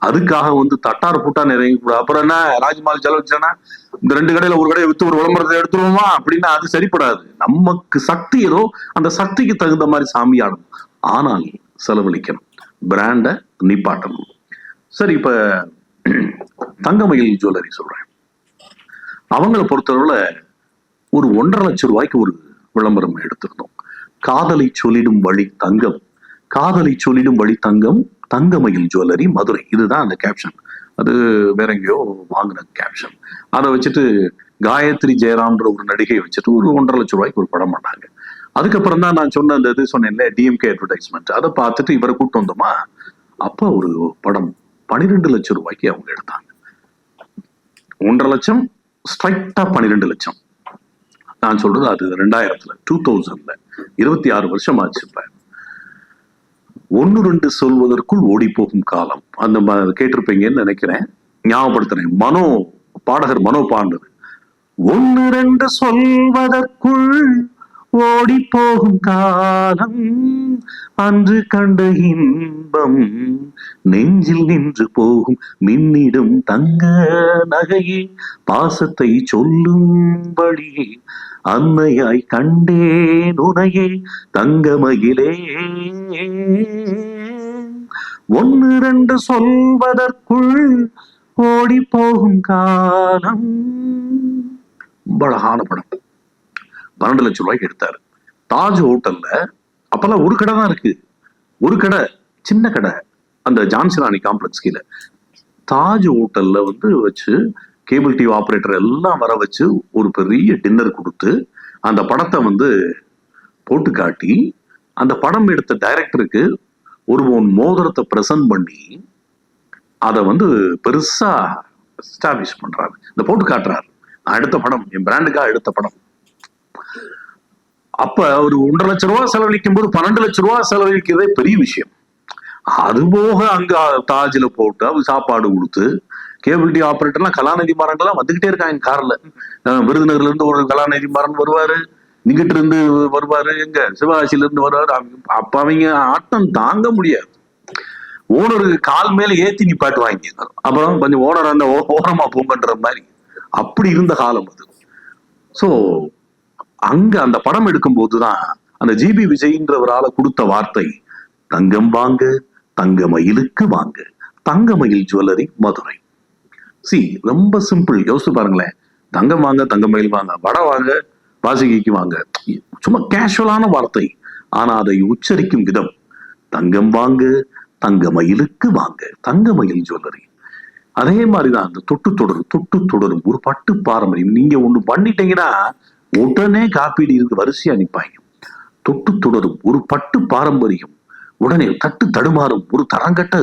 அதுக்காக தட்டார் புட்டா நிறைய கூட அப்புறம் என்ன ராஜ்மஹால் செலவச்சுன்னா இந்த 2 கடையில ஒரு கடையை வித்து ஒரு விளம்பரத்தை எடுத்துருவோமா அப்படின்னா அது சரிப்படாது. நமக்கு சக்தி ஏதோ அந்த சக்திக்கு தகுந்த மாதிரி சாமி ஆடணும். ஆனால் செலவழிக்கணும், பிராண்ட நிப்பாட்டணும். சரி, இப்ப தங்கமயில் ஜுவல்லரி சொல்றேன். அவங்கள பொறுத்தளவுல ஒரு 1.5 லட்சம் ரூபாய்க்கு ஒரு விளம்பரம் எடுத்திருந்தோம். காதலை சொல்லிடும் வழி தங்கம், காதலை சொல்லிடும் வழி தங்கம், தங்கமயில் ஜுவல்லரி மதுரை. இதுதான் அந்த கேப்ஷன். அது வேற எங்கேயோ வாங்கின கேப்ஷன். அதை வச்சுட்டு காயத்ரி ஜெயராம்ன்ற ஒரு நடிகை வச்சுட்டு ஒரு 1.5 லட்சம் ரூபாய்க்கு ஒரு படம் பண்ணாங்க. அதுக்கப்புறம் தான் நான் சொன்ன அந்த இது சொன்னேன்ல, டிஎம்கே அட்வர்டைஸ்மெண்ட், அதை பார்த்துட்டு இவரை கூப்பிட்டு வந்தோமா. அப்போ ஒரு படம் 12 லட்சம் ரூபாய்க்கு அவங்க எடுத்தாங்க. 1.5 லட்சம் ஸ்ட்ரைட்டா 12 லட்சம். நான் சொல்றது அது 2000 26 வருஷம் ஆச்சு. இப்ப 1-2 சொல்வதற்குள் ஓடி போகும் காலம், அந்த கேட்டிருப்பீங்கன்னு நினைக்கிறேன், ஞாபகப்படுத்துறேன். பாடகர் மனோ பாண்டது 1-2 சொல்வதற்குள் ஓடி போகும் காலம், அன்று கண்ட இன்பம் நெஞ்சில் நின்று போகும், மின்னிடும் தங்க நகையே பாசத்தை சொல்லும்படி அன்னையாய் கண்டேன் உனையே தங்கமயிலே. 1-2 சொல்வதற்குள் ஓடி போகும் காலம். ரொம்ப அழகான படம். 12 லட்சம் ரூபாய்க்கு எடுத்தாரு. தாஜ் ஹோட்டல்ல அப்பெல்லாம் ஒரு கடை தான் இருக்கு, ஒரு கடை, சின்ன கடை, அந்த ஜான்சிராணி காம்ப்ளெக்ஸ் கீழே. தாஜ் ஹோட்டல்ல வச்சு கேபிள் டிவி ஆபரேட்டர் எல்லாம் வர வச்சு ஒரு பெரிய டின்னர் கொடுத்து அந்த படத்தை போட்டு காட்டி அந்த படம் எடுத்த டைரக்டருக்கு ஒரு மோதிரத்தை பிரசன்ட் பண்ணி அதை பெருசா எஸ்டாப்ளிஷ் பண்றாரு, இந்த போட்டு காட்டுறாரு. அடுத்த படம் என் பிராண்டுக்காக எடுத்த படம். அப்ப ஒரு 1.5 லட்சம் ரூபாய் செலவழிக்கும் போது 12 லட்சம் ரூபாய் செலவழிக்கிறதே பெரிய விஷயம். அது போக அங்க தாஜ்ல போட்டு அவர் சாப்பாடு கொடுத்து, கேபிள் டிவி ஆபரேட்டர்லாம் கலாநிதி மாறன்லாம் வந்துகிட்டே இருக்காங்க கார்ல. விருதுநகர்ல இருந்து ஒரு கலாநிதி மாறன் வருவாரு, இங்கிட்டு இருந்து வருவாரு, எங்க சிவகாசியில இருந்து வருவாரு. அப்ப அவங்க ஆட்டம் தாங்க முடியாது. ஓனருக்கு கால் மேல ஏத்தி நிப்பாட்டுவாங்க. அப்புறம் கொஞ்சம் ஓனர் அந்த ஓரமா போங்கன்ற மாதிரி அப்படி இருந்த காலம் அது. சோ அங்க அந்த படம் எடுக்கும் போதுதான் அந்த ஜிபி விஜய்ன்றவரால கொடுத்த வார்த்தை, தங்கம் வாங்க தங்கமயிலுக்கு வாங்க, தங்கமயில் ஜுவல்லரி மதுரை. ரொம்ப சிம்பிள். யோசிச்சு பாருங்களேன், தங்கம் வாங்க தங்கமயில் வாங்க, வடை வாங்க வாசுகிக்கு வாங்க, சும்மா கேஷுவலான வார்த்தை. ஆனா அதை உச்சரிக்கும் விதம், தங்கம் வாங்க தங்கமயிலுக்கு வாங்க, தங்கமயில் ஜுவல்லரி. அதே மாதிரிதான் அந்த தொட்டு தொடரும் ஒரு பட்டு பாரம்பரியம். நீங்க ஒண்ணு பண்ணிட்டீங்கன்னா உடனே காப்பீடு இருக்கு வரிசையா நிப்பாங்க. தொட்டு தொடரும் ஒரு பட்டு பாரம்பரியம், உடனே தட்டு தடுமாறும் ஒரு தரங்கட்ட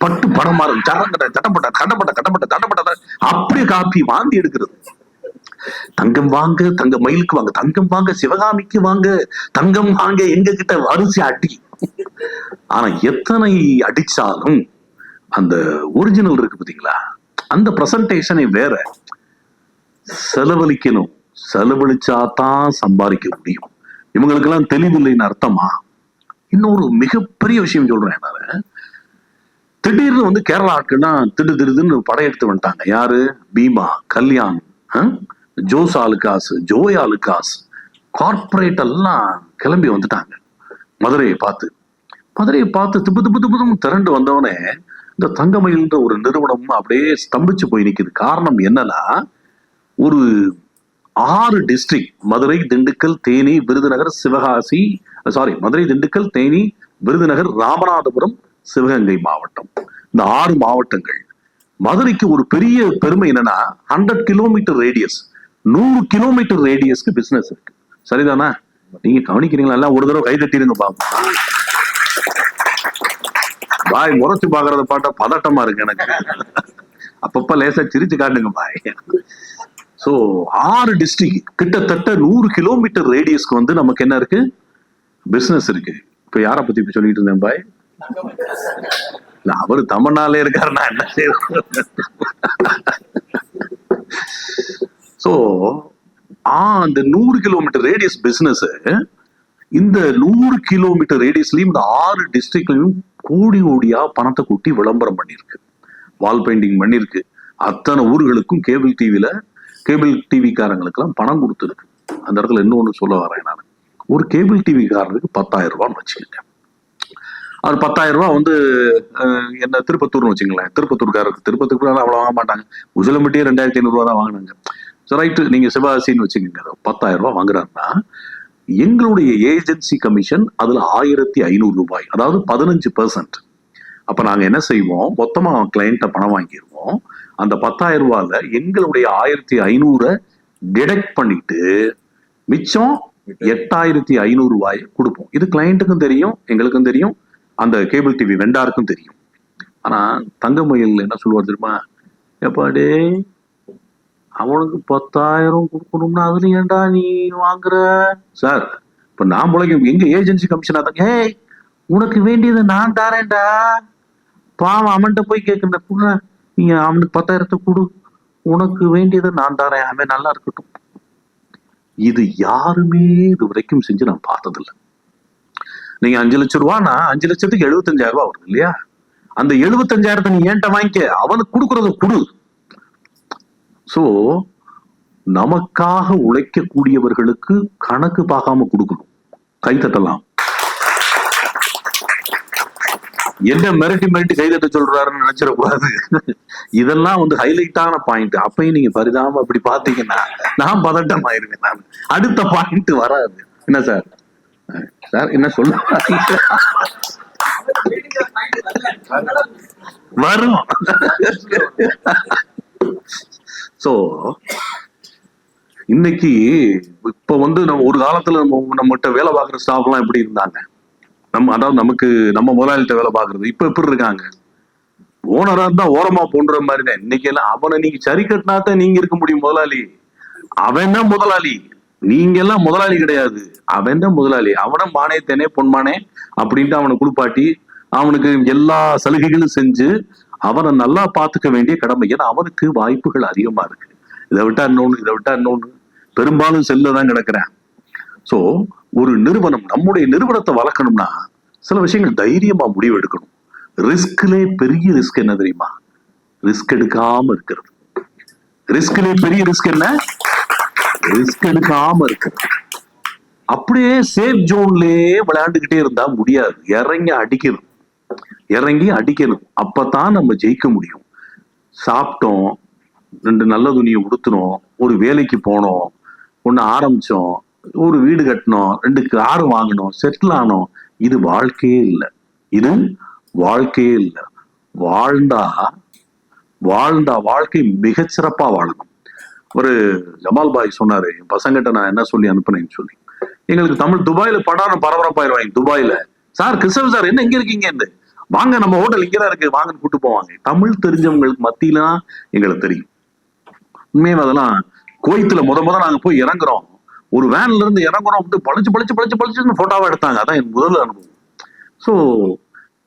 பட்டு படமாறும், தடப்பட்ட அப்படியே காப்பி வாந்தி எடுக்கிறது. தங்கம் வாங்க தங்க மயிலுக்கு வாங்க, தங்கம் வாங்க சிவகாமிக்கு வாங்க, தங்கம் வாங்க எங்க கிட்ட வரிசை அடி. ஆனா எத்தனை அடிச்சாலும் அந்த ஒரிஜினல் இருக்கு பாத்தீங்களா, அந்த பிரசன்டேஷனை வேற. செலவழிக்கணும், செலவழிச்சாதான் சம்பாதிக்க முடியும். இவங்களுக்கு எல்லாம் தெளிவில்லைன்னு அர்த்தமா? இன்னொரு மிகப்பெரிய விஷயம் சொல்றேன் நான். திடீர்னு கேரளா ஆட்கள்லாம் திடுன்னு படையெடுத்து வந்துட்டாங்க. யாரு? பீமா, கல்யாண், ஜோஸ் ஆலுகாஸ், ஜோய் ஆலுகாஸ், கார்பரேட் எல்லாம் கிளம்பி வந்துட்டாங்க மதுரையை பார்த்து திப்பு திரண்டு வந்தவனே இந்த தங்கமயில்ன்ற ஒரு நிறுவனம் அப்படியே ஸ்தம்பிச்சு போய் நிக்குது. காரணம் என்னன்னா, ஒரு 6 டிஸ்ட்ரிக்ட், மதுரை, திண்டுக்கல், தேனி, விருதுநகர், சிவகாசி, மதுரை, திண்டுக்கல், தேனி, விருதுநகர், ராமநாதபுரம், சிவகங்கை மாவட்டம். இந்த 6 மாவட்டங்கள். மதுரைக்கு ஒரு பெரிய பெருமை என்னன்னா, 100 கிலோமீட்டர் ரேடியஸ், 100 கிலோமீட்டர் ரேடியஸ்க்கு பிசினஸ் இருக்கு. சரிதானா? நீங்க கவனிக்கிறீங்களா? எல்லாம் ஒரு தடவை கை தட்டிடுங்க பாப்போம். பாய் முறைச்சு பாக்குறத பாட்டா பதட்டமா இருக்கு எனக்கு. அப்பப்ப லேசா சிரிச்சு காட்டுங்க பாய். சோ 6 டிஸ்ட்ரிக்ட், கிட்டத்தட்ட 100 கிலோமீட்டர் ரேடியஸ்க்கு நமக்கு என்ன இருக்கு? பிசினஸ் இருக்கு. இப்ப யார பத்தி சொல்லிட்டு இருந்தேன் பாய்? இல்ல, அவரு தமிழ்நாளே இருக்காருன்னா என்ன செய்யறது? சோ அந்த 100 கிலோமீட்டர் ரேடியஸ் பிசினஸ், இந்த 100 கிலோமீட்டர் ரேடியஸ்லயும் இந்த 6 டிஸ்ட்ரிக்ட்லயும் கோடியா பணத்தை கூட்டி விளம்பரம் பண்ணிருக்கு, வால் பெயிண்டிங் பண்ணிருக்கு. அத்தனை ஊர்களுக்கும் கேபிள் டிவி காரங்களுக்கு எல்லாம் பணம் கொடுத்துருக்கு. அந்த இடத்துல இன்னொன்னு சொல்ல வரேன் நான். ஒரு கேபிள் டிவி காரனுக்கு 10,000 ரூபான்னு வச்சுக்கோங்க. அவர் 10,000 ரூபாய் என்ன திருப்பத்தூர்னு வச்சுங்களேன். திருப்பத்தூர் அவ்வளவு வாங்க மாட்டாங்க. உசிலம்பட்டியே 2,500 ரூபா தான் வாங்கினாங்க. ரைட்டு, நீங்க சிவகாசின்னு வச்சுக்கோங்க. 10,000 ரூபாய் வாங்குறாருன்னா எங்களுடைய ஏஜென்சி கமிஷன் அதுல 1,500 ரூபாய், அதாவது 15%. அப்ப நாங்க என்ன செய்வோம், மொத்தமா கிளைண்ட்ட பணம் வாங்கிடுவோம். அந்த 10,000 ரூபாயில எங்களுடைய 1,500 டிடெக்ட் பண்ணிட்டு மிச்சம் 8,500 ரூபாய் கொடுப்போம். இது கிளைண்ட்டுக்கும் தெரியும், எங்களுக்கும் தெரியும், அந்த கேபிள் டிவி வெண்டாருக்கும் தெரியும். ஆனா தங்கமயில் என்ன சொல்லுவார் தெரியுமா? எப்பாடே அவனுக்கு 10,000 கொடுக்கணும்னா அதுல ஏன்டா நீ வாங்குற? சார், இப்ப நான் பிழைக்க எங்க ஏஜென்சி கமிஷனா தான், ஏய் உனக்கு வேண்டியதை நான் தாரேன்டா, பாவம் அவன்கிட்ட போய் கேட்கிற, நீ அவனுக்கு 10,000 கொடு, உனக்கு வேண்டியதை நான் தாரேன், அவன் நல்லா இருக்கட்டும். இது யாருமே இது வரைக்கும் செஞ்சு நான் பார்த்ததில்லை. நீங்க 5 லட்சம் ரூபான்னா 5 லட்சத்துக்கு 75,000 ரூபாய் வருது இல்லையா? அந்த 75,000 நீ ஏன்ட்ட வாங்கிக்க, அவனுக்கு கொடுக்கறத கொடு. சோ நமக்காக உழைக்கக்கூடியவர்களுக்கு கணக்கு பார்க்காம கொடுக்கணும். கைத்தட்டலாம். என்ன மிரட்டி கைதட்ட சொல்றாருன்னு நினைச்சிடக்கூடாது. இதெல்லாம் வந்து ஹைலைட்டான பாயிண்ட். அப்பயும் நீங்க பரிதாம அப்படி பாத்தீங்கன்னா நான் பதட்டம் ஆயிருவேன். நான் அடுத்த பாயிண்ட் வராது. என்ன சார்? சார் என்ன சொல்ல வரும். சோ இன்னைக்கு இப்ப வந்து நம்ம ஒரு காலத்துல நம்மகிட்ட வேலை பார்க்குற ஸ்டாஃப் எல்லாம் எப்படி இருந்தாங்க, அதாவது நமக்கு நம்ம முதலாளிகிட்ட வேலை பார்க்கறது இப்ப எப்படி இருக்காங்க? ஓனரா இருந்தா ஓரமா போன்ற மாதிரி தான். இன்னைக்கு எல்லாம் அவனை நீங்க சரி கட்டினாத்தான் நீங்க இருக்க முடியும் முதலாளி. அவன் தான் முதலாளி, நீங்க எல்லாம் முதலாளி கிடையாது. அவன் தான் முதலாளி. அவனை மானே தேனே பொன்மானே அப்படின்ட்டு அவனை குளிப்பாட்டி அவனுக்கு எல்லா சலுகைகளும் செஞ்சு அவனை நல்லா பார்த்துக்க வேண்டிய கடமை. ஏன்னா அவனுக்கு வாய்ப்புகள் அதிகமா இருக்கு. இதை விட்டா இன்னொன்னு பெரும்பாலும் செல்லதான் கிடக்குறேன். சோ ஒரு நிறுவனம், நம்முடைய நிறுவனத்தை வளர்க்கணும்னா சில விஷயங்கள் தைரியமா முடிவு எடுக்கணும். ரிஸ்க்லே பெரிய ரிஸ்க் என்ன தெரியுமா? ரிஸ்க் எடுக்காம இருக்கிறது. ரிஸ்க்லே பெரிய ரிஸ்க் என்ன? ரிஸ்க் எடுக்காம இருக்கிறது. அப்படியே சேஃப் ஜோன்லயே விளையாண்டுகிட்டே இருந்தா முடியாது. இறங்கி அடிக்கணும். அப்பதான் நம்ம ஜெயிக்க முடியும். சாப்பிட்டோம், 2 நல்ல துணியை உடுத்தணும், ஒரு வேலைக்கு போனோம், ஒண்ணு ஆரம்பிச்சோம், ஒரு வீடு கட்டணும், 2 கார் வாங்கணும், செட்டில் ஆனோம். இது வாழ்க்கையே இல்லை. வாழ்ந்தா வாழ்க்கை மிகச்சிறப்பா வாழணும். ஒரு ஜமால் பாய் சொன்னாரு, என் பசங்கிட்ட நான் என்ன சொல்லி அனுப்புனேன்னு சொல்லி, எங்களுக்கு தமிழ் துபாயில படான பரபரப்பாயிருவாங்க. துபாயில, சார் கிறிஸ்தவ சார் என்ன இங்க இருக்கீங்க, வாங்க நம்ம ஹோட்டல் இங்கதான் இருக்கு வாங்கன்னு கூட்டு போவாங்க. தமிழ் தெரிஞ்சவங்களுக்கு மத்தியில தான் எங்களுக்கு தெரியும். உண்மையாக அதெல்லாம் கோயத்துல முத நாங்க போய் இறங்குறோம், ஒரு வேன்ல இருந்து இறங்குறோம், பளிச்சுன்னு போட்டோவா எடுத்தாங்க. அதான் என் முதல் அனுபவம். சோ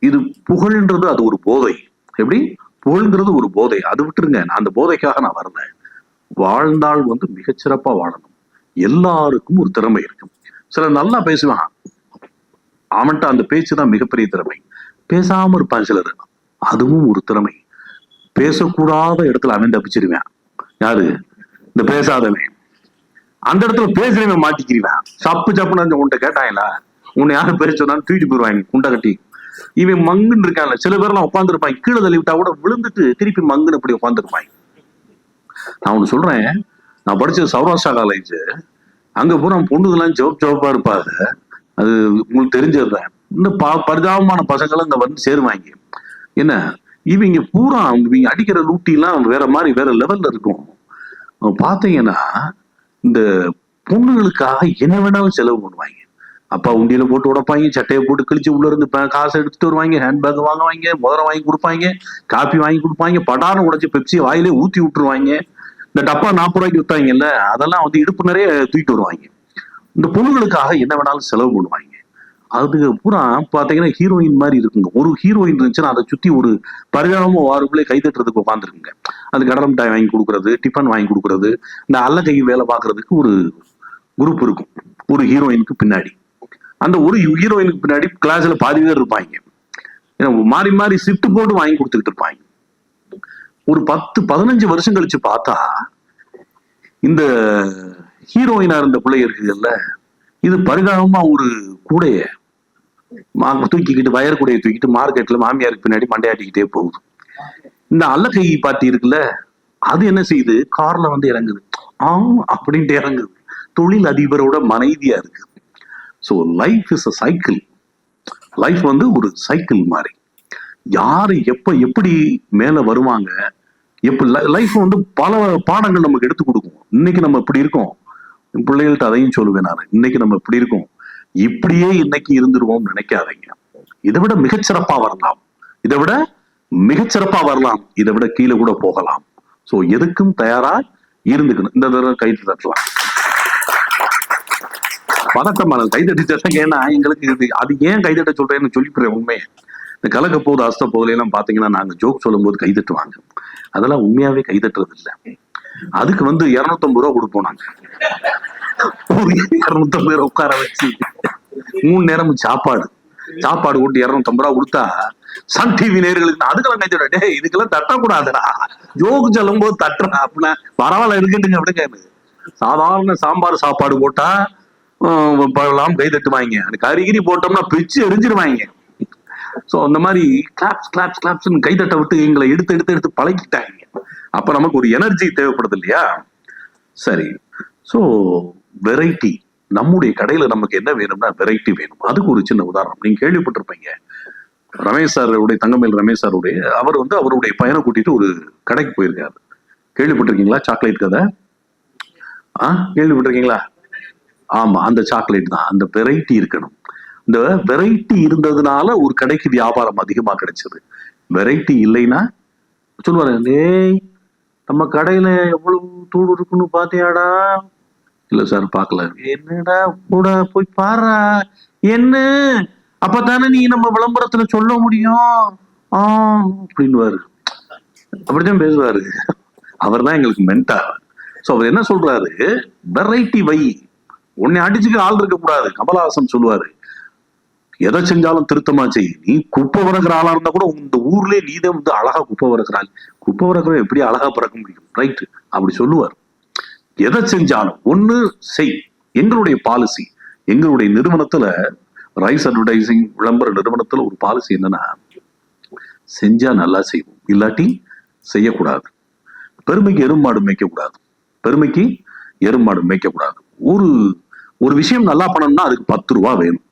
இது புகழ்ன்றது அது ஒரு போதை. எப்படி புகழ்ங்கிறது ஒரு போதை, அது விட்டுருங்க. நான் அந்த போதைக்காக நான் வரல. வாழ்ந்தால் வந்து மிகச்சிறப்பா வாழணும். எல்லாருக்கும் ஒரு திறமை இருக்கும். சிலர் நல்லா பேசுவான், அவன்கிட்ட அந்த பேச்சு தான் மிகப்பெரிய திறமை. பேசாம இருப்பான் சிலர், அதுவும் ஒரு திறமை. பேசக்கூடாத இடத்துல அவன் தப்பிச்சிருவேன். யாரு? இந்த பேசாதவன். அந்த இடத்துல பேசுறவன் மாட்டிக்கிறவன். சப்புன்னு உன்கிட்ட கேட்டாங்களா, உன்னை யாரும் பேச சொன்னாலும் தூக்கிட்டு போயிருவாங்க குண்டை கட்டி. இவன் மங்குன்னு இருக்கான்ல, சில பேர்லாம் உட்காந்துருப்பாங்க, கீழே தள்ளி விட்டா கூட விழுந்துட்டு திருப்பி மங்குன்னு அப்படி உட்காந்துருப்பாங்க. நான் ஒண்ணு சொல்றேன், நான் படிச்சது சௌராஷ்டிரா காலேஜ். அங்க பூரா பொண்ணுங்கெல்லாம் ஜோப்பா இருப்பாங்க. அது உங்களுக்கு தெரிஞ்சதுதான். இந்த பரிதாபமான பசங்களும் இங்க வந்து சேருவாங்க. என்ன இவங்க பூரா இவங்க அடிக்கிற லூட்டி எல்லாம் வேற மாதிரி வேற லெவல்ல இருக்கும். பாத்தீங்கன்னா இந்த பொண்ணுங்களுக்காக என்ன வேணாலும் செலவு பண்ணுவாங்க. அப்பா உண்டியில போட்டு உடைப்பாங்க, சட்டையை போட்டு கிழிச்சு உள்ள இருந்து காசை எடுத்துட்டு வருவாங்க, ஹேண்ட்பேக் வாங்குவாங்க, முதல்ல வாங்கி கொடுப்பாங்க, காப்பி வாங்கி கொடுப்பாங்க, படாரம் உடைச்சு பெப்சியை வாயிலே ஊத்தி விட்டுருவாங்க. இந்த டப்பா 40 ரூபாய்க்கு வித்தாங்கல்ல, அதெல்லாம் வந்து இடுப்பு நிறைய தூக்கிட்டு வருவாங்க. இந்த பொண்ணுங்களுக்காக என்ன வேணாலும் செலவு பண்ணுவாங்க. அது பூரா பாத்தீங்கன்னா ஹீரோயின் மாதிரி இருக்குங்க. ஒரு ஹீரோயின் இருந்துச்சுன்னா அதை சுத்தி ஒரு பரிதாபமா வாருக்குள்ளே கைதட்டுறதுக்கு உட்காந்துருக்குங்க. அது கடலை மிட்டாய் வாங்கி கொடுக்கறது, டிஃபன் வாங்கி கொடுக்கறது, இந்த அல்ல கை வேலை பார்க்கறதுக்கு ஒரு குரூப் இருக்கும் ஒரு ஹீரோயினுக்கு பின்னாடி. அந்த ஒரு ஹீரோயினுக்கு பின்னாடி கிளாஸ்ல பாதி பேர் இருப்பாங்க. மாறி மாறி ஷிஃப்ட் போட்டு வாங்கி கொடுத்துக்கிட்டு இருப்பாங்க. ஒரு 10-15 வருஷம் கழிச்சு பார்த்தா இந்த ஹீரோயினா இருந்த பிள்ளை இருக்குல்ல, இது பரிதாபமா ஒரு கூடைய தூக்கிக்கிட்டு, வயர் கூடையை தூக்கிட்டு மார்க்கெட்ல மாமியாருக்கு பின்னாடி மண்டையாட்டிக்கிட்டே போகுது. இந்த அல்லகை பாட்டி இருக்குல்ல, அது என்ன செய்யுது, கார்ல வந்து இறங்குது, அப்படின்ட்டு இறங்குது. தொழில் அதிபரோட மனைவியா இருக்கு. So life is a cycle. Life வந்து ஒரு சைக்கிள் மாதிரி. யாரு எப்ப எப்படி மேல வருவாங்க, லைஃப் வந்து பல பாடங்கள் நமக்கு எடுத்து கொடுக்கும். இன்னைக்கு நம்ம இப்படி இருக்கோம், பிள்ளைகள்கிட்ட அதையும் சொல்லுவேன் நான், இன்னைக்கு நம்ம இப்படி இருக்கோம், இப்படியே இன்னைக்கு இருந்துருவோம் நினைக்காதீங்க. இதை விட மிகச்சிறப்பா வரலாம், இதை விட மிகச்சிறப்பா வரலாம், இதை விட கீழே கூட போகலாம். சோ எதுக்கும் தயாரா இருந்துக்கணும். இந்த தடவை கை தட்டலாம், பதட்டமான கைதட்டி தட்டாங்க. ஏன்னா எங்களுக்கு அது ஏன் கைதட்ட சொல்றேன்னு சொல்லிப்படுறேன் உண்மையை. இந்த கலக்க போகுது அஸ்த போகுதுல எல்லாம் பாத்தீங்கன்னா நாங்க ஜோக் சொல்லும் போது கைதட்டுவாங்க, அதெல்லாம் உண்மையாவே கைதட்டுறது இல்லை. அதுக்கு 250 ரூபா கொடுப்போம் நாங்க. ஒரு 250 ரூபா உட்கார வச்சு 3 நேரமும் சாப்பாடு கூட்டி 250 ரூபா கொடுத்தா சன் டிவி நேர்களுக்கு அதுக்கெல்லாம் கைதட்ட, டே இதுக்கெல்லாம் தட்டக்கூடாதுடா, ஜோக்கு சொல்லும் போது தட்டுறா அப்படின்னா பரவாயில்ல இருக்கட்டுங்க அப்படின்னு. சாதாரண சாம்பார் சாப்பாடு போட்டா பழம் கை தட்டுவாங்க, அந்த கறிகிரி போட்டோம்னா பிச்சு எரிஞ்சிருவாங்க. சோ அந்த மாதிரி கிளாப்ஸ் கை தட்ட விட்டு எங்களை எடுத்து பழகிட்டாங்க. அப்ப நமக்கு ஒரு எனர்ஜி தேவைப்படுது இல்லையா? சரி, சோ வெரைட்டி. நம்முடைய கடையில நமக்கு என்ன வேணும்னா வெரைட்டி வேணும். அதுக்கு ஒரு சின்ன உதாரணம் நீங்க கேள்விப்பட்டிருப்பீங்க. ரமேஷ் சாருடைய, தங்கமேல் ரமேஷ் சாருடைய, அவர் அவருடைய பையனை கூட்டிட்டு ஒரு கடைக்கு போயிருக்காரு. கேள்விப்பட்டிருக்கீங்களா? சாக்லேட் கதை கேள்விப்பட்டிருக்கீங்களா? ஆமா, அந்த சாக்லேட் தான். அந்த வெரைட்டி இருக்கணும். இந்த வெரைட்டி இருந்ததுனால ஒரு கடைக்கு வியாபாரம் அதிகமா கிடைச்சது. வெரைட்டி இல்லைன்னா சொல்லுவாரு, டேய் நம்ம கடையில எவ்வளவு தூள் இருக்குன்னு பாத்தியாடா? இல்ல சார் பாக்கல. என்னடா கூட போய் பாரு, என்ன அப்பதானே நீ நம்ம விளம்பரத்துல சொல்ல முடியும் அப்படின்னுவாரு. அப்படித்தான் பேசுவாரு. அவர் தான் எங்களுக்கு மென்டார். சோ அவர் என்ன சொல்றாரு, வெரைட்டி வை, உன்னை அடிச்சுக்க ஆள் இருக்க கூடாது. கமலஹாசன் சொல்லுவாரு, எதை செஞ்சாலும் திருத்தமா செய். நீ குப்பை வரக்கிற ஆளா இருந்தா கூட இந்த ஊர்லயே நீதான் அழகா குப்பை வரக்கிறாள். குப்பை வரக்கிற எப்படி அழகா பிறக்க முடியும்? ரைட்டு, அப்படி சொல்லுவார். எதை செஞ்சாலும் ஒண்ணு செய். எங்களுடைய பாலிசி, எங்களுடைய நிறுவனத்துல, ரைஸ் அட்வர்டைசிங் விளம்பர நிறுவனத்துல ஒரு பாலிசி என்னன்னா, செஞ்சா நல்லா செய்வோம், இல்லாட்டி செய்யக்கூடாது. பெருமைக்கு எருமாடு மேய்க்கக்கூடாது, பெருமைக்கு எருமாடு மேய்க்கக்கூடாது. ஒரு விஷயம் நல்லா பண்ணணும்னா அதுக்கு 10 ரூபா வேணும்.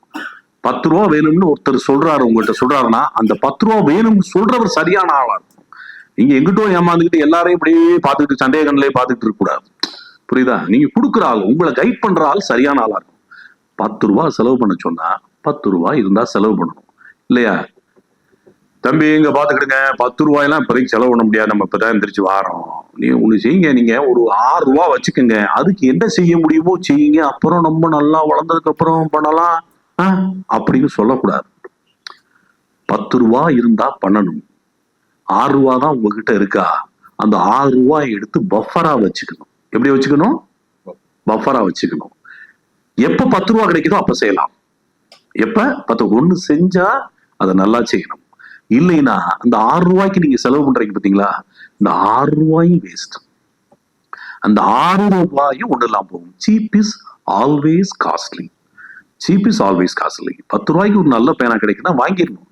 10 ரூபா வேணும்னு ஒருத்தர் சொல்றாரு, உங்கள்கிட்ட சொல்றாருன்னா அந்த 10 ரூபா வேணும்னு சொல்றவர் சரியான ஆளா இருக்கும். நீங்க எங்கிட்டும் ஏமாந்துக்கிட்டு எல்லாரையும் இப்படியே பார்த்துக்கிட்டு சந்தேக கண்ணிலே பார்த்துட்டு இருக்க கூடாது. புரியுதா? நீங்க கொடுக்குற ஆள், உங்களை கைட் பண்ற ஆள் சரியான ஆளா இருக்கும். 10 ரூபா செலவு பண்ண சொன்னா 10 ரூபா இருந்தா செலவு பண்ணணும் இல்லையா? தம்பி இங்க பாத்துக்கிடுங்க, 10 ரூபாயெல்லாம் இப்போதைக்கு செலவு பண்ண முடியாது, நம்ம இப்பதான் எந்திரிச்சு வாரோம். நீங்க ஒண்ணு செய்யுங்க, நீங்க ஒரு 6 ரூபா வச்சுக்கோங்க, அதுக்கு என்ன செய்ய முடியுமோ செய்யுங்க, அப்புறம் நம்ம நல்லா வளர்ந்ததுக்கு அப்புறம் பண்ணலாம் அப்படின்னு சொல்லக்கூடாது. 10 ரூபா இருந்தா பண்ணணும். 6 ரூபா தான் உங்ககிட்ட இருக்கா, அந்த 6 ரூபாய் எடுத்து பஃபரா வச்சுக்கணும். எப்படி வச்சுக்கணும்? பஃபரா வச்சுக்கணும். எப்ப 10 ரூபா கிடைக்குதோ அப்ப செய்யலாம். எப்ப 10 ஒண்ணு செஞ்சா அதை நல்லா செய்யணும். இல்லைன்னா அந்த 6 ரூபாய்க்கு நீங்க செலவு பண்றீங்க பாத்தீங்களா, இந்த 6 ரூபாயும் வேஸ்ட். அந்த 6 ரூபாயும் ஒண்ணு இல்லாம போகும். Cheap is always costly. Cheap is always costly. 10 ரூபாய்க்கு ஒரு நல்ல பேனா கிடைக்குன்னா வாங்கிடணும்.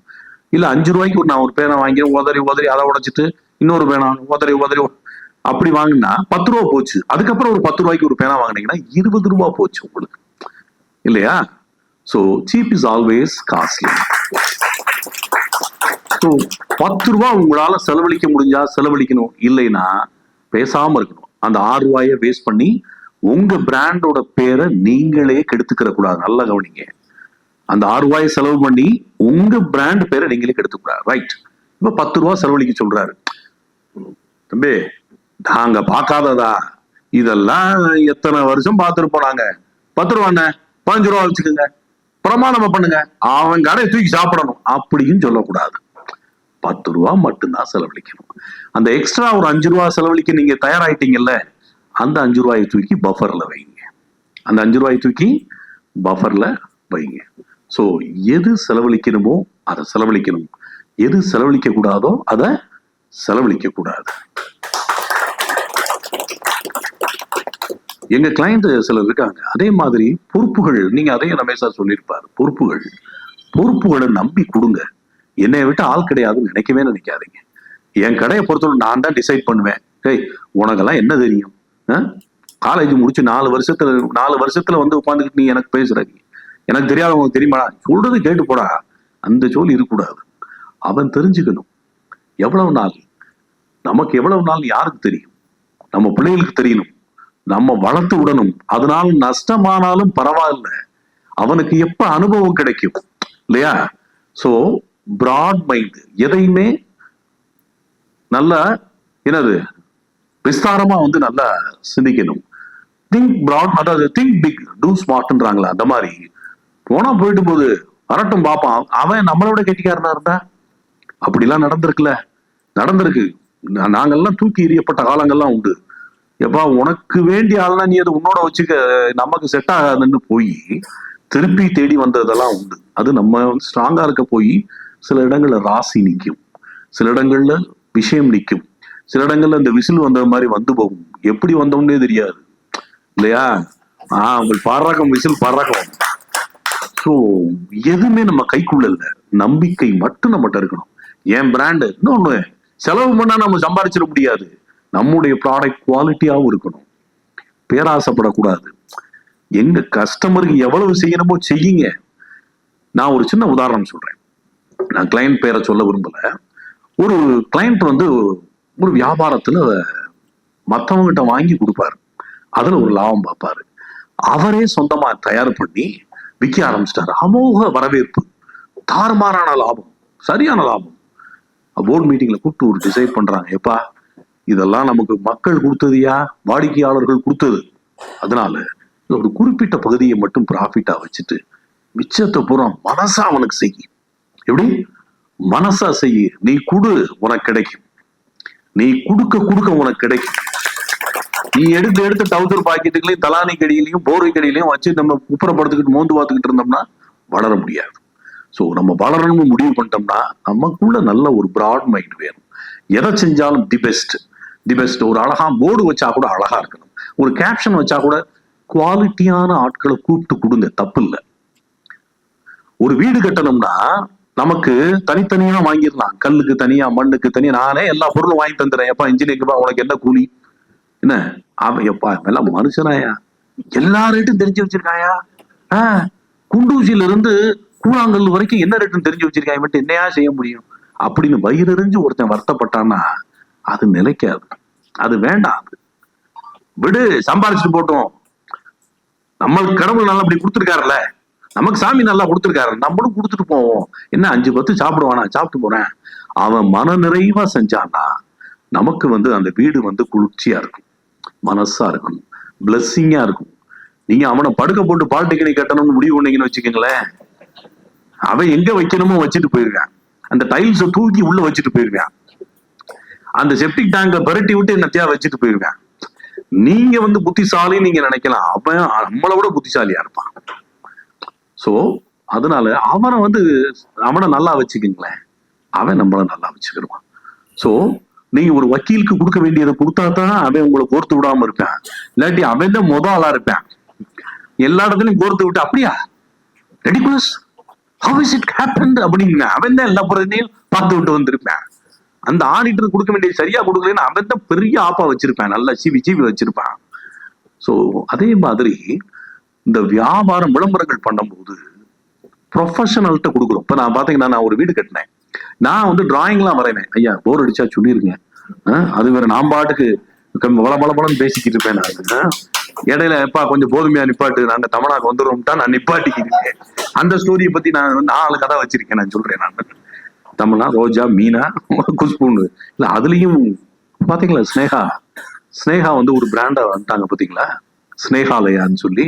இல்ல 5 ரூபாய்க்கு நான் ஒரு பேனா வாங்கி உதறி அதை உடைச்சிட்டு இன்னொரு பேனா உதறி அப்படி வாங்கினா 10 ரூபா போச்சு. அதுக்கப்புறம் ஒரு 10 ரூபாய்க்கு ஒரு பேனா வாங்கினீங்கன்னா 20 ரூபா போச்சு உங்களுக்கு இல்லையா? So cheap is always costly. So 10 ரூபா உங்களால செலவழிக்க முடிஞ்சா செலவழிக்கணும், இல்லைன்னா பேசாம இருக்கணும். அந்த 6 ரூபாயை வேஸ்ட் பண்ணி உங்க பிராண்டோட பேரை நீங்களே கெடுத்துக்கிற கூடாது. நல்லா கவனிங்க. அந்த 6 ரூபாயை செலவு பண்ணி உங்க பிராண்ட் பேரை நீங்களே கெடுத்துக்கூடாது. ரைட். இப்ப 10 ரூபா செலவழிக்க சொல்றாரு. தம்பி நாங்க பார்க்காததா, இதெல்லாம் எத்தனை வருஷம் பார்த்துருப்போம் நாங்க. 10 ரூபா 15 ரூபா வச்சுக்கோங்க, பிரமாணமா பண்ணுங்க, அவன் கடையை தூக்கி சாப்பிடணும் அப்படின்னு சொல்லக்கூடாது. 10 ரூபா மட்டும்தான் செலவழிக்கணும். அந்த எக்ஸ்ட்ரா ஒரு 5 ரூபா செலவழிக்க நீங்க தயாராயிட்டீங்கல்ல, அந்த 5 ரூபாயை தூக்கி பஃபர்ல வைங்க. அந்த 5 ரூபாயை தூக்கி பஃபர்ல வைங்க. சோ எது செலவழிக்கணுமோ அதை செலவழிக்கணும், எது செலவழிக்க கூடாதோ அதை செலவழிக்க கூடாது. எங்க கிளைண்ட் சிலர் இருக்காங்க. அதே மாதிரி பொறுப்புகள், நீங்க அதையும் ரமேஷ் சார் சொல்லியிருப்பாரு, பொறுப்புகளை நம்பி கொடுங்க. என்னை விட்டு ஆள் கிடையாதுன்னு நினைக்கவே நினைக்காதீங்க. என் கடையை பொறுத்தவரை நான் தான் டிசைட் பண்ணுவேன். டேய் உனக்கெல்லாம் என்ன தெரியும்? காலேஜ் முடிச்சு 4 வருஷத்துல உட்காந்துக்கிட்டு நீ எனக்கு பேசுறீங்க, எனக்கு தெரியாதவங்க தெரியுமா? சொல்றது கேட்டு போடா, அந்த சோல் இருக்கக்கூடாது. அவன் தெரிஞ்சுக்கணும். எவ்வளவு நாள் நமக்கு, எவ்வளவு நாள் யாருக்கு தெரியும்? நம்ம பிள்ளைகளுக்கு தெரியணும், நம்ம வளர்த்து விடணும். அதனால நஷ்டமானாலும் பரவாயில்ல, அவனுக்கு எப்ப அனுபவம் கிடைக்கும் இல்லையா? சோ பிராட் மைண்ட், எதையுமே நல்ல என்னது விஸ்தாரமா வந்து நல்லா சிந்திக்கணும். திங்க் ப்ராட், அதாவது திங்க் பிக் டூ ஸ்மார்ட்ன்றாங்களா, அந்த மாதிரி போனா போயிட்டு போகுது, வரட்டும் பாப்பான். அவன் நம்மளோட கெட்டிக்காரனா இருந்தா அப்படிலாம் நடந்திருக்கு. நாங்கெல்லாம் தூக்கி எறியப்பட்ட காலங்கள்லாம் உண்டு. எப்பா உனக்கு வேண்டிய ஆள்னா நீ அதை உன்னோட வச்சுக்க, நமக்கு செட் ஆகாதுன்னு போய் திருப்பி தேடி வந்ததெல்லாம் உண்டு. அது நம்ம ஸ்ட்ராங்கா இருக்க போய் சில இடங்கள்ல ராசி நிற்கும், சில இடங்கள்ல விஷயம் நிற்கும், சில இடங்கள்ல இந்த விசில் வந்த மாதிரி வந்து போகும். எப்படி வந்தோம்னே தெரியாது இல்லையா? உங்களுக்கு பாராக்கம், விசில் பாராக்கம். ஸோ எதுவுமே நம்ம கைக்குள்ள இல்லை, நம்பிக்கை மட்டும் நம்மகிட்ட இருக்கணும். என் பிராண்டு இன்னொன்னு, செலவு பண்ணா நம்ம சம்பாதிச்சிட முடியாது. நம்முடைய ப்ராடக்ட் குவாலிட்டியாகவும் இருக்கணும். பேராசைப்படக்கூடாது. எங்க கஸ்டமருக்கு எவ்வளவு செய்யணுமோ செய்யுங்க. நான் ஒரு சின்ன உதாரணம் சொல்றேன். நான் கிளையண்ட் பேரை சொல்ல விரும்பல. ஒரு கிளையண்ட் வந்து ஒரு வியாபாரத்துல மற்றவங்கிட்ட வாங்கி கொடுப்பாரு, அதுல ஒரு லாபம் பார்ப்பாரு. அவரே சொந்தமா தயார் பண்ணி விற்க ஆரம்பிச்சிட்டாரு. அமோக வரவேற்பு, தாறுமாறான லாபம், சரியான லாபம். போர்டு மீட்டிங்ல கூப்பிட்டு ஒரு டிசைட் பண்றாங்க, எப்பா இதெல்லாம் நமக்கு மக்கள் கொடுத்ததுயா, வாடிக்கையாளர்கள் கொடுத்தது, அதனால ஒரு குறிப்பிட்ட பகுதியை மட்டும் ப்ராஃபிட்டா வச்சுட்டு மிச்சத்தை பூரா மனசா அவனுக்கு செய்ய. எப்படி மனசா செய்ய? நீ குடு உனக்கு கிடைக்கும், நீ கொடுக்க உனக்கு கிடைக்கும். நீ எடுத்து டவுசர் பாக்கெட்டுகளையும் தலானி கடியிலையும் போர்வை கடியிலையும் வச்சு நம்ம குப்புறப்படுத்திக்கிட்டு மோந்து பார்த்துக்கிட்டு இருந்தோம்னா வளர முடியாது. ஸோ நம்ம வளரணும்னு முடிவு பண்ணிட்டோம்னா நமக்குள்ள நல்ல ஒரு பிராட் மைண்ட் வேணும். எதை செஞ்சாலும் தி பெஸ்ட். ஒரு அழகா போர்டு வச்சா கூட அழகா இருக்கணும், ஒரு கேப்ஷன் வச்சா கூட குவாலிட்டியான ஆட்களை கூப்பிட்டு கொடுங்க, தப்பு இல்லை. ஒரு வீடு கட்டணும்னா நமக்கு தனித்தனியா வாங்கிடலாம், கல்லுக்கு தனியா, மண்ணுக்கு தனியா. நானே எல்லா பொருளும் வாங்கி தந்துடுறேன், எப்பா இன்ஜினியருக்கு உனக்கு என்ன கூலி என்ன? அவன் எப்பா எல்லாம் மனுஷனாயா, எல்லா ரேட்டும் தெரிஞ்சு வச்சிருக்காயா? குண்டூசியில இருந்து கூழாங்கல் வரைக்கும் என்ன ரேட்டுன்னு தெரிஞ்சு வச்சிருக்காங்க, மட்டும் என்னையா செய்ய முடியும் அப்படின்னு வயிறறிஞ்சு ஒருத்தன் வருத்தப்பட்டான்னா அது நிலைக்காது, அது வேண்டாம். விடு, சம்பாரிச்சுட்டு போட்டோம். நம்மளுக்கு கடவுள் நல்லா அப்படி கொடுத்துருக்காருல்ல, நமக்கு சாமி நல்லா கொடுத்துருக்காரு, நம்மளும் கொடுத்துட்டு போவோம். என்ன 5-10 சாப்பிடுவானா, சாப்பிட்டு போறேன். அவன் மன நிறைவா செஞ்சான்னா நமக்கு வந்து அந்த வீடு வந்து குளிர்ச்சியா இருக்கும், மனசா இருக்கும், பிளஸ்ஸிங்கா இருக்கும். நீங்க அவனை படுக்க போட்டு பாலிடெக்னிக் கட்டணும்னு முடிவு பண்ணீங்கன்னு வச்சுக்கோங்களேன், அவன் எங்க வைக்கணுமோ வச்சுட்டு போயிருக்கான், அந்த டைல்ஸை தூக்கி உள்ள வச்சுட்டு போயிருக்கான், அந்த செப்டிக் டேங்கை பரட்டி விட்டு என்னத்தையா வச்சுட்டு போயிருக்கான். நீங்க வந்து புத்திசாலி நீங்க நினைக்கலாம், அவன் நம்மளை விட புத்திசாலியா இருப்பான். சோ அதனால அவனை நல்லா வச்சுக்கீங்களேன், அவன் நம்மள நல்லா வச்சுக்கிடுவான். சோ நீங்க ஒரு வக்கீலுக்கு கொடுக்க வேண்டியதை கொடுத்தா தான் அவன் உங்களை கோர்த்து விடாம இருப்பான். இல்லாட்டி அவன் தான் மொத ஆளா இருப்பான், எல்லா இடத்துலயும் கோர்த்து விட்டு அப்படியா ridiculous how is it happened அப்படிங்க அவன் தான் எல்லா பிரச்சனையும் பார்த்து விட்டு வந்திருப்பான். அந்த ஆடிட்டர் கொடுக்க வேண்டியது சரியா கொடுக்கலன்னு அவன் தான் பெரிய ஆப்பா வச்சிருப்பான், நல்லா சீவி வச்சிருப்பான். ஸோ அதே மாதிரி இந்த வியாபாரம் விளம்பரங்கள் பண்ணும்போது ப்ரொஃபஷனல்கிட்ட கொடுக்குறோம். இப்போ நான் பார்த்தீங்கன்னா நான் ஒரு வீடு கட்டினேன், நான் வந்து டிராயிங்லாம் வரைவேன். ஐயா போர் அடிச்சா சொல்லிருங்க, அது வேற நான் பாட்டுக்கு பலன்னு பேசிக்கிட்டு இருப்பேன். நான் இடையில எப்பா கொஞ்சம் போதுமையா நிப்பாட்டு, நாங்க தமிழாக்கு வந்துடுவோம்ட்டா நான் நிப்பாட்டிக்கிட்டு அந்த ஸ்டோரியை பத்தி நான் 4 கதை வச்சிருக்கேன். நான் சொல்றேன், நான் தமிழா, ரோஜா, மீனா, குஷ்புன்னு இல்லை. அதுலயும் பாத்தீங்களா ஸ்னேகா வந்து ஒரு பிராண்டா வந்துட்டாங்க பாத்தீங்களா, ஸ்னேகாலயான்னு சொல்லி.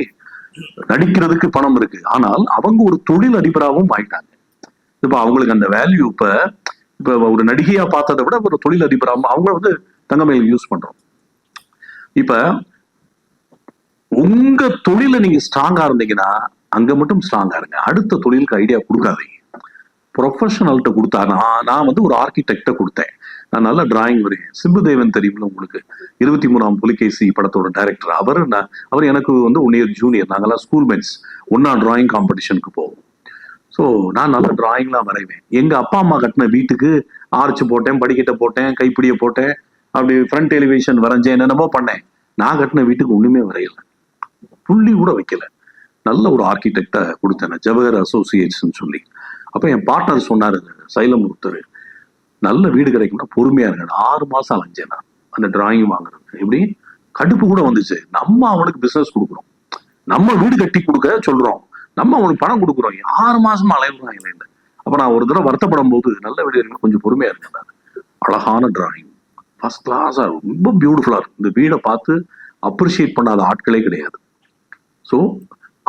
நடிக்கிறதுக்கு பணம் இருக்கு, ஆனால் அவங்க ஒரு தொழில் அதிபராகவும் ஆயிட்டாங்க. இப்ப அவங்களுக்கு அந்த வேல்யூ இப்ப ஒரு நடிகையா பார்த்ததை விட ஒரு தொழில் அதிபராகவும் அவங்க வந்து தங்கமயில் யூஸ் பண்றோம். இப்ப உங்க தொழில நீங்க ஸ்ட்ராங்கா இருந்தீங்கன்னா அங்க மட்டும் ஸ்ட்ராங்கா இருங்க, அடுத்த தொழிலுக்கு ஐடியா கொடுக்காதீங்க. ப்ரொஃபஷனல்கிட்ட கொடுத்தா, நான் வந்து ஒரு ஆர்கிடெக்ட கொடுத்தேன், நான் நல்லா டிராயிங் வரையேன். சிம்புதேவன் தெரியுமில்ல உங்களுக்கு, 23ஆம் புலிகேசி படத்தோட டைரக்டர். அவர் எனக்கு வந்து 1 இயர் ஜூனியர், நாங்கெல்லாம் ஸ்கூல் மேட்ஸ், ஒன்னா டிராயிங் காம்படிஷனுக்கு போவோம். ஸோ நான் நல்லா டிராயிங்லாம் வரைவேன். எங்க அப்பா அம்மா கட்டின வீட்டுக்கு ஆர்ச்சு போட்டேன், படிக்கட்டை போட்டேன், கைப்பிடியை போட்டேன், அப்படி ஃப்ரண்ட் எலிவேஷன் வரைஞ்சேன், என்னென்னமோ பண்ணேன். நான் கட்டின வீட்டுக்கு ஒண்ணுமே வரையல, புள்ளி கூட வைக்கல. நல்ல ஒரு ஆர்கிடெக்டை கொடுத்தேன், ஜவஹர் அசோசியேட்ஸ்ன்னு சொல்லி. அப்ப என் பார்ட்னர் சொன்னாரு, சைலம் ஒருத்தர், நல்ல வீடு கிடைக்கும்னா பொறுமையா இருங்க. 6 மாசம் அலைஞ்சேன் நான் அந்த டிராயிங் வாங்குறது. எப்படி கடுப்பு கூட வந்துச்சு. நம்ம அவனுக்கு பிசினஸ் கொடுக்குறோம், நம்ம வீடு கட்டி கொடுக்க சொல்றோம், நம்ம அவனுக்கு பணம் கொடுக்குறோம், 6 மாசமா அலைவுறாங்க இல்லை. அப்ப நான் ஒரு தடவை வருத்தப்படும் போது, நல்ல வீடு கொஞ்சம் பொறுமையா இருக்கேன், அழகான டிராயிங், ஃபர்ஸ்ட் கிளாஸா ரொம்ப பியூட்டிஃபுல்லா இருக்கும். இந்த வீடை பார்த்து அப்ரிஷியேட் பண்ணாத ஆட்களே கிடையாது. ஸோ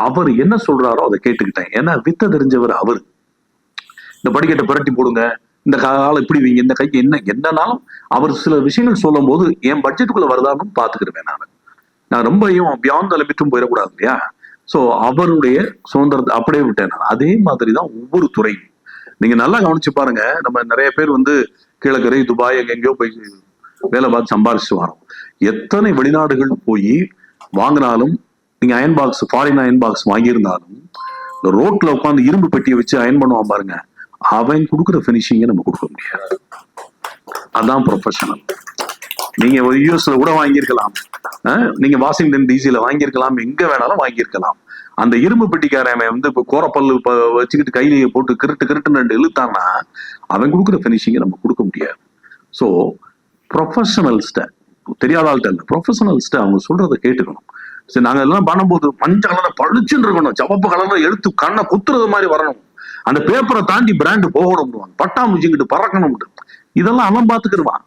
அவர் என்ன சொல்றாரோ அதை கேட்டுக்கிட்டேன். ஏன்னா வித்த தெரிஞ்சவர் அவர். இந்த படிக்கட்டை புரட்டி போடுங்க, இந்த காலம் இப்படி வைங்க, இந்த கைக்கு என்னன்னாலும் அவர் சில விஷயங்கள் சொல்லும் போது என் பட்ஜெட்டுக்குள்ள வருதான்னு பாத்துக்கிடுவேன். நான் ரொம்பவும் பியாண்ட் லிமிட்டும் போயிடக்கூடாது இல்லையா? ஸோ அவருடைய சுதந்திரத்தை அப்படியே விட்டேன் நான். அதே மாதிரி தான் ஒவ்வொரு துறையும் நீங்க நல்லா கவனிச்சு பாருங்க. நம்ம நிறைய பேர் வந்து கீழக்கரை, துபாய் எங்கெங்கயோ போய் வேலை பார்த்து சம்பாரிச்சு வரோம். எத்தனை வெளிநாடுகள் போய் வாங்கினாலும் நீங்க iron box, foreign iron box வாங்கியிருந்தாலும் இந்த ரோட்ல உட்காந்து இரும்பு பெட்டியை வச்சு அயன் பண்ணுவான் பாருங்க, அவன் கொடுக்குற பினிஷிங்கை நம்ம கொடுக்க முடியாது. அதான் ப்ரொஃபஷனல். நீங்க யூஎஸ்ல கூட வாங்கியிருக்கலாம், நீங்க வாஷிங்டன் டிசில வாங்கியிருக்கலாம், எங்க வேணாலும் வாங்கியிருக்கலாம். அந்த இரும்பு பெட்டிக்காரன் வந்து இப்போ கோரப்பல்லு வச்சுக்கிட்டு கையிலேயே போட்டு கிருட்டு ரெண்டு இழுத்தான்னா அவன் கொடுக்குற பினிஷிங்கை நம்ம கொடுக்க முடியாது. ஸோ ப்ரொஃபஷனல்ஸ்ட, தெரியாத ஆள்கிட்ட இல்லை, ப்ரொஃபஷனல்ஸ்ட அவங்க சொல்றதை கேட்டுக்கணும். சரி, நாங்க எல்லாம் பண்ணும்போது மஞ்சள் கலர்ல பளிச்சுன்னு இருக்கணும், சிவப்பு கலர்ல எழுத்து கண்ணை குத்துறது மாதிரி வரணும், அந்த பேப்பரை தாண்டி பிராண்டு போகணும், பட்டாம்பூச்சிங்கிட்டு பறக்கணும். இதெல்லாம் அவன் பார்த்துக்கிடுவான்.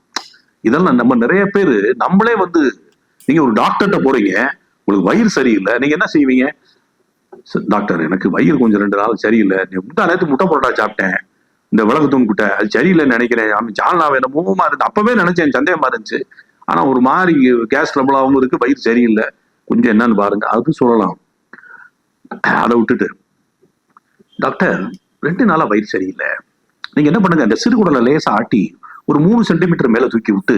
இதெல்லாம் நம்ம நிறைய பேரு நம்மளே வந்து, நீங்க ஒரு டாக்டர்கிட்ட போறீங்க, உங்களுக்கு வயிறு சரியில்லை, நீங்க என்ன செய்வீங்க? டாக்டர் எனக்கு வயிறு கொஞ்சம் 2 நாள் சரியில்லை, நேற்று முட்டை பரோட்டா சாப்பிட்டேன், இந்த விளக்கு தூங்கிட்ட, அது சரியில்லைன்னு நினைக்கிறேன், ஜால்னா என்னமோமா இருந்து அப்பவே நினைச்சேன், சந்தேகமா இருந்துச்சு, ஆனா ஒரு மாதிரி கேஸ் ட்ரபிளாகவும் இருக்கு, வயிறு சரியில்லை, கொஞ்சம் என்னன்னு பாருங்க, அது சொல்லலாம். அதை விட்டுட்டு டாக்டர் 2 நாளா வயிறு சரியில்லை, நீங்க என்ன பண்ணுங்க, அந்த சிறுகுடலை லேசா ஆட்டி ஒரு 3 சென்டிமீட்டர் மேல தூக்கி விட்டு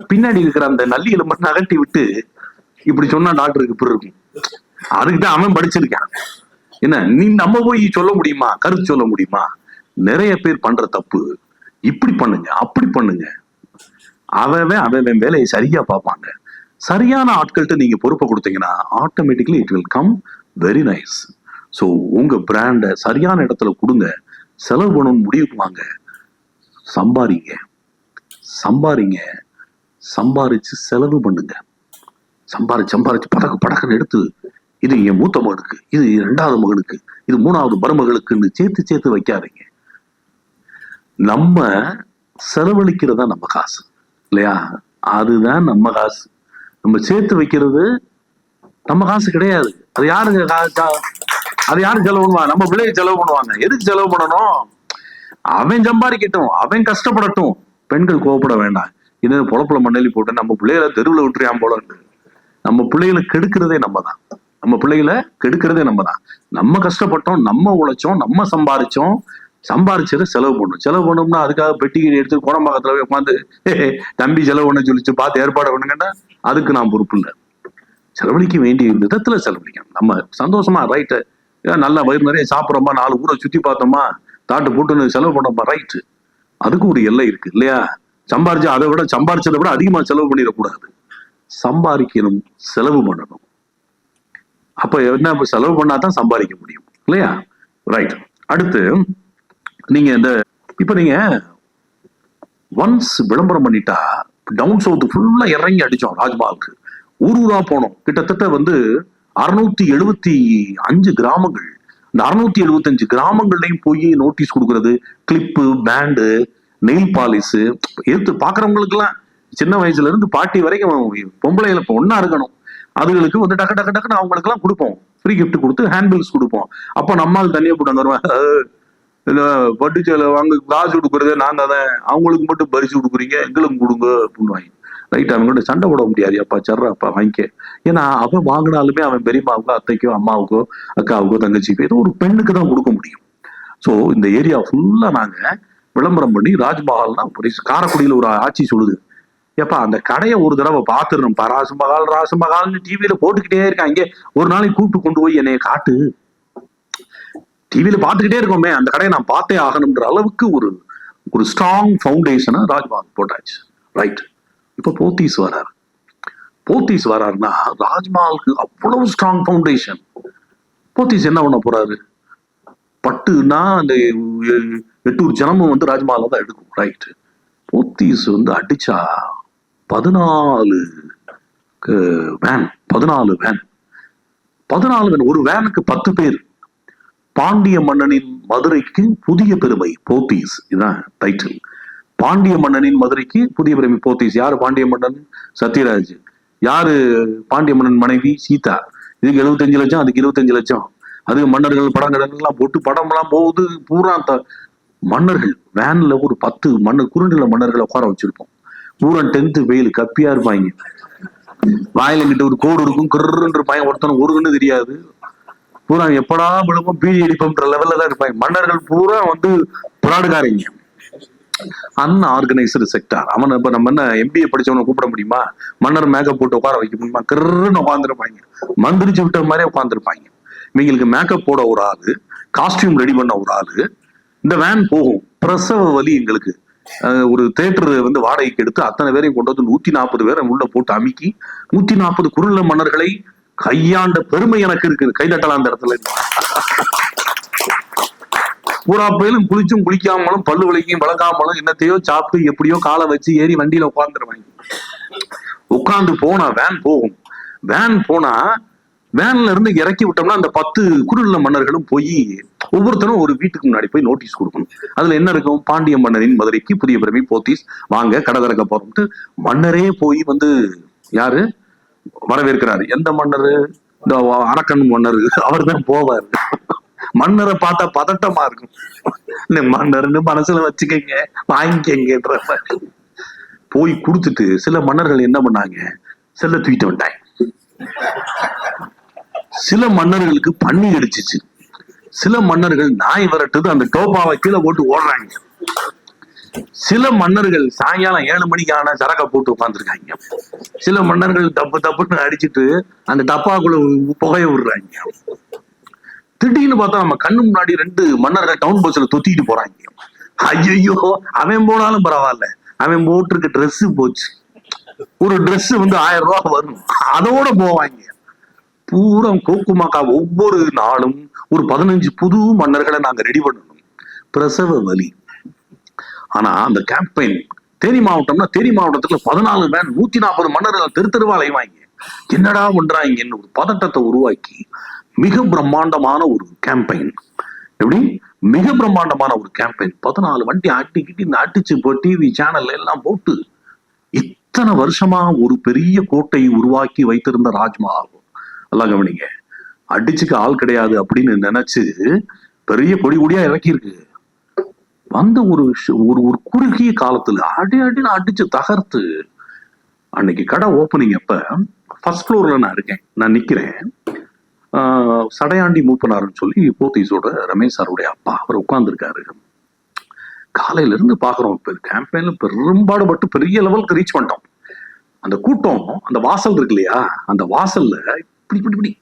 பின்னாடி இருக்கிற அந்த நல்லி எலும்பை நகட்டி விட்டு இப்படி சொன்னா டாக்டருக்கு இப்படி இருக்கும். அதுக்குதான் அவன் படிச்சிருக்கான். என்ன நீ நம்ம போய் சொல்ல முடியுமா, கருத்து சொல்ல முடியுமா? நிறைய பேர் பண்ற தப்பு, இப்படி பண்ணுங்க அப்படி பண்ணுங்க, அவன் வேலையை சரியா பார்ப்பாங்க. சரியான ஆட்கள்கிட்ட நீங்க பொறுப்பை கொடுத்தீங்கன்னா automatically it will come very nice. So உங்க பிராண்டை சரியான இடத்துல கொடுங்க, செலவு பண்ணணும் முடிவுக்கு வாங்க, சம்பாதிங்க, சம்பாரிச்சு செலவு பண்ணுங்க. சம்பாரிச்சு படக்குன்னு எடுத்து, இது என் மூத்த மகனுக்கு, இது 2வது மகனுக்கு, இது 3வது மருமகளுக்குன்னு சேர்த்து வைக்காதீங்க. நம்ம செலவழிக்கிறதா நம்ம காசு இல்லையா? அதுதான் நம்ம காசு. நம்ம சேர்த்து வைக்கிறது நம்ம காசு கிடையாது. அது யாருங்க செலவு பண்ணுவாங்க? நம்ம பிள்ளைய செலவு பண்ணுவாங்க. எதுக்கு செலவு பண்ணணும்? அவன் சம்பாதிக்கட்டும், அவன் கஷ்டப்படட்டும். பெண்கள் கோவப்பட வேண்டாம். இது பொழப்புல மண்ணெலி போட்டு நம்ம பிள்ளைகளை தெருவில் விட்டுறியாம் போல இருக்கு. நம்ம பிள்ளைகளை கெடுக்கிறதே நம்ம தான். நம்ம கஷ்டப்பட்டோம், நம்ம உழைச்சோம், நம்ம சம்பாரிச்சதை செலவு பண்ணோம்னா அதுக்காக பெட்டிக்கு எடுத்து கோடம்பாக்கத்துல போய் உட்காந்து தம்பி செலவு பண்ண சொல்லிச்சு பார்த்து ஏற்பாடு பண்ணுங்கன்னா அதுக்கு நான் பொறுப்பு இல்லை. செலவழிக்க வேண்டிய விதத்துல செலவழிக்கணும். நம்ம சந்தோஷமா ரைட்டு, நல்லா வயிறு நிறைய சாப்பிட்றோமா, 4 ஊரை சுத்தி பார்த்தோமா, தாட்டு போட்டு செலவு பண்ணோமா, ரைட்டு. அதுக்கு ஒரு எல்லை இருக்கு இல்லையா? சம்பாரிச்சதை விட அதிகமா செலவு பண்ணிடக்கூடாது. சம்பாதிக்கணும், செலவு பண்ணணும். அப்ப என்ன, செலவு பண்ணாதான் சம்பாதிக்க முடியும் இல்லையா? ரைட். அடுத்து நீங்க நீங்க ஒன்ஸ் விளம்பரம் பண்ணிட்டா, டவுன் சவுத் ஃபுல்லா இறங்கி அடிச்சோம். ராஜ்மஹாலுக்கு ஊரா போனோம். கிட்டத்தட்ட 675 கிராமங்கள். இந்த 675 கிராமங்கள்லையும் போய் நோட்டீஸ் கொடுக்கறது, கிளிப்பு, பேண்டு, நெயில் பாலிஷ் எடுத்து பாக்குறவங்களுக்கு எல்லாம் சின்ன வயசுல இருந்து பாட்டி வரைக்கும் பொம்பளைகளை ஒன்னா இருக்கணும். அதுகளுக்கு டக்குன்னு அவங்களுக்கு எல்லாம் கொடுப்போம். ஃப்ரீ கிஃப்ட் கொடுத்து ஹேண்ட் பில்ஸ் கொடுப்போம். அப்ப நம்மால் தனியா போட்டு வருவேன், பட்டுச்சேலை வாங்க காசு கொடுக்குறதே நான் தானே, அவங்களுக்கு மட்டும் பரிசு கொடுக்குறீங்க, எங்களுக்கு கொடுங்க அப்படின்னு. ரைட், அவங்கள்ட்ட சண்டை போட முடியாது. அப்பா சர்றாப்பா வாங்கிக்க. ஏன்னா அவன் வாங்கினாலுமே அவன் பெரியம்மாவுக்கோ, அத்தைக்கோ, அம்மாவுக்கோ, அக்காவுக்கோ, தங்கச்சிக்கோ ஏதோ ஒரு பெண்ணுக்கு தான் கொடுக்க முடியும். ஸோ இந்த ஏரியா ஃபுல்லா நாங்க விளம்பரம் பண்ணி, ராஜ்மஹால்னா காரைக்குடியில ஒரு ஆட்சி சொல்லுது, ஏப்பா அந்த கடையை ஒரு தடவை பார்த்துடணும், ராஜ்மஹால்னு டிவியில போட்டுக்கிட்டே இருக்காங்க, ஒரு நாளைக்கு கூப்பிட்டு கொண்டு போய் என்னைய காட்டு, டிவியில பார்த்துக்கிட்டே இருக்கோமே, அந்த கடையை நான் பார்த்தே ஆகணும்ன்ற அளவுக்கு ஒரு ஸ்ட்ராங் ஃபவுண்டேஷனை ராஜ்மஹால் போட்டாச்சு. ரைட். இப்ப போத்தீஸ் வராருன்னா ராஜ்மஹாலுக்கு அவ்வளவு ஸ்ட்ராங் ஃபவுண்டேஷன். போத்தீஸ் என்ன பண்ண போறாரு? பட்டுனா அந்த 8 ஜனமும் ராஜ்மஹால தான் எடுக்கும். ரைட். போத்தீஸ் அடிச்சா 14 வேன், ஒரு வேனுக்கு 10 பேர். பாண்டிய மன்னனின் மதுரைக்கு புதிய பெருமை போத்தீஸ், இதுதான் டைட்டில். பாண்டிய மன்னனின் மதுரைக்கு புதிய பிரமி போத்தீஸ். யாரு பாண்டிய மன்னன்? சத்யராஜ். யாரு பாண்டிய மன்னன் மனைவி? சீதா. இதுக்கு 75 லட்சம், அதுக்கு 25 லட்சம். அது மன்னர்கள் படங்கள் எல்லாம் போட்டு படம் எல்லாம் போகுது. பூரா மன்னர்கள் வேன்ல ஒரு 10 மன்னர் குறுநில மன்னர்களை உட்கார வச்சிருப்போம். பூரா 10th வெயில் கப்பியா இருப்பாங்க. வாயில கிட்ட ஒரு கோடு இருக்கும், கிருன்ற பையன் ஒருத்தன ஒருக்குன்னு தெரியாது. பூரா எப்படா விழுப்போம் பீடி அடிப்போம்ன்ற லெவல்ல தான் இருப்பாங்க. மன்னர்கள் பூரா வந்து பிராடுகாரங்க. Unorganised sector. அவன் இப்ப நம்ம என்ன MBA படிச்சவனை கூப்பிட முடியுமா? மன்னர் மேக்கப் போட்டு உட்கார வைக்க முடியுமா? கிருன்னு உட்காந்துருப்பாங்க. மந்திரிச்சு விட்ட மாதிரியே உட்காந்துருப்பாங்க. இவங்களுக்கு மேக்கப் போட ஒரு ஆளு, காஸ்டியூம் ரெடி பண்ண ஒரு ஆளு. இந்த வேன் போகும். பிரசவ வலி எங்களுக்கு. ஒரு தேட்டர் வந்து வாடகைக்கு எடுத்து அத்தனை பேரையும் கொண்டு வந்து 140 பேரை உள்ள போட்டு அமுக்கி 140 குறுநில மன்னர்களை கையாண்ட பெருமை எனக்கு இருக்குது. கைதட்டலாம் அந்த இடத்துல. பூரா பேரும் குளிச்சும் குளிக்காமலும் பல்லு விளக்கியும் வளர்க்காமலும் என்னத்தையோ சாப்பிட்டு எப்படியோ காலை வச்சு ஏறி வண்டியில உட்காந்துருவாங்க. உட்காந்து போனா வேன் போகும். வேன் போனா வேன்ல இருந்து இறக்கி விட்டோம்னா அந்த 10 குறுநில மன்னர்களும் போய் ஒவ்வொருத்தரும் ஒரு வீட்டுக்கு முன்னாடி போய் நோட்டீஸ் கொடுக்கணும். அதுல என்ன இருக்கும்? பாண்டிய மன்னரின் மதுரைக்கு புதிய பிரமி போத்தீஸ், வாங்க கடை திறக்க போறோம்ட்டு மன்னரே போய் வந்து யாரு வரவேற்கிறாரு? எந்த மன்னர்? இந்த அரக்கன் மன்னர். அவர் தான் போவார். மன்னரை பார்த்தா பதட்டமா இருக்கும். மன்னர்னு மனசுல வச்சுக்கங்க, வாங்கிக்கங்கன்ற போய் கொடுத்துட்டு சில மன்னர்கள் என்ன பண்ணாங்க? செல்ல தூக்கிட்டு வந்தாங்க. சில மன்னர்களுக்கு பன்னி அடிச்சிச்சு. சில மன்னர்கள் நாய் விரட்டுது, அந்த டோப்பாவை கீழே போட்டு ஓடுறாங்க. சில மன்னர்கள் சாயங்காலம் 7 மணிக்கு ஆன சரக்கை போட்டு உட்காந்துருக்காங்க. சில மன்னர்கள் தப்புன்னு அடிச்சுட்டு அந்த டப்பாக்குள்ள புகைய விடுறாங்க. திடீர்னு பார்த்தா நம்ம கண்ணு முன்னாடி 2 மன்னர்கள் டவுன் பஸ்ல தொத்திட்டு போறாங்க. ஐயோ, அவன் போனாலும் பரவாயில்ல, அவன் போட்டிருக்க ட்ரெஸ் போச்சு. ஒரு ட்ரெஸ் வந்து 1000 ரூபாய் வரும், அதோட போவாங்க. பூரா கோக்குமாக்கா. ஒவ்வொரு நாளும் ஒரு 15 புது மன்னர்களை நாங்க ரெடி பண்ணணும். பிரசவ வலி. ஆனா அந்த கேம்பெயின் தேனி மாவட்டம்னா தேனி மாவட்டத்துல 14 வேன் 140 மன்னர்கள் தெருவா அலைவாங்க. என்னடா பண்றாங்கன்னு ஒரு பதட்டத்தை உருவாக்கி மிக பிரம்மாண்டமான ஒரு கேம்பெயின். எப்படி? மிக பிரம்மாண்டமான ஒரு கேம்பெயின். 14 வண்டி அட்டிக்கிட்டு இந்த அடிச்சு இப்போ டிவி சேனல்ல எல்லாம் போட்டு இத்தனை வருஷமா ஒரு பெரிய கோட்டையை உருவாக்கி வைத்திருந்த ராஜ்மஹால் எல்லாம் கவனிங்க, அடிச்சுக்க ஆள் கிடையாது அப்படின்னு நினைச்சு பெரிய கொடி கொடியா இறக்கியிருக்கு. வந்து ஒரு ஒரு குறுகிய காலத்துல அடின்னு அடிச்சு தகர்த்து அன்னைக்கு கடை ஓப்பனிங் அப்ப ஃபர்ஸ்ட் ஃப்ளோர்ல நான் இருக்கேன், நான் நிக்கிறேன். சடையாண்டி மூப்பனாருன்னு சொல்லி போத்தீஸோட ரமேஷ் சாருடைய அப்பா அவர் உட்கார்ந்துருக்காரு. காலையில இருந்து பாக்குறோம். இப்ப கேம்பெயின்ல பெரும்பாடுபட்டு பெரிய லெவலுக்கு ரீச் பண்ணிட்டோம். அந்த கூட்டம் அந்த வாசல் இருக்கு இல்லையா, அந்த வாசல்ல இப்படி இப்படி இப்படி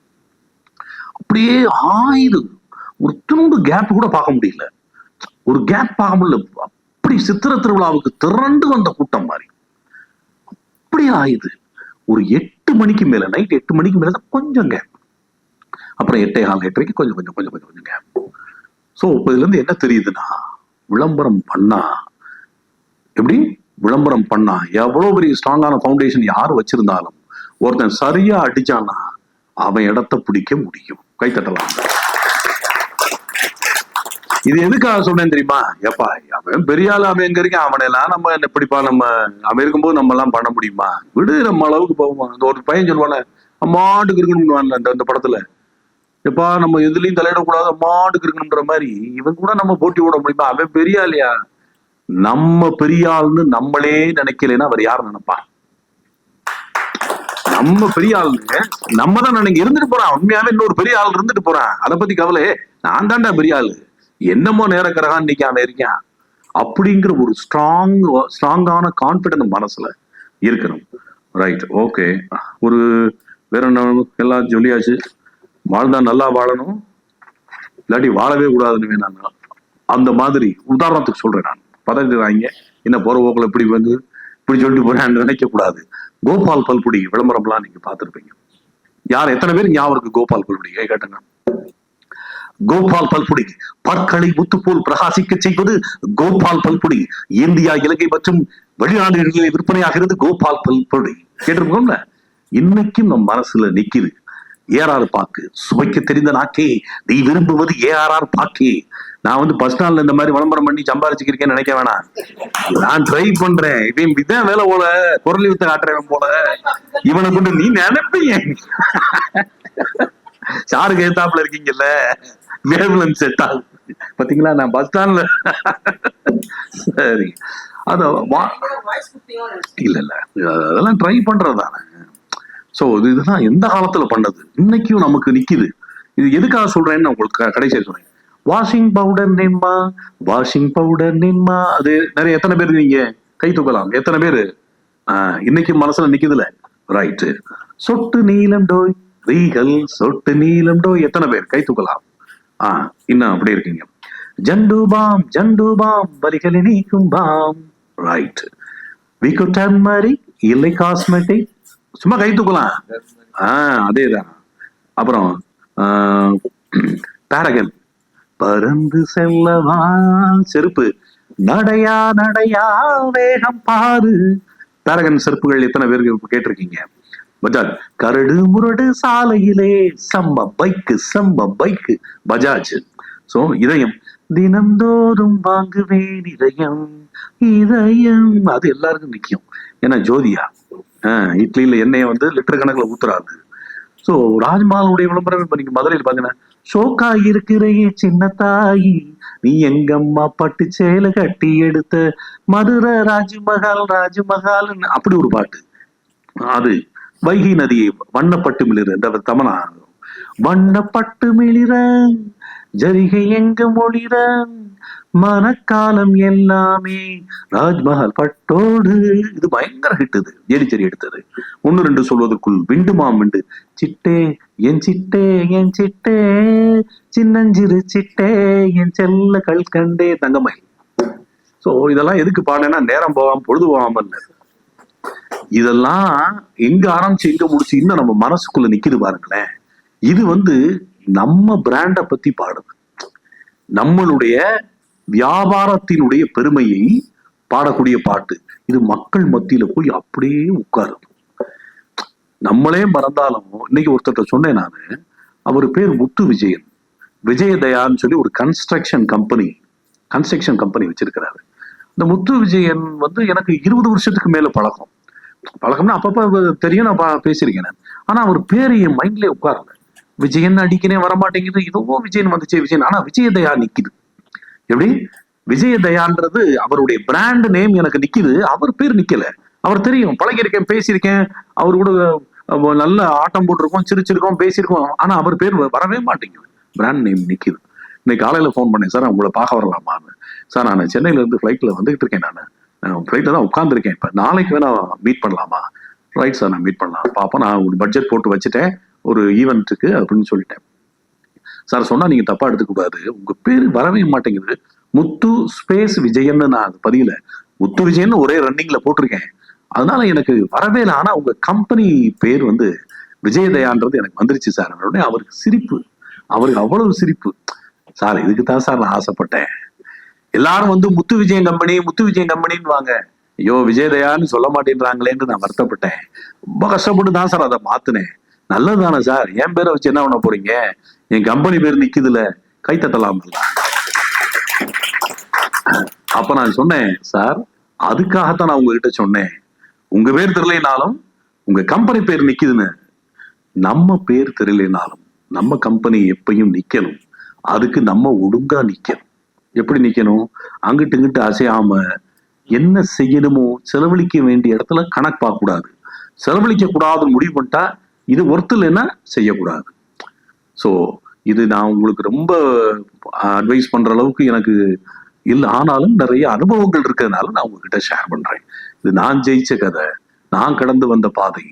அப்படியே ஆயுது. ஒரு துண்டு கேப் கூட பார்க்க முடியல. ஒரு கேப் பார்க்க முடியல. அப்படி சித்திர திருவிழாவுக்கு திரண்டு வந்த கூட்டம் மாதிரி அப்படி ஆயுது. ஒரு 8 மணிக்கு மேல, நைட் 8 மணிக்கு மேல கொஞ்சம் கேப். அப்புறம் 8:15 கொஞ்சம் கொஞ்சம் கொஞ்சம் கொஞ்சம் கொஞ்சம் கேப். ஸோ இப்போ இதுல இருந்து என்ன தெரியுதுன்னா, விளம்பரம் பண்ணா எப்படி? விளம்பரம் பண்ணா எவ்வளவு பெரிய ஸ்ட்ராங்கான ஃபவுண்டேஷன் யாரு வச்சிருந்தாலும் ஒருத்தன் சரியா அடிச்சானா அவன் இடத்த பிடிக்க முடியும். கைத்தட்டலாம். இது எதுக்காக சொன்னேன் தெரியுமா? எப்பா அவன் பெரிய ஆள், அவன் எங்க இருக்கான், அவனெல்லாம் நம்ம எப்படிப்பா நம்ம அவன் இருக்கும்போது நம்ம எல்லாம் பண்ண முடியுமா? விடு, நம்ம அளவுக்கு போவோம். அந்த ஒரு பையன் சொல்லுவானே, அம்மாட்டுக்கு இருக்கணும்னு அந்த படத்துல, எப்பா நம்ம எதுலயும் தலையிடக்கூடாது, அம்மாட்டுக்கு இருக்கணும்ன்ற மாதிரி இவன் கூட நம்ம போட்டி ஓட முடியுமா? அவன் பெரிய ஆளியா? நம்ம பெரிய ஆள்னு நம்மளே நினைக்கலைன்னா அவர் யார் நினைப்பா? நம்ம பெரிய ஆளுங்க நம்ம தான் நினைக்க இருந்துட்டு போறான். உண்மையாவே இன்னொரு பெரிய ஆள் இருந்துட்டு போறான். அதை பத்தி கவலை, நான் தாண்டா பெரிய ஆளு, என்னமோ நேர கிரகான் இன்னைக்கு அவன் இருக்கான் அப்படிங்கிற ஒரு ஸ்ட்ராங்கான கான்பிடன்ஸ் மனசுல இருக்கணும். Right, okay. ஒரு வேற என்ன எல்லாம் சொல்லியாச்சு. வாழ்ந்தா நல்லா வாழணும், இல்லாட்டி வாழவே கூடாதுன்னு வேணாங்க. அந்த மாதிரி உதாரணத்துக்கு சொல்றேன். நான் பதவிடுறாங்க என்ன போற போக்கில் இப்படி வந்து இப்படி சொல்லிட்டு போறேன் நினைக்க கூடாது. கோபால் பல்புடி விளம்பரம்லாம் நீங்க பார்த்திருப்பீங்க. யார் எத்தனை பேர் ஞாபகம் இருக்கு கோபால் பல்புடி? கேட்டுங்க. கோபால் பல்புடி பற்களை முத்து போல் பிரகாசிக்க செய்வது கோபால் பல்புடி. இந்தியா, இலங்கை மற்றும் வெளிநாடுகளில் விற்பனையாகிறது கோபால் பல்புடி. கேட்டிருக்கோம்ல. இன்னைக்கும் நம் மனசுல நிக்குது. ஏஆர்ஆர் பாக்கு. சுவைக்க தெரிந்த நாக்கே, நீ விரும்புவது ஏஆர்ஆர் பாக்கே. நான் வந்து பஸ் ஸ்டாண்ட்ல இந்த மாதிரி விளம்பரம் பண்ணி சம்பாரிச்சுக்கிறேன்னு நினைக்க வேணாம். நான் ட்ரை பண்றேன். இதான் வேலை போல, குரல் வித்த காட்டுறவன் போல இவனை கொண்டு நீ நினைப்பீங்க. சாருக்கு ஏத்தாப்புல இருக்கீங்கல்ல, வேவ்லன் செட் ஆகும் பாத்தீங்களா? நான் பஸ் ஸ்டாண்ட்ல சரி அத இல்ல அதெல்லாம் ட்ரை பண்றதுதானே. சோ இதுதான் எந்த காலத்துல பண்ணது, இன்னைக்கும் நமக்கு நிக்குது. இது எதுக்காக சொல்றேன்னு உங்களுக்கு கடைசியா சொல்றேன். வாஷிங் பவுடர் நின்மா, வாஷிங் பவுடர் நின்மா, அது நிறைய எத்தனை பேர் நீங்க கை தூக்கலாம்? எத்தனை பேரு இன்னைக்கு மனசுல நிக்குதுல? ரைட்டு. சொட்டு நீலம் டோய் ரீகல், சொட்டு நீலம் டோய், எத்தனை பேர் கை தூக்கலாம்? இன்னும் அப்படி இருக்கீங்க. ஜண்டு பாம் வலிகளை நீக்கும் பாம், ரைட். விகோ டர்மரிக் இல்லை காஸ்மெட்டிக், சும்மா கை தூக்கலாம். அதேதான். அப்புறம் பேரகன் பறந்து செல்லவா செருப்பு, நடையா நடையா வேகம் பாரு. பேரகன் செருப்புகள் எத்தனை பேருக்கு கேட்டிருக்கீங்க? பஜாஜ் கரடு முரடு சாலையிலே சம்ப பைக்கு பஜாஜ். சோ இதயம் தினந்தோறும் வாங்குவேன் இதயம் இதயம், அது எல்லாருக்கும் நிக்கும். ஏன்னா ஜோதியா இட்லியில எண்ணெயை வந்து லிட்டர் கணக்குல ஊத்துறாரு. சோ ராஜ்மஹாலுடைய விளம்பரம் இப்ப நீங்க மதுரையில் பாத்தீங்கன்னா, ஷோக்கா இருக்கிறையே சின்ன தாயி நீ எங்கம்மா பட்டு சேலை கட்டி எடுத்த மதுரை ராஜ்மஹால் அப்படி ஒரு பாட்டு. அது வைகை நதியை வண்ணப்பட்டு மிளிர தமனா, வண்ணப்பட்டு மிளிர ஜரிகை எங்க மொழிற மனக்காலம் எல்லாமே ராஜ்மஹால் பட்டோடு. இது பயங்கர ஹிட். இது ஏடிச்சேரி எடுத்தது. 1-2 சொல்வதற்குள் விண்டுமாம் விண்டு, சிட்டே என் சிட்டே என் சிட்டே சின்னஞ்சிறு சிட்டே என் செல்ல கண்டே தங்கமயில். சோ இதெல்லாம் எதுக்கு பாடுனா, நேரம் போகாம பொழுது போகாம இல்ல, இதெல்லாம் எங்க ஆரம்பிச்சு எங்க முடிச்சு இன்னும் நம்ம மனசுக்குள்ள நிக்குது பாருங்களேன். இது வந்து நம்ம பிராண்ட பத்தி பாடுது, நம்மளுடைய வியாபாரத்தினுடைய பெருமையை பாடக்கூடிய பாட்டு. இது மக்கள் மத்தியில போய் அப்படியே உட்காருது. நம்மளே மறந்தாலும், இன்னைக்கு ஒருத்தர் சொன்னேன் நானு, அவர் பேர் முத்து விஜயன், விஜயதயான்னு சொல்லி ஒரு கன்ஸ்ட்ரக்ஷன் கம்பெனி வச்சிருக்கிறாரு. இந்த முத்து விஜயன் வந்து எனக்கு 20 வருஷத்துக்கு மேல பழக்கம்னா அப்பப்ப தெரியும், நான் பேசியிருக்கேன். ஆனா அவர் பேரு என் மைண்ட்லயே உட்காரல. விஜயன் அடிக்கனே வரமாட்டேங்குது, இதுவோ விஜயன் வந்துச்சு விஜயன், ஆனா விஜயதயா நிக்குது. எப்படி? விஜயதயான்றது அவருடைய பிராண்ட் நேம் எனக்கு நிக்குது, அவர் பேர் நிக்கல. அவர் தெரியும், பழகிருக்கேன், பேசியிருக்கேன், அவர் கூட நல்ல ஆட்டம் போட்டிருக்கோம், சிரிச்சிருக்கோம், பேசியிருக்கோம், ஆனா அவர் பேர் வரவே மாட்டேங்குது, பிராண்ட் நேம் நிக்குது. இன்னைக்கு காலையில ஃபோன் பண்ணேன், சார் உங்களை பார்க்க வரலாமான்னு. சார் நான் சென்னையில இருந்து ஃபிளைட்ல வந்துகிட்டு இருக்கேன், நான் ஃபிளைட்ல தான் உட்காந்துருக்கேன், இப்ப நாளைக்கு வேணா மீட் பண்ணலாமா? ரைட் சார், நான் மீட் பண்ணலாம் பாப்பா, நான் ஒரு பட்ஜெட் போட்டு வச்சுட்டேன் ஒரு ஈவெண்ட்டுக்கு அப்படின்னு சொல்லிட்டேன். சார் சொன்னா நீங்க தப்பா எடுத்துக்க கூடாது, உங்க பேரு வரவே மாட்டேங்குது, முத்து ஸ்பேஸ் விஜயன்னு நான் பதியல, முத்து விஜயன்னு ஒரே ரன்னிங்ல போட்டிருக்கேன், அதனால எனக்கு வரவே இல்லை. ஆனா உங்க கம்பெனி பேர் வந்து விஜயதயான்றது எனக்கு வந்துருச்சு சார். உடனே அவருக்கு சிரிப்பு, அவருக்கு அவ்வளவு சிரிப்பு. சார் இதுக்கு தான் சார் நான் ஆசைப்பட்டேன். எல்லாரும் வந்து முத்து விஜயன் கம்பெனின்னு வாங்க, ஐயோ விஜயதயான்னு சொல்ல மாட்டேன்றாங்களேன்னு நான் வருத்தப்பட்டேன். ரொம்ப கஷ்டப்பட்டு தான் சார் அதை மாத்தினேன். நல்லதுதானே சார், என் பேரை வச்சு என்ன பண்ண போறீங்க, என் கம்பெனி பேர் நிக்குதுல, கைத்தட்டலாம். அப்ப நான் சொன்னேன், சார் அதுக்காகத்தான் நான் உங்ககிட்ட சொன்னேன், உங்க பேர் தெரியலனாலும் உங்க கம்பெனி பேர் நிக்குதுன்னு. நம்ம பேர் தெரியலனாலும் நம்ம கம்பெனி எப்பயும் நிக்கணும், அதுக்கு நம்ம ஒழுங்கா நிக்கணும். எப்படி நிக்கணும்? அங்கிட்டு இங்கிட்டு அசையாம என்ன செய்யணுமோ செலவழிக்க வேண்டிய இடத்துல கணக்கு பார்க்க கூடாது, செலவழிக்க கூடாதுன்னு முடிவு பண்ணிட்டா இது ஒருத்தலைன்னா செய்யக்கூடாது. ஸோ இது நான் உங்களுக்கு ரொம்ப அட்வைஸ் பண்ற அளவுக்கு எனக்கு இல்லை, ஆனாலும் நிறைய அனுபவங்கள் இருக்கிறதுனால நான் உங்ககிட்ட ஷேர் பண்றேன். இது நான் ஜெயிச்ச கதை, நான் கடந்து வந்த பாதை,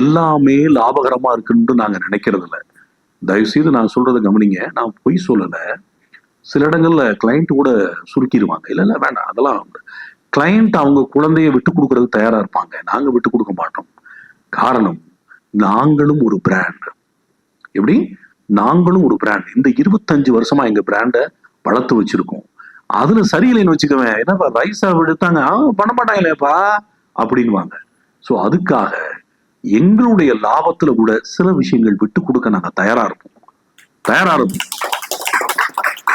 எல்லாமே லாபகரமா இருக்குன்னு நாங்க நினைக்கிறது இல்லை. தயவுசெய்து நான் சொல்றதை கவனிங்க, நான் பொய் சொல்லலை. சில இடங்கள்ல கிளைண்ட் கூட சுருக்கிடுவாங்க, இல்லை வேண்டாம் அதெல்லாம். கிளைண்ட் அவங்க குழந்தைய விட்டு கொடுக்கறது தயாரா இருப்பாங்க, நாங்க விட்டு கொடுக்க மாட்டோம். காரணம், நாங்களும் ஒரு பிராண்ட். எப்படி? நாங்களும் ஒரு பிராண்ட். இந்த 25 வருஷமா எங்க பிராண்டை வளர்த்து வச்சிருக்கோம். அதுல சரியில்லைன்னு வச்சுக்கவேன், என்னப்பா ரைஸா எடுத்தாங்க, பண்ண மாட்டாங்களேப்பா அப்படின்வாங்க. ஸோ அதுக்காக எங்களுடைய லாபத்துல கூட சில விஷயங்கள் விட்டு கொடுக்க நாங்க தயாரா இருப்போம்.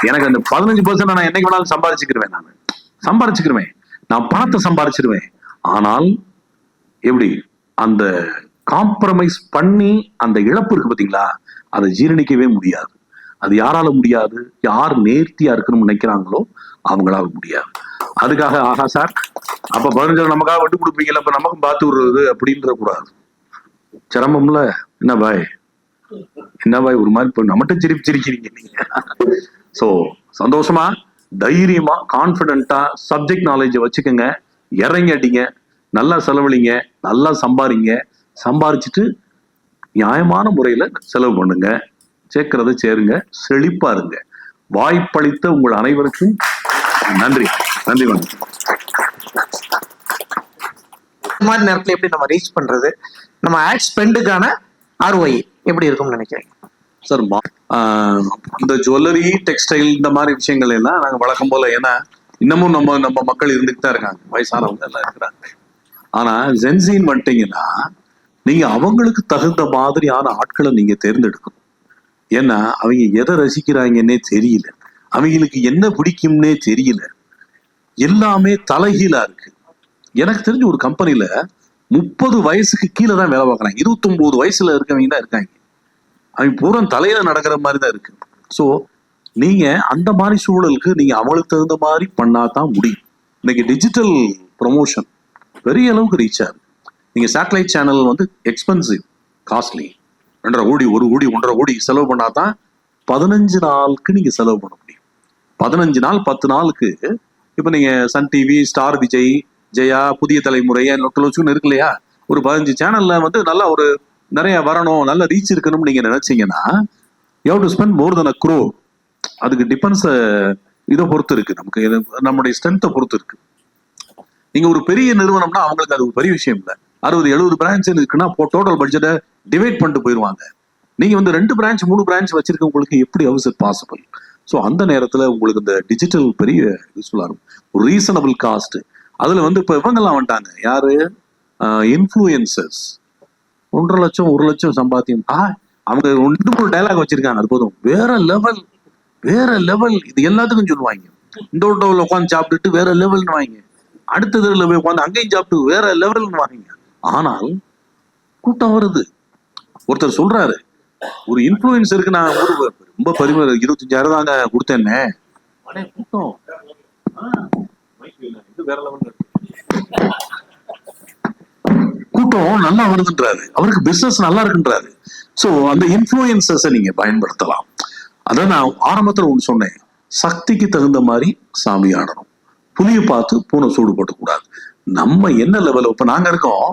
எனக்கு அந்த 15% நான் என்னைக்கு வேணாலும் சம்பாரிச்சுக்கிருவேன். நான் பணத்தை சம்பாரிச்சிருவேன். ஆனால் எப்படி அந்த காம்ப்ரமைஸ் பண்ணி அந்த இழப்பு இருக்கு பாத்தீங்களா, அதை ஜீரணிக்கவே முடியாது. அது யாரால முடியாது? யார் நேர்த்தியா இருக்கணும்னு நினைக்கிறாங்களோ அவங்களால முடியாது. அதுக்காக ஆஹா சார் அப்ப 15 நமக்காக விட்டு கொடுப்பீங்கல்ல, அப்ப நமக்கும் பார்த்து விடுறது அப்படின்ற கூடாது. சிரமம்ல. என்ன பாய் ஒரு மாதிரி நம்மகிட்ட சிரிக்கிறீங்க நீங்க. சோ சந்தோஷமா, தைரியமா, கான்பிடென்ட்டா சப்ஜெக்ட் நாலேஜை வச்சுக்கோங்க, இறங்கி அடிங்க, நல்லா செலவழிங்க, நல்லா சம்பாரிச்சுட்டு நியாயமான முறையில செலவு பண்ணுங்க, சேர்க்கறத சேருங்க, செழிப்பா இருங்க. வாய்ப்பளித்த உங்கள் அனைவருக்கும் நன்றி. வணக்கம். இந்த மாதிரி நேரத்துல எப்படி நம்ம ரீச் பண்றது, நம்ம ஆட் ஸ்பெண்டுக்கான ROI எப்படி இருக்கும்னு நினைக்கிறேன் சார்? இந்த ஜுவல்லரி, டெக்ஸ்டைல் இந்த மாதிரி விஷயங்கள் எல்லாம் நாங்க வழக்கம் போல, ஏன்னா இன்னமும் நம்ம மக்கள் இருந்துட்டு தான் இருக்காங்க, வயசானவங்க எல்லாம் இருக்கிறாங்க. ஆனா ஜென்சின்னு வந்துட்டீங்கன்னா நீங்க அவங்களுக்கு தகுந்த மாதிரியான ஆட்களை நீங்க தேர்ந்தெடுக்கணும். ஏன்னா அவங்க எதை ரசிக்கிறாங்கன்னே தெரியல, அவங்களுக்கு என்ன பிடிக்கும்னே தெரியல, எல்லாமே தலைகீழா இருக்கு. எனக்கு தெரிஞ்ச ஒரு கம்பெனில 30 வயசுக்கு கீழே தான் வேலை பார்க்கறாங்க, 29 வயசுல இருக்கவங்க தான் இருக்காங்க. அவங்க பூரா தலையில நடக்கிற மாதிரி தான் இருக்கு. ஸோ நீங்க அந்த மாதிரி சூழலுக்கு நீங்க அவங்களுக்கு தகுந்த மாதிரி பண்ணாதான் முடியும். இன்னைக்கு டிஜிட்டல் ப்ரொமோஷன் பெரிய அளவுக்கு ரீச் ஆகுது. நீங்க சேட்டலைட் சேனல் வந்து எக்ஸ்பென்சிவ், காஸ்ட்லி. 2.5 கோடி 1 கோடி 1.5 கோடி செலவு பண்ணாதான் 15 நாளுக்கு நீங்க செலவு பண்ண முடியும். 15 நாள் 10 நாளுக்கு இப்ப நீங்க சன் டிவி, ஸ்டார் விஜய், ஜெயா, புதிய தலைமுறை இருக்கு இல்லையா, ஒரு 15 சேனல்ல வந்து நல்லா ஒரு நிறைய வரணும், நல்ல ரீச் இருக்கணும்னு நீங்க நினைச்சீங்கன்னா you have to spend more then 1 crore. அதுக்கு டிபெண்ட்ஸ், இதை பொறுத்து இருக்கு, நமக்கு நம்முடைய ஸ்ட்ரென்த்தை பொறுத்து இருக்கு. நீங்க ஒரு பெரிய நிறுவனம்னா அவங்களுக்கு அது ஒரு பெரிய விஷயம் இல்லை. 60-70 பிரான்ச் இருக்குன்னா டோட்டல் பட்ஜெட்டை டிவைட் பண்ணிட்டு போயிடுவாங்க. நீங்க வந்து 2 பிரான்ச் 3 பிரான்ச் வச்சிருக்கவங்களுக்கு எப்படி how is it possible? So அந்த நேரத்துல உங்களுக்கு இந்த டிஜிட்டல் பெரிய யூஸ்ஃபுல்லா இருக்கும். ஒரு ரீசனபிள் காஸ்ட். அதுல வந்து இப்ப இவங்கெல்லாம் வந்துட்டாங்க, யாரு? இன்ஃப்ளூயன்சர்ஸ். 1.5 லட்சம் 1 லட்சம் சம்பாத்தியம். அவங்க 2-3 டைலாக் வச்சிருக்காங்க, அது போதும். வேற லெவல் இது எல்லாத்துக்கும் சொல்லுவாங்க. இந்த ஓட்டோவில் உட்காந்து சாப்பிட்டுட்டு வேற லெவல்னு வாங்க, அடுத்த தெருவில் போய் உட்காந்து அங்கேயும் சாப்பிட்டு வேற லெவல்னு வாங்க. ஆனால் கூட்டம் வருது. ஒருத்தர் சொல்றாரு, ஒரு இன்ஃப்ளூயன்சருக்கு நான் ரொம்ப பெருமை 25,000 தாங்க கொடுத்தேன்னே. கூட்டம் வேற லெவல், கூட்டம் நல்லா வருதுன்றாரு, அவருக்கு பிசினஸ் நல்லா இருக்குன்றாரு. சோ அந்த இன்ஃப்ளூயன்சர்ஸை நீங்க பயன்படுத்தலாம். அதான் நான் ஆரம்பத்துல ஒன்று சொன்னேன், சக்திக்கு தகுந்த மாதிரி சாமி ஆடணும். புலியை பார்த்து பூனை சூடு போட்டக்கூடாது. நம்ம என்ன லெவல், இப்ப நாங்க இருக்கோம்,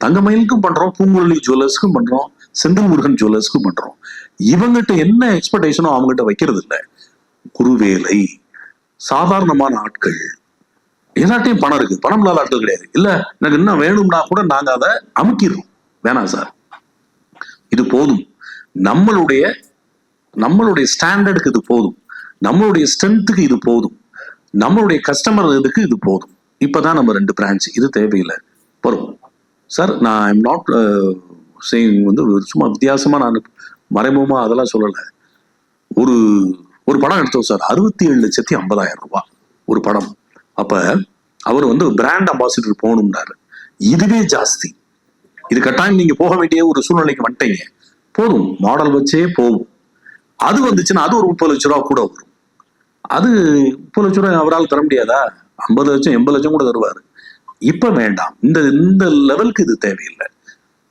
தங்கமயிலுக்கும் பண்றோம், பூங்குழலி ஜுவல்லர்ஸ்க்கும் பண்றோம், செந்தில் முருகன் ஜுவல்லர்ஸ்க்கும் பண்றோம். இவங்கிட்ட என்ன எக்ஸ்பெக்டேஷனோ அவங்ககிட்ட வைக்கிறது இல்லை. குருவேலை, சாதாரணமான ஆட்கள், எல்லாத்தையும் பணம் இருக்கு, பணம் இல்லாத ஆட்கள் கிடையாது. இல்ல எனக்கு என்ன வேணும்னா கூட நாங்க அதை அமுக்கிடுறோம். வேணாம் சார், இது போதும், நம்மளுடைய ஸ்டாண்டர்டுக்கு இது போதும், நம்மளுடைய ஸ்ட்ரென்த்துக்கு இது போதும், நம்மளுடைய கஸ்டமர் இதுக்கு இது போதும். இப்பதான் நம்ம 2 பிரான்ச், இது தேவையில்லை வரும் சார். நான் ஐம் நாட் சேயிங் வந்து சும்மா வித்தியாசமா நான் மறைமுகமா அதெல்லாம் சொல்லலை. ஒரு படம் எடுத்தோம் சார், 67,50,000 ரூபாய் ஒரு படம். அப்ப அவர் வந்து பிராண்ட் அம்பாசிடர் போகணும்னாரு. இதுவே ஜாஸ்தி, இது கட்டாயம் நீங்க போக வேண்டிய ஒரு சூழ்நிலைக்கு வந்துட்டீங்க. போதும், மாடல் வச்சே போகும். அது வந்துச்சுன்னா அது ஒரு 30 லட்ச ரூபா கூட வரும். அது 30 லட்ச ரூபாய் அவரால் தர முடியாதா? 50 லட்சம் 80 லட்சம் கூட தருவாரு. இப்ப வேண்டாம், இந்த லெவலுக்கு இது தேவையில்லை.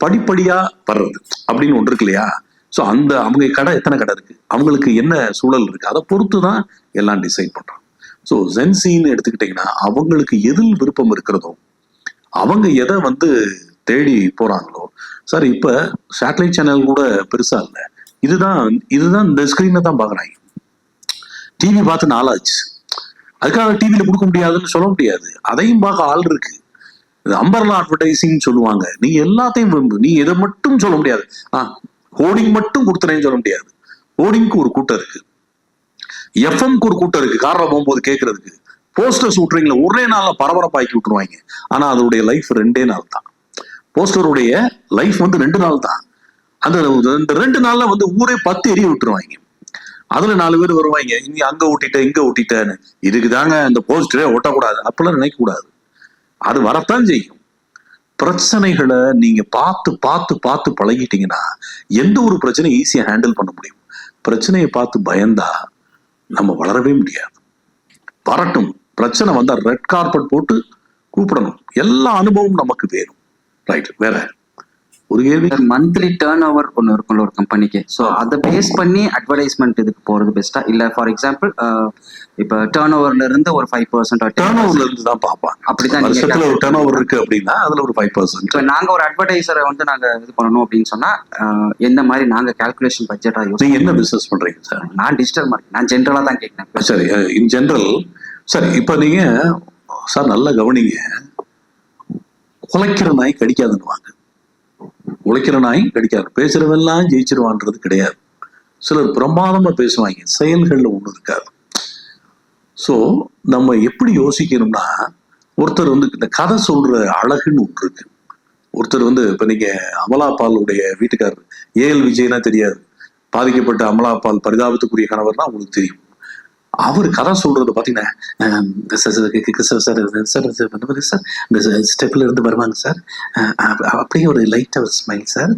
படிப்படியா வர்றது அப்படின்னு ஒன்று இருக்கு இல்லையா? ஸோ அவங்க கடை எத்தனை கடை இருக்கு, அவங்களுக்கு என்ன சூழல் இருக்கு, அதை பொறுத்து தான் எல்லாம் டிசைட் பண்றாங்க. ஸோ ஜென்சின்னு எடுத்துக்கிட்டீங்கன்னா அவங்களுக்கு எதில் விருப்பம் இருக்கிறதோ, அவங்க எதை வந்து தேடி போறாங்களோ. சார் இப்ப சேட்டலைட் சேனல் கூட பெருசா இல்லை, இதுதான் இந்த ஸ்கிரீனை தான் பாக்குறாங்க. டிவி பார்த்து நாளாச்சு, அதுக்காக டிவியில கொடுக்க முடியாதுன்னு சொல்ல முடியாது, அதையும் பார்க்க ஆள் இருக்கு. அம்பர்லா அட்வர்டைசிங் சொல்லுவாங்க. நீ எல்லாத்தையும் நீ எதை மட்டும் சொல்ல முடியாது. ஹோர்டிங் மட்டும் கொடுத்துறேன்னு சொல்ல முடியாது. ஹோர்டிங்க்கு ஒரு கூட்டம் இருக்கு, எஃப்எம்க்கு ஒரு கூட்டம் இருக்கு, காரில் போகும்போது கேட்கறதுக்கு. போஸ்டர்ஸ் விட்டுறீங்களா, ஒரே நாள்ல பரபரப்பாக்கி விட்டுருவாங்க. ஆனா அதோடைய லைஃப் 2 நாள் தான். போஸ்டருடைய லைஃப் வந்து 2 நாள் தான். அந்த 2 நாள்ல வந்து ஊரே 10 எரிய விட்டுருவாங்க. அதுல 4 பேர் வருவாங்க, இங்க அங்க ஒட்டிட்ட இங்க ஒட்டிட்டேன்னு. இதுக்கு தாங்க அந்த போஸ்டரே ஒட்டக்கூடாது அப்பெல்லாம் நினைக்க கூடாது. அது வரத்தான் செய்யும். பிரச்சனைகளை நீங்க பார்த்து பார்த்து பார்த்து பழகிட்டீங்கன்னா எந்த ஒரு பிரச்சனையும் ஈஸியா ஹேண்டில் பண்ண முடியும். பிரச்சனையை பார்த்து பயந்தா நம்ம வளரவே முடியாது. வரட்டும், பிரச்சனை வந்தா ரெட் கார்பெட் போட்டு கூப்பிடணும். எல்லா அனுபவமும் நமக்கு வேணும். ரைட், வேற ஒரு கேள்வி. மந்த்லி டேர்ன் ஓவர் ஒன்று இருக்கும்ல ஒரு கம்பெனிக்கு, ஸோ அதை பேஸ் பண்ணி அட்வர்டைஸ்மெண்ட் இதுக்கு போறது பெஸ்டா? இல்லை ஃபார் எக்ஸாம்பிள் இப்போ டேர்ன் ஓவர்ல இருந்து ஒரு 5% டேர்ன் ஓவர்ல இருந்து தான் பார்ப்பாங்க. அப்படிதான் வருஷத்துல ஒரு டேர்ன் ஓவர் இருக்கு அப்படின்னா அதுல ஒரு 5%. இப்போ நாங்க ஒரு அட்வர்டைசரை வந்து நாங்க இது பண்ணணும் அப்படின்னு சொன்னா எந்த மாதிரி நாங்க கால்குலேஷன் பட்ஜெட்டா யூஸ்? நீங்க என்ன பிசினஸ் பண்றீங்க சார்? நான் டிஜிட்டல் மார்க்கெட், நான் ஜென்ரலா தான் கேட்கிறேன். சரி, இன் ஜெனரல். சரி, இப்ப நீங்க சார் நல்லா கவனிங்க. உழைக்கிற நாய் கடிக்காதுன்னுவாங்க. உழைக்கிற நாய் கடிக்காது. பேசுறவெல்லாம் ஜெயிச்சிருவான்றது கிடையாது. சிலர் பிரமாதமா பேசுவாங்க, செயல்கள்ல ஒண்ணு இருக்காது. சோ நம்ம எப்படி யோசிக்கணும்னா, ஒருத்தர் வந்து இந்த கதை சொல்ற அழகுன்னு ஒன்று இருக்கு. ஒருத்தர் வந்து இப்ப நீங்க அமலாபாலுடைய வீட்டுக்காரர் ஏஎல் விஜய்னா தெரியாது, பாதிக்கப்பட்ட அமலாபால் பரிதாபத்துக்குரிய கணவர்னா உங்களுக்கு தெரியும். அவர் கதை சொல்றது பாத்தீங்கன்னா, சார் இந்த ஸ்டெப்ல இருந்து வருவாங்க சார், அப்படியே ஒரு லைட்டா ஒரு ஸ்மைல் சார்,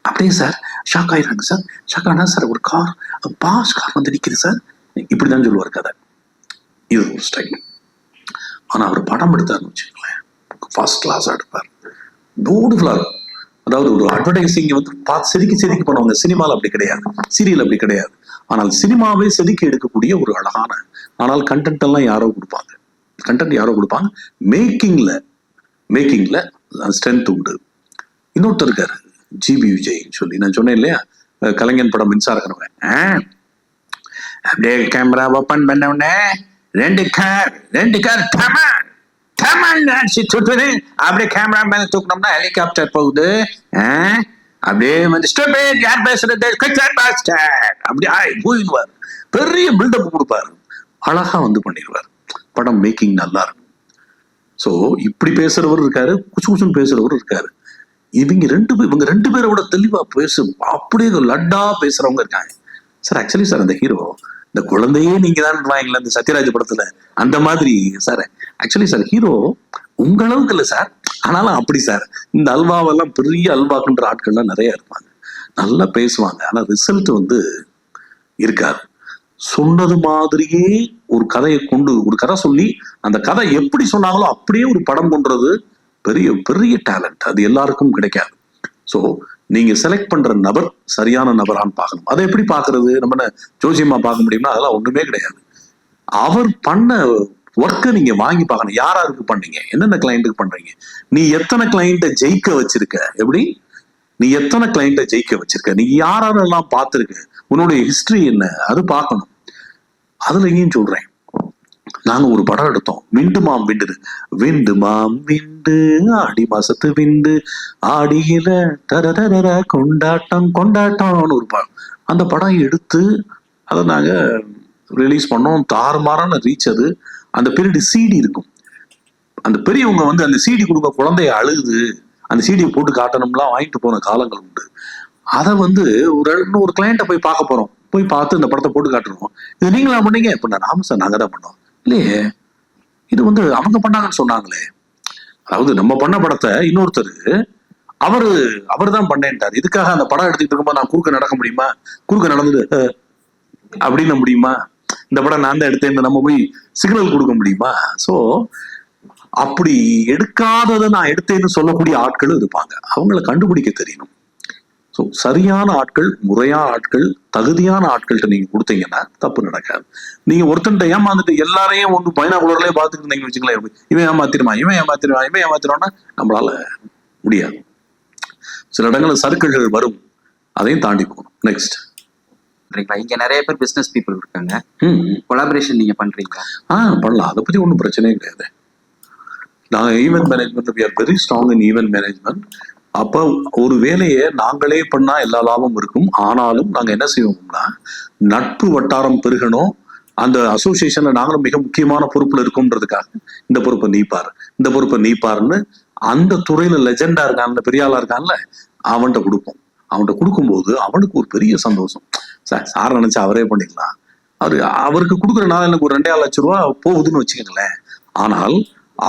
அப்படியே சார் ஷாக் ஆயிடுறாங்க சார், ஷாக் ஆனா சார் ஒரு கார் பாஸ் கார் வந்து நிக்குது சார், இப்படிதான் சொல்லுவார் கதை. இது ஒரு ஸ்டைல். ஆனா அவர் படம் எடுத்தாருன்னு வச்சுக்கோங்களேன், ஃபர்ஸ்ட் கிளாஸ் எடுப்பார், பியூட்டிஃபுல்லா இருக்கும். அதாவது ஒரு அட்வர்டைசிங் வந்து பார்த்து செதுக்கி பண்ணுவாங்க. சினிமாவில் அப்படி கிடையாது, சீரியல் அப்படி கிடையாது. ஆனால் சினிமாவே செதுக்கி எடுக்கக்கூடிய ஒரு அழகான, ஆனால் கண்டென்ட் எல்லாம் யாரோ கொடுப்பாங்க, கண்டென்ட் யாரோ கொடுப்பாங்க. மேக்கிங்ல ஸ்ட்ரென்த் உண்டு. இன்னொருத்தர் இருக்காரு ஜிபி விஜய் சொல்லி, நான் சொன்னேன் இல்லையா, கலைஞன் படம் மின்சார கனவு. அப்படியே கேமரா ஓபன் பண்ண உடனே ரெண்டு கார் அப்படியே கேமரா மேல தூக்கணும்னா ஹெலிகாப்டர் போகுது, அப்படியே வந்து யார் பேசுறது அப்படியே போயிடுவார், பெரிய பில்டப் கொடுப்பாரு, அழகா வந்து பண்ணிடுவார். படம் மேக்கிங் நல்லா இருக்கும். சோ இப்படி பேசுறவர் இருக்காரு, குசுன்னு பேசுறவர் இருக்காரு. இவங்க ரெண்டு பேரோட தெளிவா பேசும், அப்படியே லட்டா பேசுறவங்க இருக்காங்க. சார் ஆக்சுவலி சார் அந்த ஹீரோ இந்த குழந்தையே நீங்க தான் வாங்கல இந்த சத்யராஜ் படத்துல அந்த மாதிரி சார். ஆக்சுவலி சார் ஹீரோ உங்க அளவுக்கு இல்லை சார், ஆனாலும் அப்படி சார். இந்த அல்வாவெல்லாம் பெரிய அல்வாக்குன்ற ஆட்கள்லாம் நிறைய இருப்பாங்க, நல்லா பேசுவாங்க, ஆனா ரிசல்ட் வந்து இருக்காது. சொன்னது மாதிரியே ஒரு கதையை கொண்டு ஒரு கதை சொல்லி அந்த கதை எப்படி சொன்னாங்களோ அப்படியே ஒரு படம் கொண்டுறது பெரிய பெரிய டேலண்ட். அது எல்லாருக்கும் கிடைக்காது. ஸோ நீங்க செலக்ட் பண்ற நபர் சரியான நபரான்னு பார்க்கணும். அதை எப்படி பார்க்கறது? நம்ம ஜோசியமா பார்க்க முடியும்னா அதெல்லாம் ஒண்ணுமே கிடையாது. அவர் பண்ண ஒர்க்கை நீங்க வாங்கி பார்க்கணும். யாராருக்கு பண்ணீங்க, என்னென்ன கிளைண்ட்டுக்கு பண்றீங்க, நீ எத்தனை கிளைண்ட்டை ஜெயிக்க வச்சிருக்க, எப்படி நீ எத்தனை கிளைண்ட்டை ஜெயிக்க வச்சிருக்க, நீ யாரெல்லாம் பார்த்துருக்க, உன்னுடைய ஹிஸ்டரி என்ன, அது பார்க்கணும். அதுலயும் சொல்றேன், நாங்க ஒரு படம் எடுத்தோம், விண்டுமாம் விண்டு ஆடி மாசத்து விண்டு ஆடியில தர கொண்டாட்டம்னு ஒரு படம். அந்த படம் எடுத்து அதை நாங்க ரிலீஸ் பண்ணோம். தாறுமாறான ரீச் அது. அந்த பீரியட் சிடி இருக்கும். அந்த பெரியவங்க வந்து அந்த சிடி கொடுக்க குழந்தைய அழுகுது, அந்த சிடியை போட்டு காட்டணும்லாம் வாங்கிட்டு போன காலங்கள் உண்டு. அதை வந்து ஒரு கிளைண்ட்டை போய் பார்க்க போறோம், போய் பார்த்து இந்த படத்தை போட்டு காட்டுறோம். இது நீங்களா பண்ணீங்க? இப்ப நான் ஆமா சார் நாங்க தான் பண்ணோம். இல்லையே, இது வந்து அவங்க பண்ணாங்கன்னு சொன்னாங்களே. அதாவது நம்ம பண்ண படத்தை இன்னொருத்தர் அவர் தான் பண்ணேன்ட்டார். இதுக்காக அந்த படம் எடுத்துக்கிட்டு இருக்கும்போது நான் குறுக்க நடக்க முடியுமா? குறுக்க நடந்தது அப்படின்னு முடியுமா? இந்த படம் நான் தான் எடுத்தேன்னு நம்ம போய் சிக்னல் கொடுக்க முடியுமா? சோ அப்படி எடுக்காததை நான் எடுத்தேன்னு சொல்லக்கூடிய ஆட்களும் இருப்பாங்க. அவங்கள கண்டுபிடிக்க தெரியணும். ஸோ சரியான ஆட்கள், முறையான ஆட்கள், தகுதியான ஆட்கள்கிட்ட நீங்க கொடுத்தீங்கன்னா தப்பு நடக்காது. நீங்க ஒருத்தன்ட்ட ஏமாந்துட்டு எல்லாரையும் ஒன்று பைனாகுலர்லயே பார்த்துட்டு இருந்தீங்கன்னு வச்சுங்களேன், இவன் ஏமாத்திருவான்னா நம்மளால முடியாது. சில இடங்கள்ல சர்க்கிள்கள் வரும், அதையும் தாண்டி போகணும். நெக்ஸ்ட், இங்க நிறைய பேர் பிசினஸ் பீப்புள் இருக்காங்க, கொலாபரேஷன் நீங்க பண்றீங்களா? பண்ணலாம், அதை பத்தி ஒன்றும் பிரச்சனையே கிடையாது. நாங்கள் event management, we are very strong in event management. அப்ப ஒரு வேலையை நாங்களே பண்ணா எல்லா லாபமும் இருக்கும். ஆனாலும் நாங்க என்ன செய்வோம்னா, நட்பு வட்டாரம் பெருகணும், அந்த அசோசியேஷன்ல நாங்களும் மிக முக்கியமான பொறுப்புல இருக்கோம்ன்றதுக்காக இந்த பொறுப்பை நீப்பாருன்னு அந்த துறையில லெஜெண்டா இருக்கான்ல, பெரிய ஆளா இருக்கான்ல, அவன்கிட்ட கொடுப்போம். அவன்கிட்ட கொடுக்கும்போது அவனுக்கு ஒரு பெரிய சந்தோஷம். சார் நினைச்சா அவரே பண்ணிடலாம். அவருக்கு கொடுக்குறனால எனக்கு ஒரு 2.5 லட்சம் ரூபா போகுதுன்னு வச்சுக்கோங்களேன். ஆனால்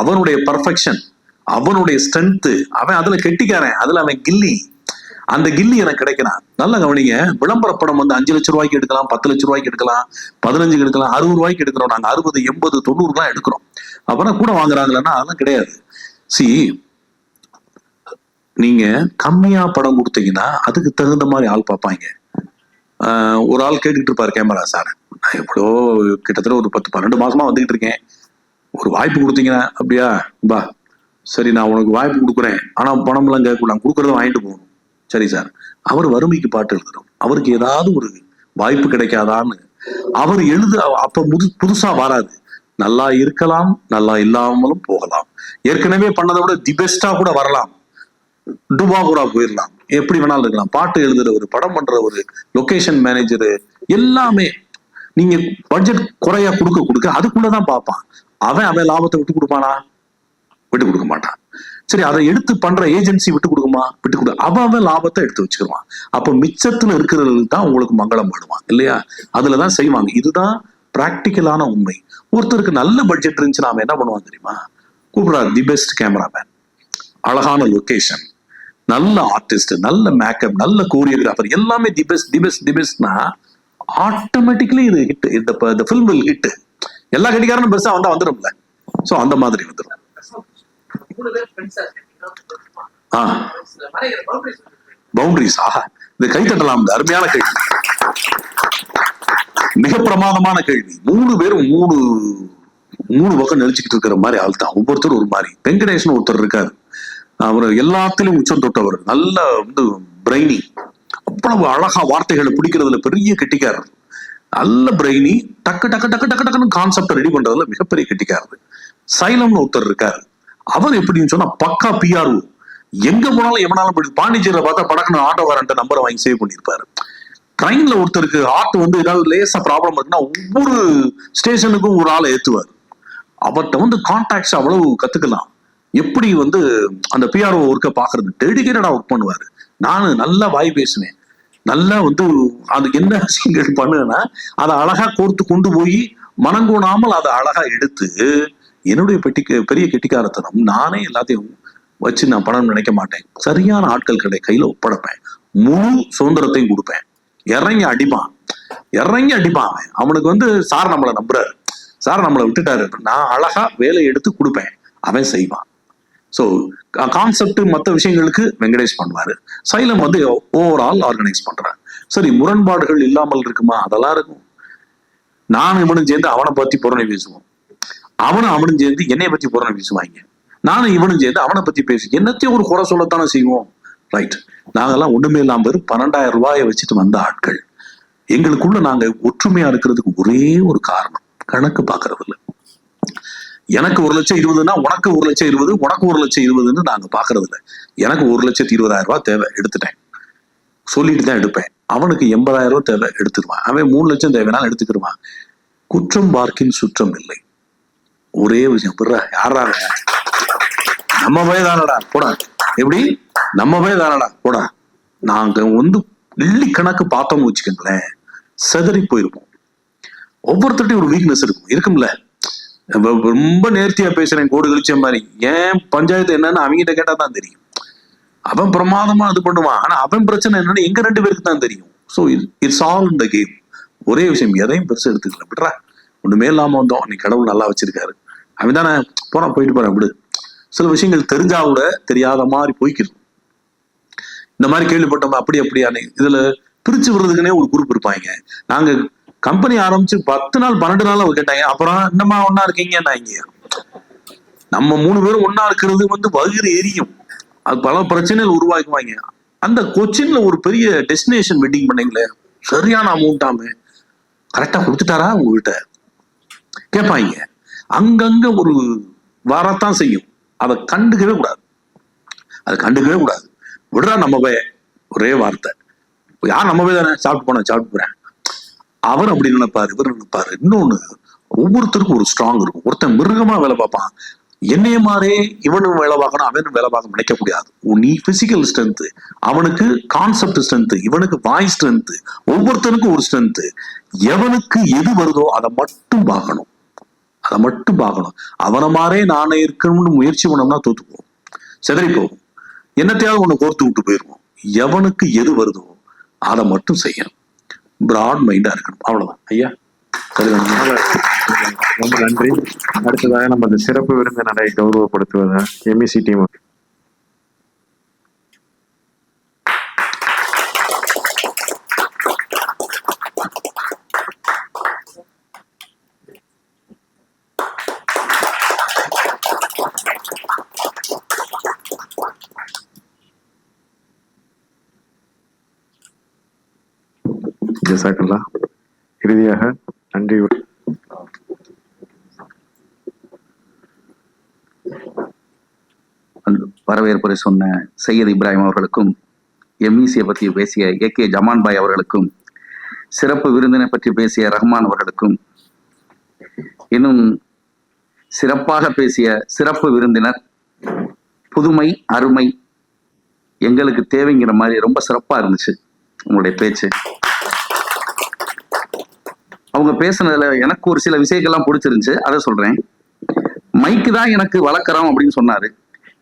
அவனுடைய பர்ஃபெக்ஷன், அவனுடைய ஸ்ட்ரென்த், அவன் அதுல கெட்டிக்காரன், அதுல அவன் கில்லி, அந்த கில்லி எனக்கு கிடைக்கிறான். நல்லா கவனிங்க, விளம்பர படம் வந்து 5 லட்சம் ரூபாய்க்கு எடுக்கலாம், 10 லட்சம் ரூபாய்க்கு எடுக்கலாம், 15 எடுக்கலாம், 60 ரூபாய்க்கு எடுக்கிறோம். நாங்க 60, 80, 90 எடுக்கிறோம். அப்புறம் கூட வாங்குறாங்களன்னா அதெல்லாம் கிடையாது. நீங்க கம்மியா படம் கொடுத்தீங்கன்னா அதுக்கு தகுந்த மாதிரி ஆள் பார்ப்பாங்க. ஒரு ஆள் கேட்டுட்டு இருப்பாரு கேமரா, சார் நான் எப்படியோ கிட்டத்தட்ட ஒரு 10-12 மாசமா வந்துகிட்டு இருக்கேன், ஒரு வாய்ப்பு கொடுத்தீங்கன்னா. அப்படியா, பா சரி நான் உனக்கு வாய்ப்பு கொடுக்குறேன், ஆனா பணம்லாம் கேட்கலாம், கொடுக்குறத வாங்கிட்டு போகணும். சரி சார். அவர் வறுமைக்கு பாட்டு எழுதுறோம், அவருக்கு ஏதாவது ஒரு வாய்ப்பு கிடைக்காதான்னு அவர் அப்ப புதுசா வராது. நல்லா இருக்கலாம், நல்லா இல்லாமலும் போகலாம். ஏற்கனவே பண்ணதை விட தி பெஸ்டா கூட வரலாம், டுபா கூட போயிடலாம், எப்படி வேணாலும் இருக்கலாம். பாட்டு எழுதுற ஒரு, படம் பண்ற ஒரு, லொகேஷன் மேனேஜரு, எல்லாமே நீங்க பட்ஜெட் குறையா கொடுக்க அதுக்குள்ளதான் பார்ப்பான். அவன் லாபத்தை விட்டு கொடுப்பானா? விட்டு கொடுக்க மாட்டான். சரி, அதை எடுத்து பண்ற ஏஜென்சி விட்டு கொடுக்குமா? விட்டு கொடு. அவன் லாபத்தை எடுத்து வச்சுக்குவான். அப்ப மிச்சத்துல இருக்கிறது தான் உங்களுக்கு மங்களம் பாடுவான் இல்லையா? அதுலதான் செய்வாங்க. இதுதான் பிராக்டிக்கலான உண்மை. ஒருத்தருக்கு நல்ல பட்ஜெட் இருந்துச்சு, நாம என்ன பண்ணுவாங்க தெரியுமா? கூப்பிடுறாரு தி பெஸ்ட் கேமராமேன், அழகான லொகேஷன், நல்ல ஆர்டிஸ்ட், நல்ல மேக்கப், நல்ல கோரியோகிராஃபர், எல்லாமே தி பெஸ்ட்னா ஆட்டோமேட்டிக்கலி இது ஹிட். இந்த ஃபில்ம் வில் ஹிட். எல்லா கட்டிக்காரனும் பெருசா வந்துடும்ல. சோ அந்த மாதிரி வந்துடும். பவுண்டரிஸ், ஆஹா, இது கை தட்டலாம். அருமையான கேள்வி, மிக பிரமாதமான கேள்வி. 3 பேரும் 3 பக்கம் நெளிச்சுக்கிட்டு இருக்கிற மாதிரி ஆள் தான். ஒவ்வொருத்தரும் ஒரு மாதிரி. வெங்கடேஷன் ஒருத்தர் இருக்காரு, அவர் எல்லாத்திலும் உச்சம் தொட்டவர், நல்ல பிரெய்னி, அவ்வளவு அழகா வார்த்தைகளை பிடிக்கிறதுல பெரிய கெட்டிக்காரர், நல்ல பிரெய்னி, டக்குன்னு கான்செப்ட் ரெடி பண்றதுல மிகப்பெரிய கெட்டிக்காரர். சைலம்னு ஒருத்தர் இருக்காரு, அவர் எப்படின்னு சொன்னா பக்கா பிஆர்ஓ, எங்க போனாலும் எவனாலும் பாண்டிச்சேரியில பார்த்தா படக்குன்னு ஆட்டோக்காரன்ட்ட நம்பரை வாங்கி சேவ் பண்ணிருப்பாரு. ட்ரெயின்ல ஒருத்தருக்கு ஆர்ட் ஏதாவது லேசா ப்ராப்ளம் இருக்குன்னா ஒவ்வொரு ஸ்டேஷனுக்கும் ஒரு ஆளை ஏத்துவார். அவர்கிட்ட கான்டாக்ட்ஸ் அவ்வளவு கத்துக்கலாம். எப்படி அந்த பிஆர்ஓ ஒர்க்கை பாக்குறது, டெடிகேட்டடா ஒர்க் பண்ணுவாரு. நானு நல்லா வாய் பேசுவேன், நல்லா அதுக்கு என்ன விஷயங்கள் பண்ணுன்னா அதை அழகா கோர்த்து கொண்டு போய் மனங்கோணாமல் அதை அழகா எடுத்து, என்னுடைய பெரிய கெட்டிக்காரத்தனம், நானே எல்லாத்தையும் வச்சு நான் பணம் நினைக்க மாட்டேன். சரியான ஆட்கள் கையில ஒப்படைப்பேன், முழு சுதந்திரத்தையும் கொடுப்பேன். இறங்கி அடிப்பான். அவனுக்கு சார் நம்மளை நம்புறாரு, சார் நம்மளை விட்டுட்டாரு, நான் அழகா வேலையை எடுத்து கொடுப்பேன், அவன் செய்வான். ஸோ கான்செப்ட் மற்ற விஷயங்களுக்கு வெங்கடேஷ் பண்ணுவாரு. சைலம் ஓவரால் ஆர்கனைஸ் பண்றாரு. சரி, முரண்பாடுகள் இல்லாமல் இருக்குமா? அதெல்லாம் இருக்கும். நானும் இவனும் சேர்ந்து அவனை பத்தி புறணை பேசுவோம், அவனும் சேர்ந்து என்னைய பத்தி புறணை பேசுவாங்க, நானும் இவனும் சேர்ந்து அவனை பத்தி பேசி என்னத்தையும் ஒரு குறை சொல்லத்தானே செய்வோம். ரைட், நாங்கெல்லாம் ஒண்ணுமே இல்லாம 12,000 ரூபாயை வச்சுட்டு வந்த ஆட்கள். எங்களுக்குள்ள நாங்க ஒற்றுமையா இருக்கிறதுக்கு ஒரே ஒரு காரணம், கணக்கு பாக்குறது இல்லை. எனக்கு 1,20,000 உனக்கு 1,20,000, உனக்கு 1,20,000 நாங்க பாக்குறது இல்லை. எனக்கு 1,20,000 ரூபாய் தேவை, எடுத்துட்டேன், சொல்லிட்டு தான் எடுப்பேன். அவனுக்கு 80,000 ரூபாய் தேவை, எடுத்துருவான். அவன் 3 லட்சம் தேவைனாலும் எடுத்துக்கிடுவான். குற்றம் பார்க்கின் சுற்றம் இல்லை. ஒரே விஷயம், யாராங்க நம்ம வயதானடா போடா, எப்படி நம்ம வயதானடா போடா. நாங்க வெள்ளி கணக்கு பார்த்தோம்னு வச்சுக்கோங்களேன், செதறி போயிருப்போம். ஒவ்வொருத்தட்டையும் ஒரு வீக்னஸ் இருக்கும்ல. ரொம்ப நேர்த்தியா பேசுறேன், கோடு கழிச்ச மாதிரி. ஏன் பஞ்சாயத்து என்னன்னு அவங்ககிட்ட கேட்டா தான் தெரியும். அவன் பிரமாதமா இது பண்ணுவான், ஆனா அவன் பிரச்சனை என்னன்னு எங்க 2 பேருக்கு தான் தெரியும். So it's all in the game. ஒரே விஷயம், எதையும் பெருசா எடுத்துக்கல, விட்றா, ஒண்ணுமே இல்லாம வந்தோம், நீ கடவுள் நல்லா வச்சிருக்காரு, அவன் தானே போயிட்டு போறான், விடு. சில விஷயங்கள் தெரிஞ்சா கூட தெரியாத மாதிரி போய்க்கிறது. இந்த மாதிரி கேள்விப்பட்டோம், அப்படியானே இதுல பிரிச்சு விடுறதுக்குன்னே ஒரு குரூப் இருப்பாங்க. நாங்க கம்பெனி ஆரம்பிச்சு 10 நாள் 12 நாள் அவங்க கேட்டாங்க, அப்புறம் என்னமா ஒன்னா இருக்கீங்க, நம்ம 3 பேரும் ஒன்னா இருக்கிறது வயிறு எரியும். அது பல பிரச்சனைகள் உருவாக்குவாங்க. அந்த கொச்சின்ல ஒரு பெரிய டெஸ்டினேஷன் வெட்டிங் பண்ணீங்களே, சரியான அமௌண்டாமே, கரெக்டா கொடுத்துட்டாரா உங்ககிட்ட கேட்பாங்க. அங்கங்க ஒரு வரத்தான் செய்யும். அதை கண்டுக்கவே கூடாது. விடுறா நம்ம போய், ஒரே வார்த்தை, யார் நம்ம போய் தானே சாப்பிட்டு போறேன். அவர் அப்படி நினைப்பாரு, இவர் நினைப்பாரு. இன்னொன்னு, ஒவ்வொருத்தருக்கும் ஒரு ஸ்ட்ராங் இருக்கும். ஒருத்தன் மிருகமா வேலை பார்ப்பான், என்னைய மாதிரியே இவனும் வேலை பார்க்கணும் அவனும் வேலை பார்க்க நினைக்க முடியாது. நீ பிசிக்கல் ஸ்ட்ரென்த், அவனுக்கு கான்செப்ட் ஸ்ட்ரென்த், இவனுக்கு வாய்ஸ் ஸ்ட்ரென்த், ஒவ்வொருத்தனுக்கும் ஒரு ஸ்ட்ரென்த். எவனுக்கு எது வருதோ அதை மட்டும் பார்க்கணும், அதை மட்டும் பார்க்கணும். அவனை மாதிரியே நானே இருக்கணும்னு முயற்சி பண்ணோம்னா தோத்து போகும், செதறி போகும், என்னத்தையாவது ஒண்ணு கோர்த்து விட்டு போயிருவோம். எவனுக்கு எது வருதோ அதை மட்டும் செய்யணும், பிராட் மைண்டா இருக்கணும். அவ்வளவுதான் ஐயா. ரொம்ப நன்றி. அடுத்ததாக நம்ம இந்த சிறப்பு விருந்தினரை கௌரவப்படுத்துவதா MEC டீம். ஜஸாக்கல்லா. இறுதியாக நன்றி. வரவேற்புரை சொன்ன சையத் இப்ராஹிம் அவர்களுக்கும், MEC பற்றி பேசிய AK ஜமான் பாய் அவர்களுக்கும், சிறப்பு விருந்தினை பற்றி பேசிய ரஹ்மான் அவர்களுக்கும், இன்னும் சிறப்பாக பேசிய சிறப்பு விருந்தினர், புதுமை அருமை எங்களுக்கு தேவைங்கிற மாதிரி ரொம்ப சிறப்பா இருந்துச்சு உங்களுடைய பேச்சு. அவங்க பேசுனதுல எனக்கு ஒரு சில விஷயங்கள்லாம் பிடிச்சிருந்துச்சு, அதை சொல்றேன். மைக்கு தான் எனக்கு வளர்க்குறோம் அப்படின்னு சொன்னாரு.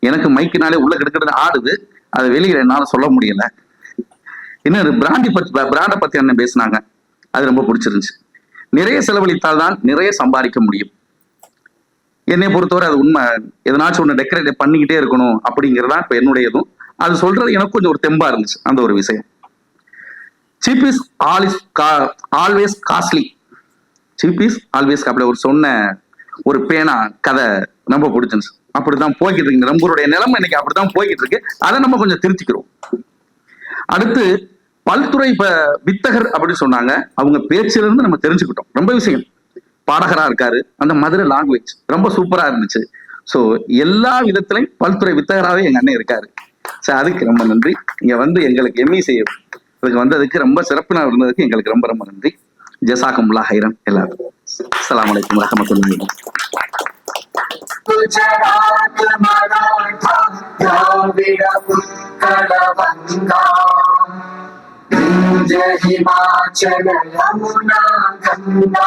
எனக்கு மைக்குனாலே உள்ள கிடக்கிட்டு ஆடுது, அதை வெளியில என்னால சொல்ல முடியல. இன்னொரு பிராண்டை பத்தி என்ன பேசினாங்க, அது ரொம்ப பிடிச்சிருந்துச்சு. நிறைய செலவழித்தால் தான் நிறைய சம்பாதிக்க முடியும். என்னை பொறுத்தவரை அது உண்மை. எதனாச்சும் ஒன்று டெக்கரேட் பண்ணிக்கிட்டே இருக்கணும் அப்படிங்கிறதா இப்ப என்னுடையதும். அது சொல்றது எனக்கு கொஞ்சம் ஒரு தெம்பா இருந்துச்சு அந்த ஒரு விஷயம். Cheap is always costly. Cheap is always அப்படி ஒரு சொன்ன ஒரு பேனா கதை ரொம்ப பிடிச்சிருந்துச்சு. அப்படித்தான் போய்கிட்டு இருக்கு நம்மளுடைய நிலைமை இன்னைக்கு, அப்படித்தான் போய்கிட்டு இருக்கு. அதை நம்ம கொஞ்சம் திருத்திக்கிறோம். அடுத்து பல்துறை வித்தகர் அப்படின்னு சொன்னாங்க. அவங்க பேச்சில இருந்து நம்ம தெரிஞ்சுக்கிட்டோம் ரொம்ப விஷயம். பாடகரா இருக்காரு, அந்த மதுரை லாங்குவேஜ் ரொம்ப சூப்பரா இருந்துச்சு. ஸோ எல்லா விதத்திலையும் பல்துறை வித்தகராகவே எங்க அண்ணன் இருக்காரு. ஸோ அதுக்கு ரொம்ப நன்றி. இங்க வந்து எங்களுக்கு MEC அதுக்கு வந்ததுக்கு ரொம்ப சிறப்பினா இருந்ததுக்கு எங்களுக்கு ரொம்ப ரொம்ப நன்றி. ஜஸாக்கமுல்லாஹ் ஹைரன் எல்லாருக்கும். அஸ்ஸலாமு அலைக்கும் வரஹ்மத்துல்லாஹி. குஜராத் மராட்டா திராவிட உட்கட வங்கா ஹிமாச்சல யமுனா கங்கா